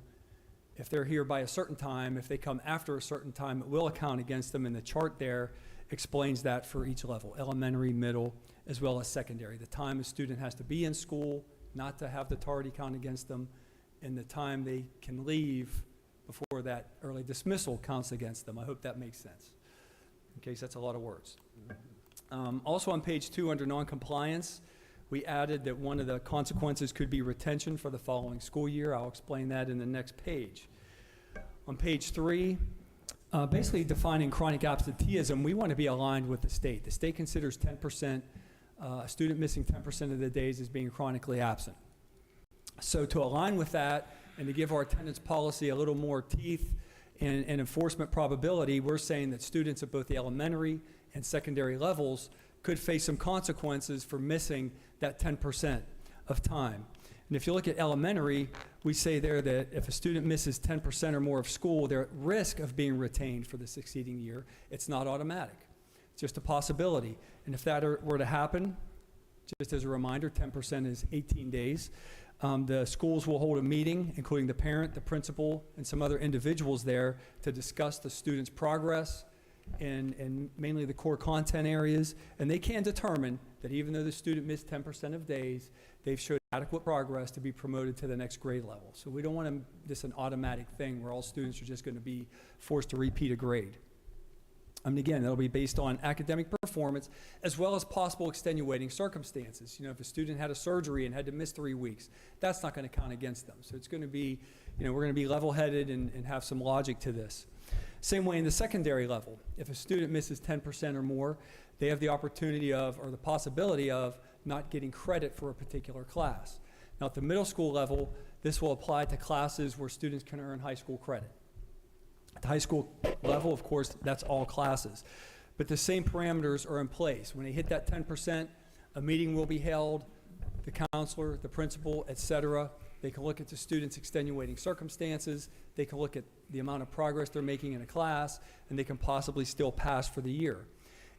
If they're here by a certain time, if they come after a certain time, it will account against them, and the chart there explains that for each level, elementary, middle, as well as secondary. The time a student has to be in school, not to have the tardy count against them, and the time they can leave before that early dismissal counts against them. I hope that makes sense. In case that's a lot of words. Also on page 2, under non-compliance, we added that one of the consequences could be retention for the following school year. I'll explain that in the next page. On page 3, basically defining chronic absenteeism, we want to be aligned with the state. The state considers 10%, a student missing 10% of the days as being chronically absent. So to align with that and to give our attendance policy a little more teeth and enforcement probability, we're saying that students at both the elementary and secondary levels could face some consequences for missing that 10% of time. And if you look at elementary, we say there that if a student misses 10% or more of school, they're at risk of being retained for the succeeding year. It's not automatic. It's just a possibility. And if that were to happen, just as a reminder, 10% is 18 days. The schools will hold a meeting, including the parent, the principal, and some other individuals there to discuss the student's progress and mainly the core content areas. And they can determine that even though the student missed 10% of days, they've showed adequate progress to be promoted to the next grade level. So we don't want this an automatic thing where all students are just going to be forced to repeat a grade. And again, that'll be based on academic performance as well as possible extenuating circumstances. You know, if a student had a surgery and had to miss 3 weeks, that's not going to count against them. So it's going to be, you know, we're going to be level-headed and have some logic to this. Same way in the secondary level. If a student misses 10% or more, they have the opportunity of, or the possibility of, not getting credit for a particular class. Now at the middle school level, this will apply to classes where students can earn high school credit. At the high school level, of course, that's all classes. But the same parameters are in place. When they hit that 10%, a meeting will be held, the counselor, the principal, et cetera. They can look at the students' extenuating circumstances, they can look at the amount of progress they're making in a class, and they can possibly still pass for the year.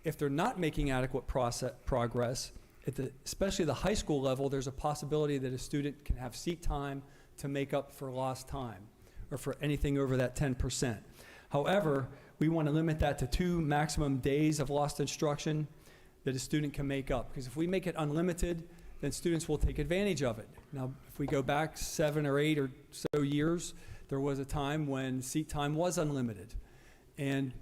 If they're not making adequate progress, especially the high school level, there's a possibility that a student can have seat time to make up for lost time, or for anything over that 10%. However, we want to limit that to 2 maximum days of lost instruction that a student can make up. Because if we make it unlimited, then students will take advantage of it. Now, if we go back 7 or 8 or so years, there was a time when seat time was unlimited. And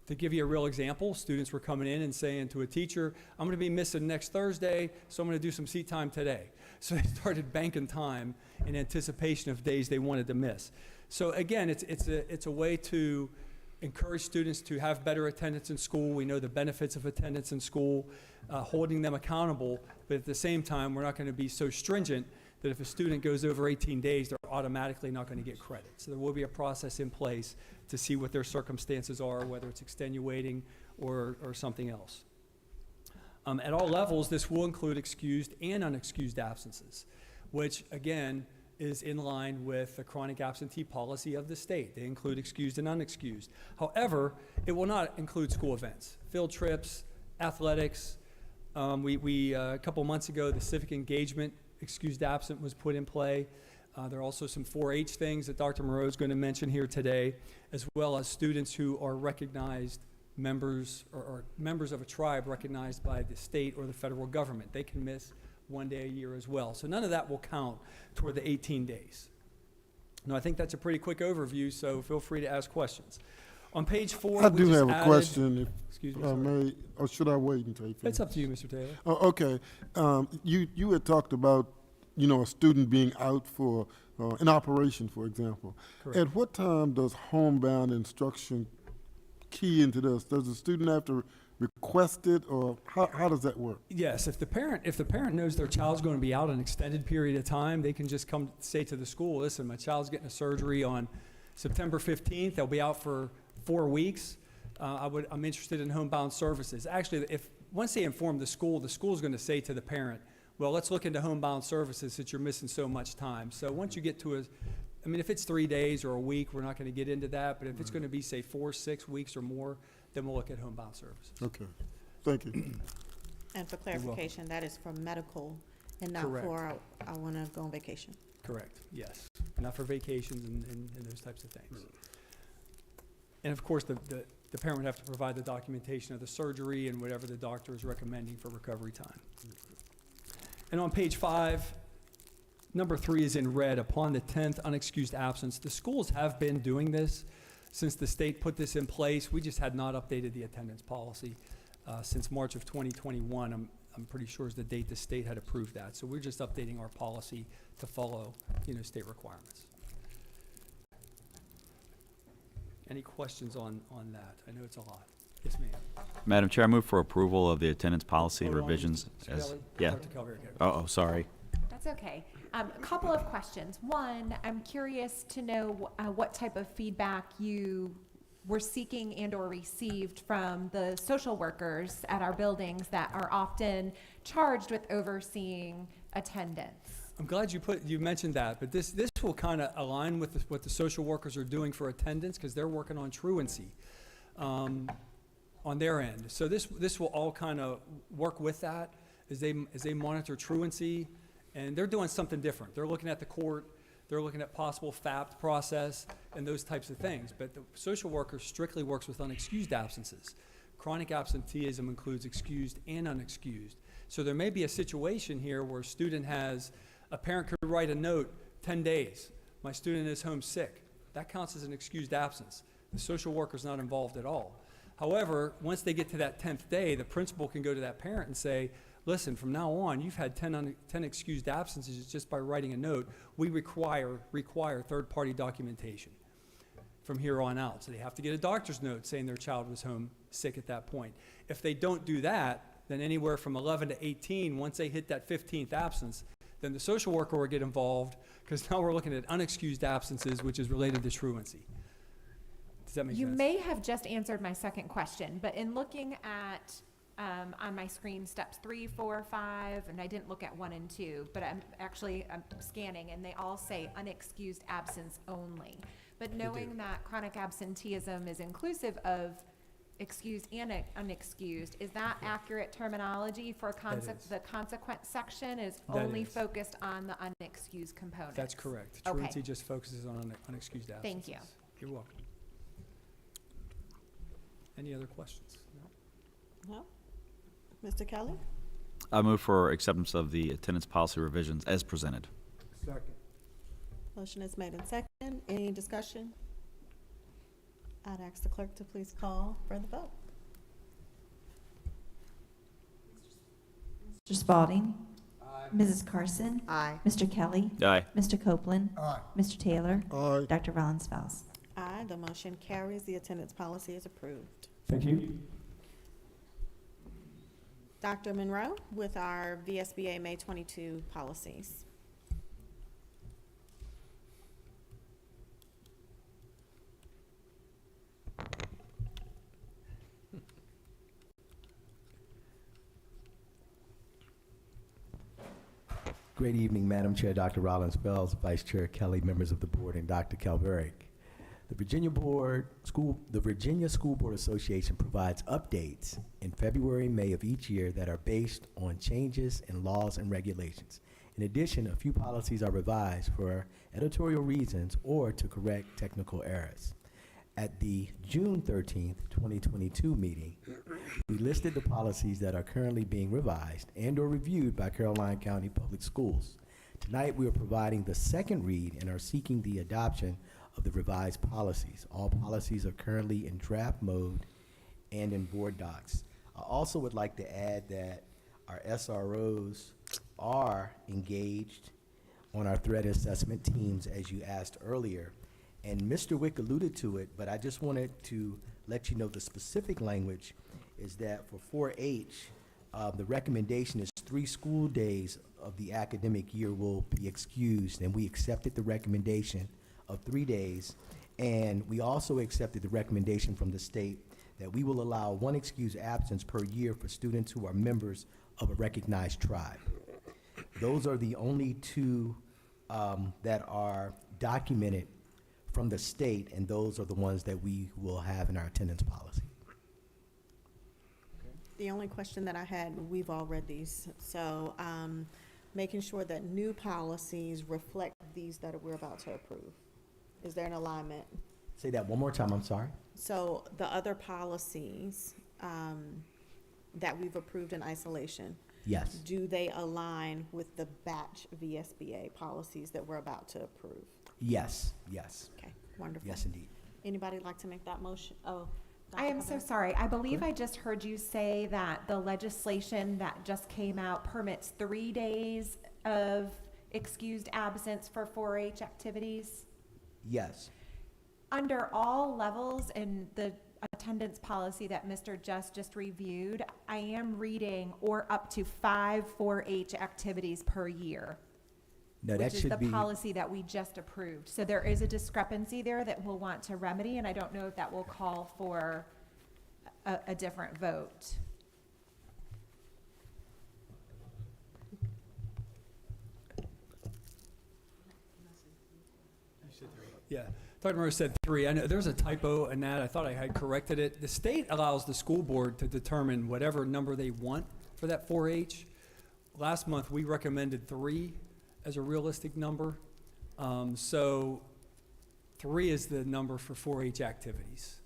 to give you a real example, students were coming in and saying to a teacher, I'm going to be missing next Thursday, so I'm going to do some seat time today. So they started banking time in anticipation of days they wanted to miss. So again, it's a way to encourage students to have better attendance in school. We know the benefits of attendance in school, holding them accountable, but at the same time, we're not going to be so stringent that if a student goes over 18 days, they're automatically not going to get credit. So there will be a process in place to see what their circumstances are, whether it's extenuating or something else. At all levels, this will include excused and unexcused absences, which again is in line with the chronic absentee policy of the state. They include excused and unexcused. However, it will not include school events, field trips, athletics. A couple months ago, the civic engagement excused absent was put in play. There are also some 4-H things that Dr. Moreau is going to mention here today, as well as students who are recognized members or members of a tribe recognized by the state or the federal government. They can miss 1 day a year as well. So none of that will count toward the 18 days. Now, I think that's a pretty quick overview, so feel free to ask questions. On page 4, I do have a question, excuse if me, I sorry. may, or should I wait until you finish? It's up to you, Mr. Taylor. Oh, okay. You had talked about, you know, a student being out for an operation, for example. Correct. At what time does homebound instruction key into this? Does the student have to request it, or how does that work? Yes, if the parent knows their child's going to be out an extended period of time, they can just come say to the school, listen, my child's getting a surgery on September 15th. They'll be out for 4 weeks. I'm interested in homebound services. Actually, once they inform the school's going to say to the parent, well, let's look into homebound services since you're missing so much time. So once you get to if it's 3 days or a week, we're not going to get into that. But if it's going to be, say, 4, 6 weeks or more, then we'll look at homebound services. Okay, thank you. And for clarification, that is for medical and not Correct. for, I want to go on vacation. Correct, yes. Not for vacations and those types of things. And of course, the parent would have to provide the documentation of the surgery and whatever the doctor is recommending for recovery time. And on page 5, number 3 is in red. Upon the 10th unexcused absence, the schools have been doing this since the state put this in place. We just had not updated the attendance policy since March of 2021. I'm pretty sure is the date the state had approved that. So we're just updating our policy to follow, state requirements. Any questions on that? I know it's a lot. Yes, ma'am. Madam Chair, I move for approval of the attendance policy Hold on, revisions Mr. as, Kelly. yeah. Dr. Calvary, go. Oh, sorry. That's okay. A couple of questions. One, I'm curious to know what type of feedback you were seeking and or received from the social workers at our buildings that are often charged with overseeing attendance. I'm glad you mentioned that, but this will kind of align with what the social workers are doing for attendance, because they're working on truancy on their end. So this will all kind of work with that as they monitor truancy, and they're doing something different. They're looking at the court, they're looking at possible FAPT process and those types of things. But the social worker strictly works with unexcused absences. Chronic absenteeism includes excused and unexcused. So there may be a situation here where a parent could write a note, 10 days, my student is home sick. That counts as an excused absence. The social worker's not involved at all. However, once they get to that 10th day, the principal can go to that parent and say, listen, from now on, you've had 10 excused absences just by writing a note. We require third-party documentation from here on out. So they have to get a doctor's note saying their child was home sick at that point. If they don't do that, then anywhere from 11 to 18, once they hit that 15th absence, then the social worker will get involved, because now we're looking at unexcused absences, which is related to truancy. Does that make You sense? may have just answered my second question, but in looking at, on my screen, steps 3, 4, 5, and I didn't look at 1 and 2, but I'm scanning, and they all say unexcused absence only. But knowing that chronic absenteeism is inclusive of excused and unexcused, is that accurate terminology for the consequence section is That only is. focused on the unexcused component? That's correct. Okay. Truancy just focuses on unexcused absences. Thank you. You're welcome. Any other questions? No? Mr. Kelly? I move for acceptance of the attendance policy revisions as presented. Second. Motion is made and second. Any discussion? I'd ask the clerk to please call for the vote. Mr. Spalding. Mrs. Carson. Aye. Mr. Kelly. Aye. Mr. Copeland. Aye. Mr. Taylor. Aye. Dr. Rollins Fowles. Aye, the motion carries. The attendance policy is approved. Thank you. Dr. Monroe with our VSBA May 22 policies. Great evening, Madam Chair, Dr. Rollins Fells, Vice Chair Kelly, members of the board, and Dr. Calveric. The Virginia School Board Association provides updates in February and May of each year that are based on changes in laws and regulations. In addition, a few policies are revised for editorial reasons or to correct technical errors. At the June 13th, 2022 meeting, we listed the policies that are currently being revised and or reviewed by Caroline County Public Schools. Tonight, we are providing the second read and are seeking the adoption of the revised policies. All policies are currently in draft mode and in board docs. I also would like to add that our SROs are engaged on our threat assessment teams, as you asked earlier. And Mr. Wick alluded to it, but I just wanted to let you know the specific language is that for 4-H, the recommendation is 3 school days of the academic year will be excused, and we accepted the recommendation of 3 days. And we also accepted the recommendation from the state that we will allow 1 excused absence per year for students who are members of a recognized tribe. Those are the only 2 that are documented from the state, and those are the ones that we will have in our attendance policy. The only question that I had, we've all read these, so making sure that new policies reflect these that we're about to approve. Is there an alignment? Say that one more time, I'm sorry. So the other policies that we've approved in isolation, Yes. do they align with the batch VSBA policies that we're about to approve? Yes, yes. Okay, wonderful. Yes, indeed. Anybody like to make that motion? Oh. I am so sorry. I believe I just heard you say that the legislation that just came out permits 3 days of excused absence for 4-H activities. Yes. Under all levels in the attendance policy that Mr. just reviewed, I am reading or up to 5 4-H activities per year. No, that Which is should the be, policy that we just approved. So there is a discrepancy there that we'll want to remedy, and I don't know if that will call for a different vote. Yeah, Dr. Monroe said 3. I know there's a typo in that. I thought I had corrected it. The state allows the school board to determine whatever number they want for that 4-H. Last month, we recommended 3 as a realistic number. So 3 is the number for 4-H activities.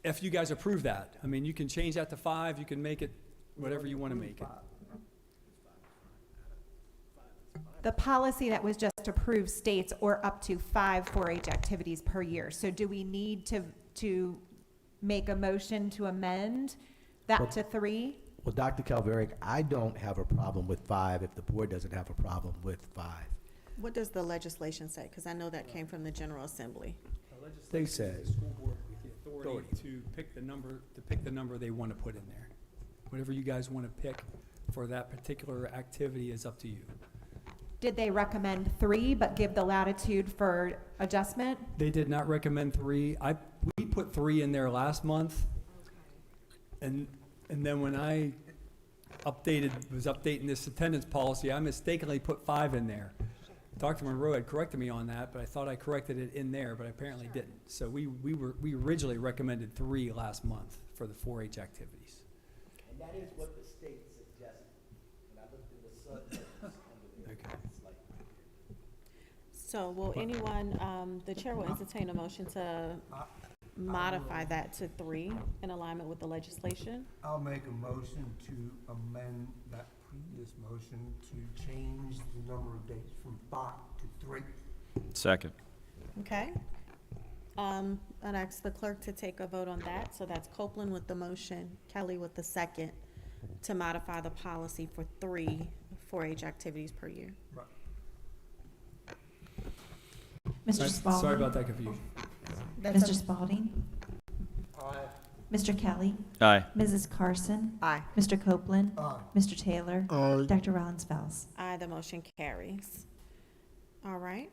If you guys approve that, I mean, you can change that to 5, you can make it whatever you want to make it. The policy that was just approved states or up to 5 4-H activities per year. So do we need to make a motion to amend that to 3? Well, Dr. Calveric, I don't have a problem with 5 if the board doesn't have a problem with 5. What does the legislation say? Because I know that came from the General Assembly. They said The school board with the authority to pick the number they want to put in there. Whatever you guys want to pick for that particular activity is up to you. Did they recommend 3 but give the latitude for adjustment? They did not recommend 3. We put 3 in there last month. And then when I was updating this attendance policy, I mistakenly put 5 in there. Dr. Monroe had corrected me on that, but I thought I corrected it in there, but I apparently didn't. So we originally recommended 3 last month for the 4-H activities. And that is what the state suggested. And I looked in the subnotes under there. Okay. It's like right here. So will anyone, the chair will entertain a motion to modify that to 3 in alignment with the legislation. I'll make a motion to amend that previous motion to change the number of days from 5 to 3. Second. Okay. I'd ask the clerk to take a vote on that. So that's Copeland with the motion, Kelly with the second, to modify the policy for 3 4-H activities per year. Right. Mr. Spalding? Sorry about that confusion. Mr. Spalding? Aye. Mr. Kelly? Aye. Mrs. Carson? Aye. Mr. Copeland? Aye. Mr. Taylor? Aye. Dr. Rollins-Fells? Aye, the motion carries. All right,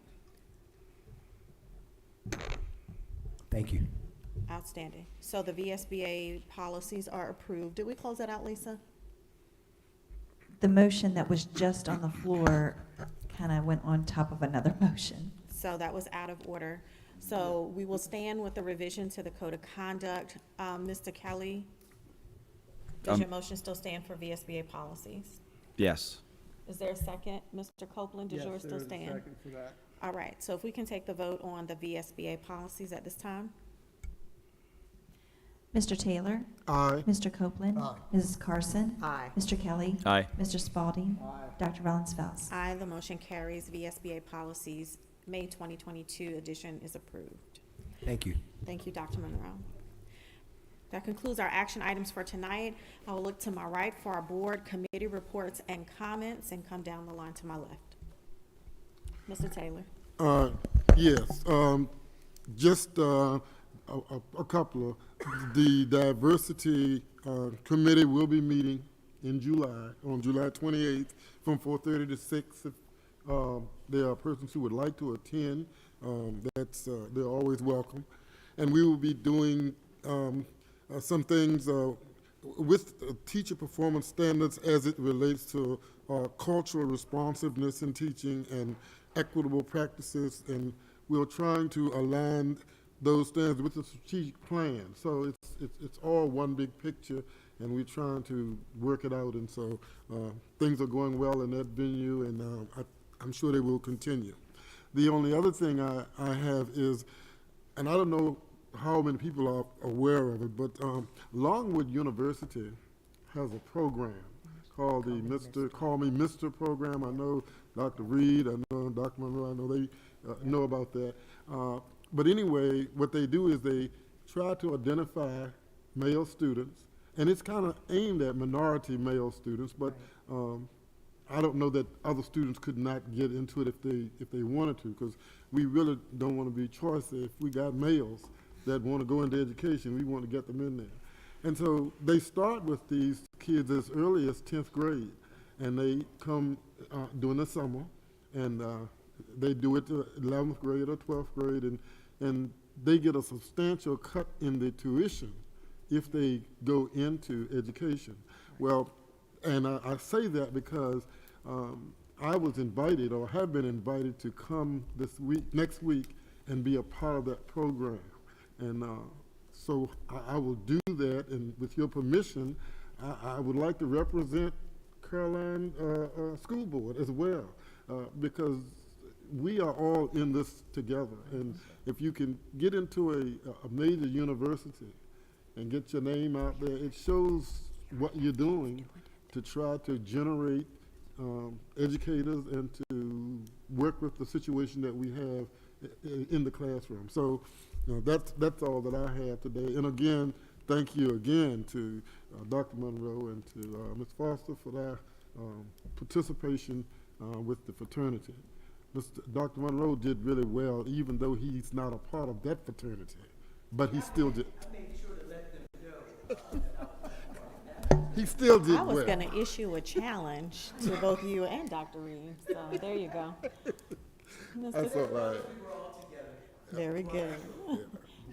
Thank you. outstanding. So the VSBA policies are approved. Did we close that out, Lisa? The motion that was just on the floor kind of went on top of another motion. So that was out of order. So we will stand with the revision to the code of conduct. Mr. Kelly, does your motion still stand for VSBA policies? Yes. Is there a second? Mr. Copeland, does yours still stand? Second for that. All right, so if we can take the vote on the VSBA policies at this time? Mr. Taylor? Aye. Mr. Copeland? Aye. Mrs. Carson? Aye. Mr. Kelly? Aye. Mr. Spalding? Aye. Dr. Rollins-Fells? Aye, the motion carries. VSBA policies, May 2022 edition is approved. Thank you. Thank you, Dr. Monroe. That concludes our action items for tonight. I will look to my right for our board committee reports and comments and come down the line to my left. Mr. Taylor. Yes, just a couple of, the diversity committee will be meeting in July, on July 28th, from 4:30 to 6. If there are persons who would like to attend, they're always welcome. And we will be doing some things with teacher performance standards as it relates to cultural responsiveness in teaching and equitable practices, and we're trying to align those standards with the strategic plan. So it's all one big picture, and we're trying to work it out, and so things are going well in that venue, and I'm sure they will continue. The only other thing I have is, and I don't know how many people are aware of it, but Longwood University has a program called the Call Me Mr. program. I know Dr. Reed, I know Dr. Monroe, I know they know about that. But anyway, what they do is they try to identify male students, and it's kind of aimed at minority male students, but I don't know that other students could not get into it if they wanted to, because we really don't want to be choicy. If we got males that want to go into education, we want to get them in there. And so they start with these kids as early as 10th grade, and they come during the summer, and they do it to 11th grade or 12th grade, and they get a substantial cut in the tuition if they go into education. Well, and I say that because I was invited, or have been invited, to come next week and be a part of that program. And so I will do that, and with your permission, I would like to represent Caroline School Board as well, because we are all in this together. And if you can get into a major university and get your name out there, it shows what you're doing to try to generate educators and to work with the situation that we have in the classroom. So that's all that I have today. And again, thank you again to Dr. Monroe and to Ms. Foster for their participation with the fraternity. Dr. Monroe did really well, even though he's not a part of that fraternity, but he still did. I made sure to let them know. He still did I was well. going to issue a challenge to both you and Dr. Reed, so there you go. That's all right. Very good.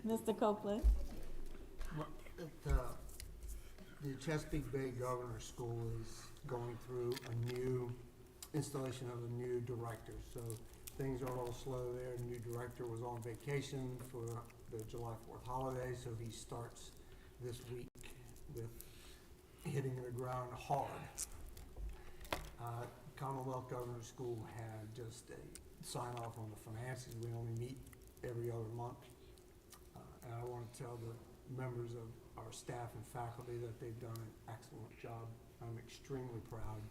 Mr. Copeland? The Chesapeake Bay Governor's School is going through a new installation of a new director. So things are a little slow there. The new director was on vacation for the July 4th holiday, so he starts this week with hitting the ground hard. Commonwealth Governor's School had just a sign off on the finances. We only meet every other month. And I want to tell the members of our staff and faculty that they've done an excellent job. I'm extremely proud.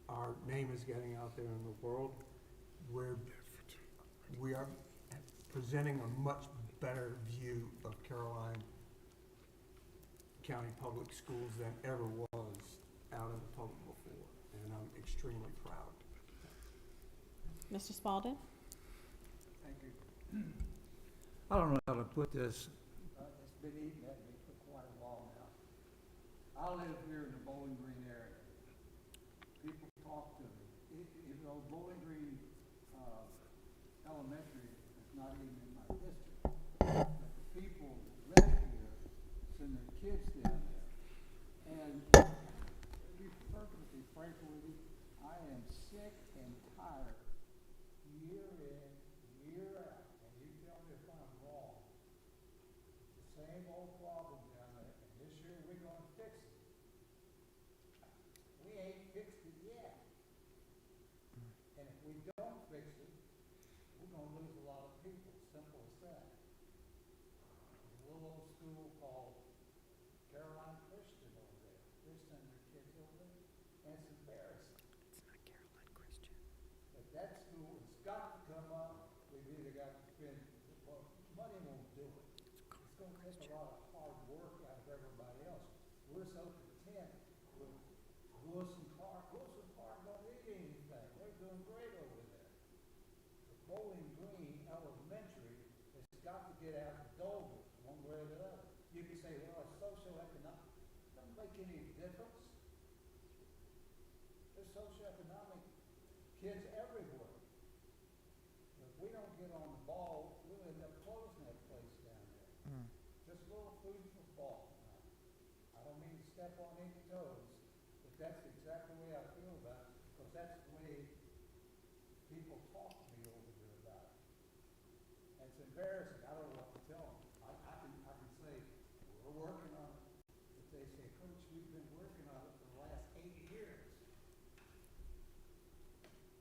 Our name is getting out there in the world. We are presenting a much better view of Caroline County Public Schools than ever was out in the public before, and I'm extremely proud. Mr. Spalding? Thank you. I don't know how to put this. It's been eating at me for quite a while now. I live here in the Bowling Green area. People talk to me. Even though Bowling Green Elementary is not even in my district, but the people who live here send their kids down there. And to be perfectly frank with you, I am sick and tired year in, year out, and you tell me if I'm wrong. The same old problem down there, and this year we're gonna fix it. We ain't fixed it yet. And if we don't fix it, we're gonna lose a lot of people, simple as that. There's a little old school called Caroline Christian over there. They're sending their kids over there, and it's embarrassing. It's not Caroline Christian. But that school has got to come up. We've either got to spend, well, money won't do it. It's gonna take a lot of hard work out of everybody else. We're so content with Wilson Clark. Wilson Clark don't need anything. They're doing great over there. The Bowling Green Elementary has got to get out of Dover one way or the other. You can say, well, it's socioeconomic. Doesn't make any difference. There's socioeconomic kids everywhere. If we don't get on the ball, we'll end up closing that place down there. Just a little food for thought. I don't mean to step on any toes, but that's exactly the way I feel about it, because that's the way people talk to me over there about it. And it's embarrassing. I don't know what to tell them. I can say, we're working on it. But they say, Coach, we've been working on it for the last 8 years.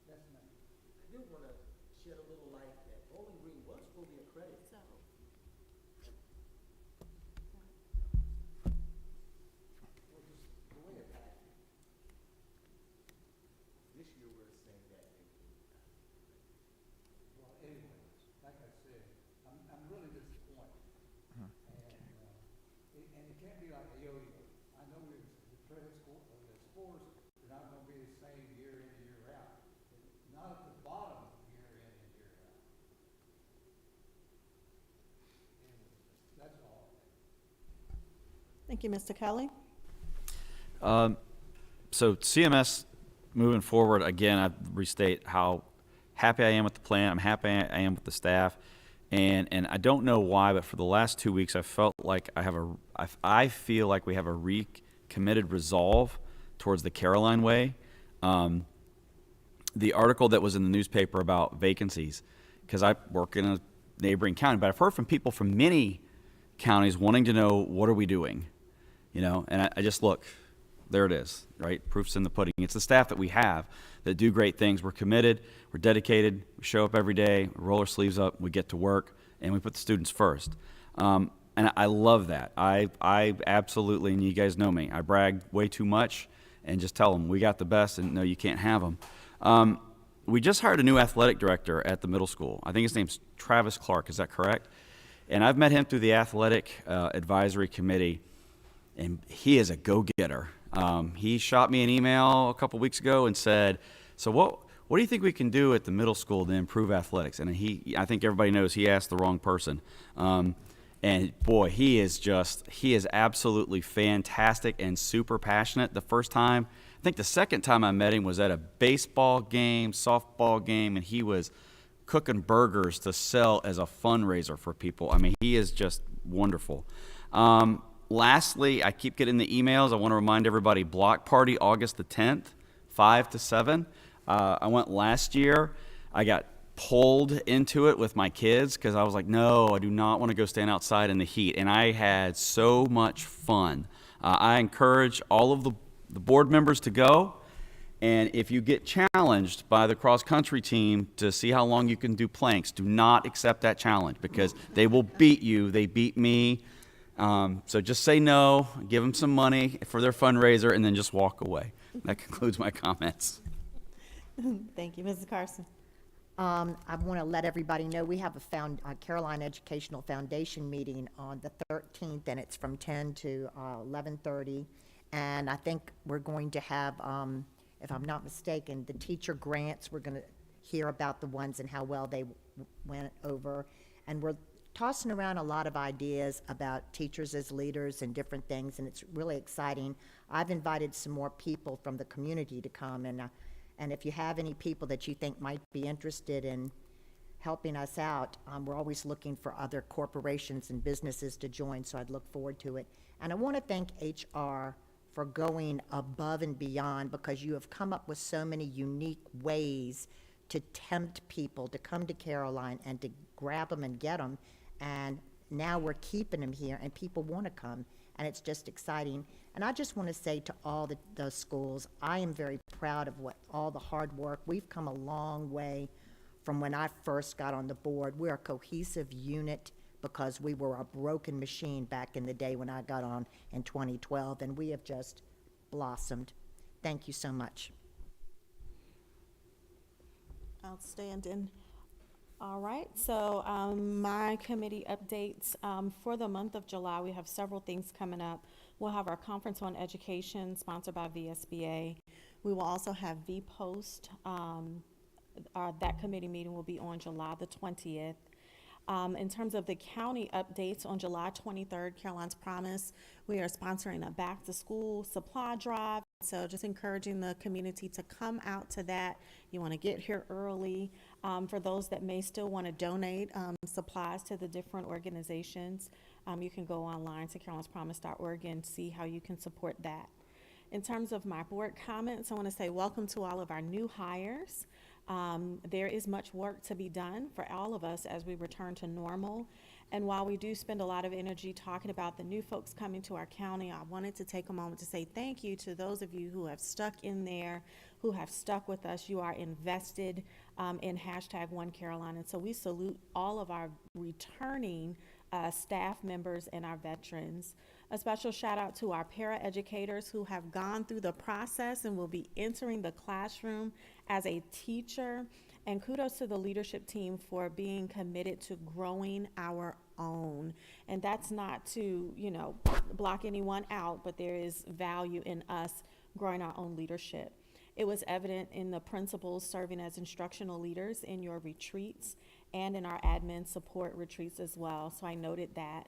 Yes, ma'am. I do want to shed a little light that Bowling Green was fully accredited. Well, just the way it happened. This year we're saying that Well, anyways, like I said, I'm really disappointed. And it can't be like a yo-yo. I know the credit score, the scores are not going to be the same year in and year out. Not at the bottom year in and year out. Anyways, that's all. Thank you, Mr. Kelly. So CMS moving forward, again, I restate how happy I am with the plan. I'm happy I am with the staff. And I don't know why, but for the last 2 weeks, I felt like I feel like we have a recommitted resolve towards the Caroline way. The article that was in the newspaper about vacancies, because I work in a neighboring county, but I've heard from people from many counties wanting to know, what are we doing? You know, and I just look, there it is, right? Proof's in the pudding. It's the staff that we have that do great things. We're committed, we're dedicated, we show up every day, we roll our sleeves up, we get to work, and we put the students first. And I love that. I absolutely, and you guys know me, I brag way too much and just tell them we got the best and no, you can't have them. We just hired a new athletic director at the middle school. I think his name's Travis Clark, is that correct? And I've met him through the athletic advisory committee, and he is a go-getter. He shot me an email a couple weeks ago and said, so what do you think we can do at the middle school to improve athletics? And I think everybody knows he asked the wrong person. And boy, he is absolutely fantastic and super passionate. The first time, I think the second time I met him was at a baseball game, softball game, and he was cooking burgers to sell as a fundraiser for people. I mean, he is just wonderful. Lastly, I keep getting the emails. I want to remind everybody, Block Party, August the 10th, 5 to 7. I went last year. I got pulled into it with my kids because I was like, no, I do not want to go stand outside in the heat. And I had so much fun. I encourage all of the board members to go. And if you get challenged by the cross-country team to see how long you can do planks, do not accept that challenge because they will beat you. They beat me. So just say no, give them some money for their fundraiser, and then just walk away. That concludes my comments. Thank you, Mrs. Carson. I want to let everybody know we have a Caroline Educational Foundation meeting on the 13th, and it's from 10 to 11:30. And I think we're going to have, if I'm not mistaken, the teacher grants. We're going to hear about the ones and how well they went over. And we're tossing around a lot of ideas about teachers as leaders and different things, and it's really exciting. I've invited some more people from the community to come, and if you have any people that you think might be interested in helping us out, we're always looking for other corporations and businesses to join, so I'd look forward to it. And I want to thank HR for going above and beyond, because you have come up with so many unique ways to tempt people to come to Caroline and to grab them and get them. And now we're keeping them here, and people want to come, and it's just exciting. And I just want to say to all the schools, I am very proud of all the hard work. We've come a long way from when I first got on the board. We're a cohesive unit because we were a broken machine back in the day when I got on in 2012, and we have just blossomed. Thank you so much. Outstanding. All right, so my committee updates. For the month of July, we have several things coming up. We'll have our Conference on Education sponsored by VSBA. We will also have VPost. That committee meeting will be on July the 20th. In terms of the county updates, on July 23rd, Caroline's Promise, we are sponsoring a back-to-school supply drive. So just encouraging the community to come out to that. You want to get here early. For those that may still want to donate supplies to the different organizations, you can go online to carolinespromise.org and see how you can support that. In terms of my board comments, I want to say welcome to all of our new hires. There is much work to be done for all of us as we return to normal. And while we do spend a lot of energy talking about the new folks coming to our county, I wanted to take a moment to say thank you to those of you who have stuck in there, who have stuck with us. You are invested in #OneCaroline. And so we salute all of our returning staff members and our veterans. A special shout out to our paraeducators who have gone through the process and will be entering the classroom as a teacher. And kudos to the leadership team for being committed to growing our own. And that's not to, block anyone out, but there is value in us growing our own leadership. It was evident in the principals serving as instructional leaders in your retreats and in our admin support retreats as well. So I noted that.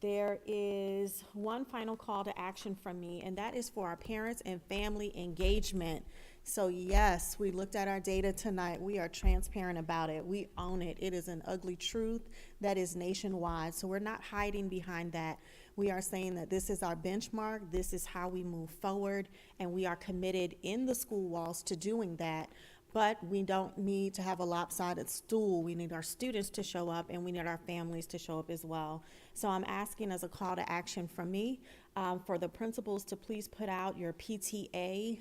There is one final call to action from me, and that is for our parents and family engagement. So yes, we looked at our data tonight. We are transparent about it. We own it. It is an ugly truth that is nationwide. So we're not hiding behind that. We are saying that this is our benchmark. This is how we move forward, and we are committed in the school walls to doing that. But we don't need to have a lopsided stool. We need our students to show up, and we need our families to show up as well. So I'm asking as a call to action from me for the principals to please put out your PTA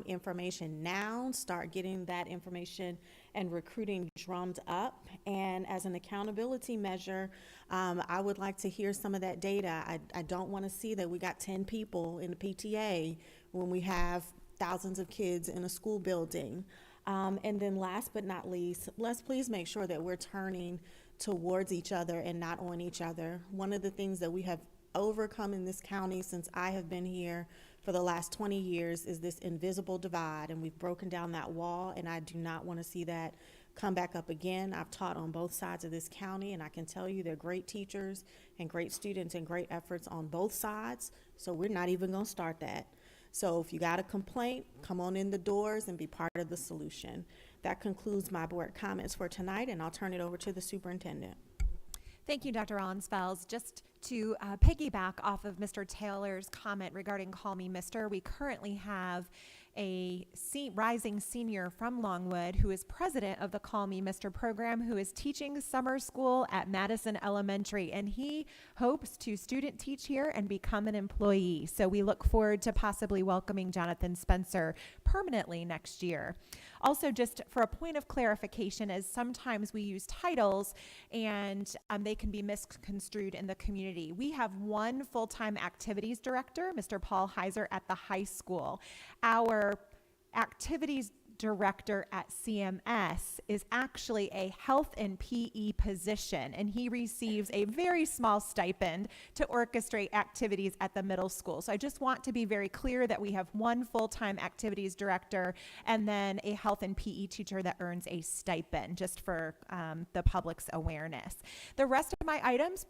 information now. Start getting that information and recruiting drummed up. And as an accountability measure, I would like to hear some of that data. I don't want to see that we got 10 people in the PTA when we have thousands of kids in a school building. And then last but not least, let's please make sure that we're turning towards each other and not on each other. One of the things that we have overcome in this county since I have been here for the last 20 years is this invisible divide, and we've broken down that wall, and I do not want to see that come back up again. I've taught on both sides of this county, and I can tell you they're great teachers and great students and great efforts on both sides, so we're not even going to start that. So if you got a complaint, come on in the doors and be part of the solution. That concludes my board comments for tonight, and I'll turn it over to the superintendent. Thank you, Dr. Rollins-Fells. Just to piggyback off of Mr. Taylor's comment regarding Call Me Mister, we currently have a rising senior from Longwood who is president of the Call Me Mister program, who is teaching summer school at Madison Elementary, and he hopes to student teach here and become an employee. So we look forward to possibly welcoming Jonathan Spencer permanently next year. Also, just for a point of clarification, as sometimes we use titles and they can be misconstrued in the community. We have one full-time activities director, Mr. Paul Heiser, at the high school. Our activities director at CMS is actually a health and PE position, and he receives a very small stipend to orchestrate activities at the middle school. So I just want to be very clear that we have one full-time activities director and then a health and PE teacher that earns a stipend, just for the public's awareness. The rest of my items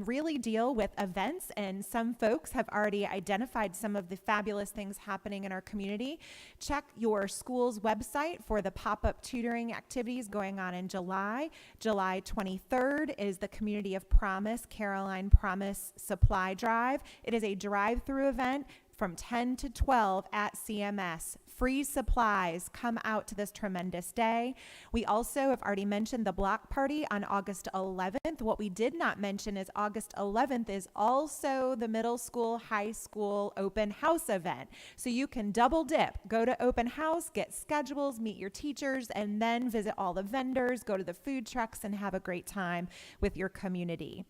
really deal with events, and some folks have already identified some of the fabulous things happening in our community. Check your school's website for the pop-up tutoring activities going on in July. July 23rd is the Community of Promise Caroline Promise Supply Drive. It is a drive-through event from 10 to 12 at CMS. Free supplies. Come out to this tremendous day. We also have already mentioned the block party on August 11th. What we did not mention is August 11th is also the middle school, high school open house event. So you can double dip, go to open house, get schedules, meet your teachers, and then visit all the vendors, go to the food trucks, and have a great time with your community.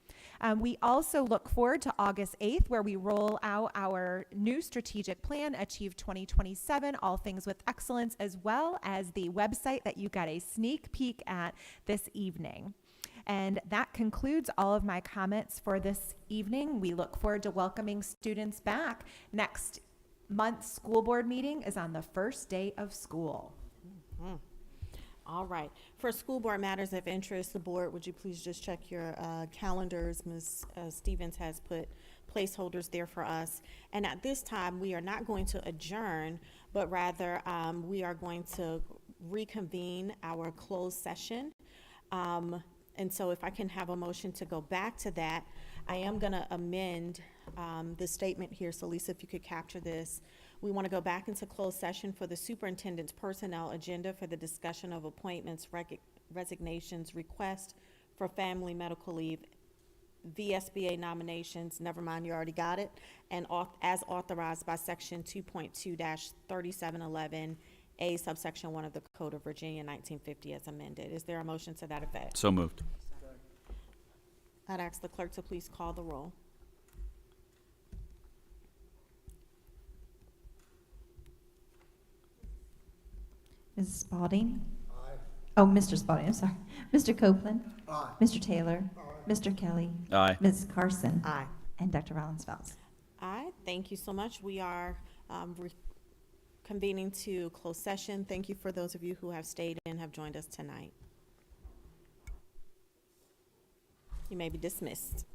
We also look forward to August 8th, where we roll out our new strategic plan, Achieve 2027, All Things with Excellence, as well as the website that you got a sneak peek at this evening. And that concludes all of my comments for this evening. We look forward to welcoming students back. Next month's school board meeting is on the first day of school. Mm-hmm. All right. For school board matters of interest, the board, would you please just check your calendars? Ms. Stevens has put placeholders there for us. And at this time, we are not going to adjourn, but rather we are going to reconvene our closed session. And so if I can have a motion to go back to that, I am going to amend the statement here. So Lisa, if you could capture this. We want to go back into closed session for the superintendent's personnel agenda for the discussion of appointments, resignations, request for family medical leave, VSBA nominations, never mind, you already got it, and as authorized by section 2.2-3711A subsection 1 of the Code of Virginia 1950 as amended. Is there a motion to that effect? So moved. I'd ask the clerk to please call the roll. Mrs. Spalding? Aye. Oh, Mr. Spalding, I'm sorry. Mr. Copeland? Aye. Mr. Taylor? Mr. Kelly? Aye. Ms. Carson? Aye. And Dr. Rollins-Fells? Aye. Thank you so much. We are convening to closed session. Thank you for those of you who have stayed and have joined us tonight. You may be dismissed.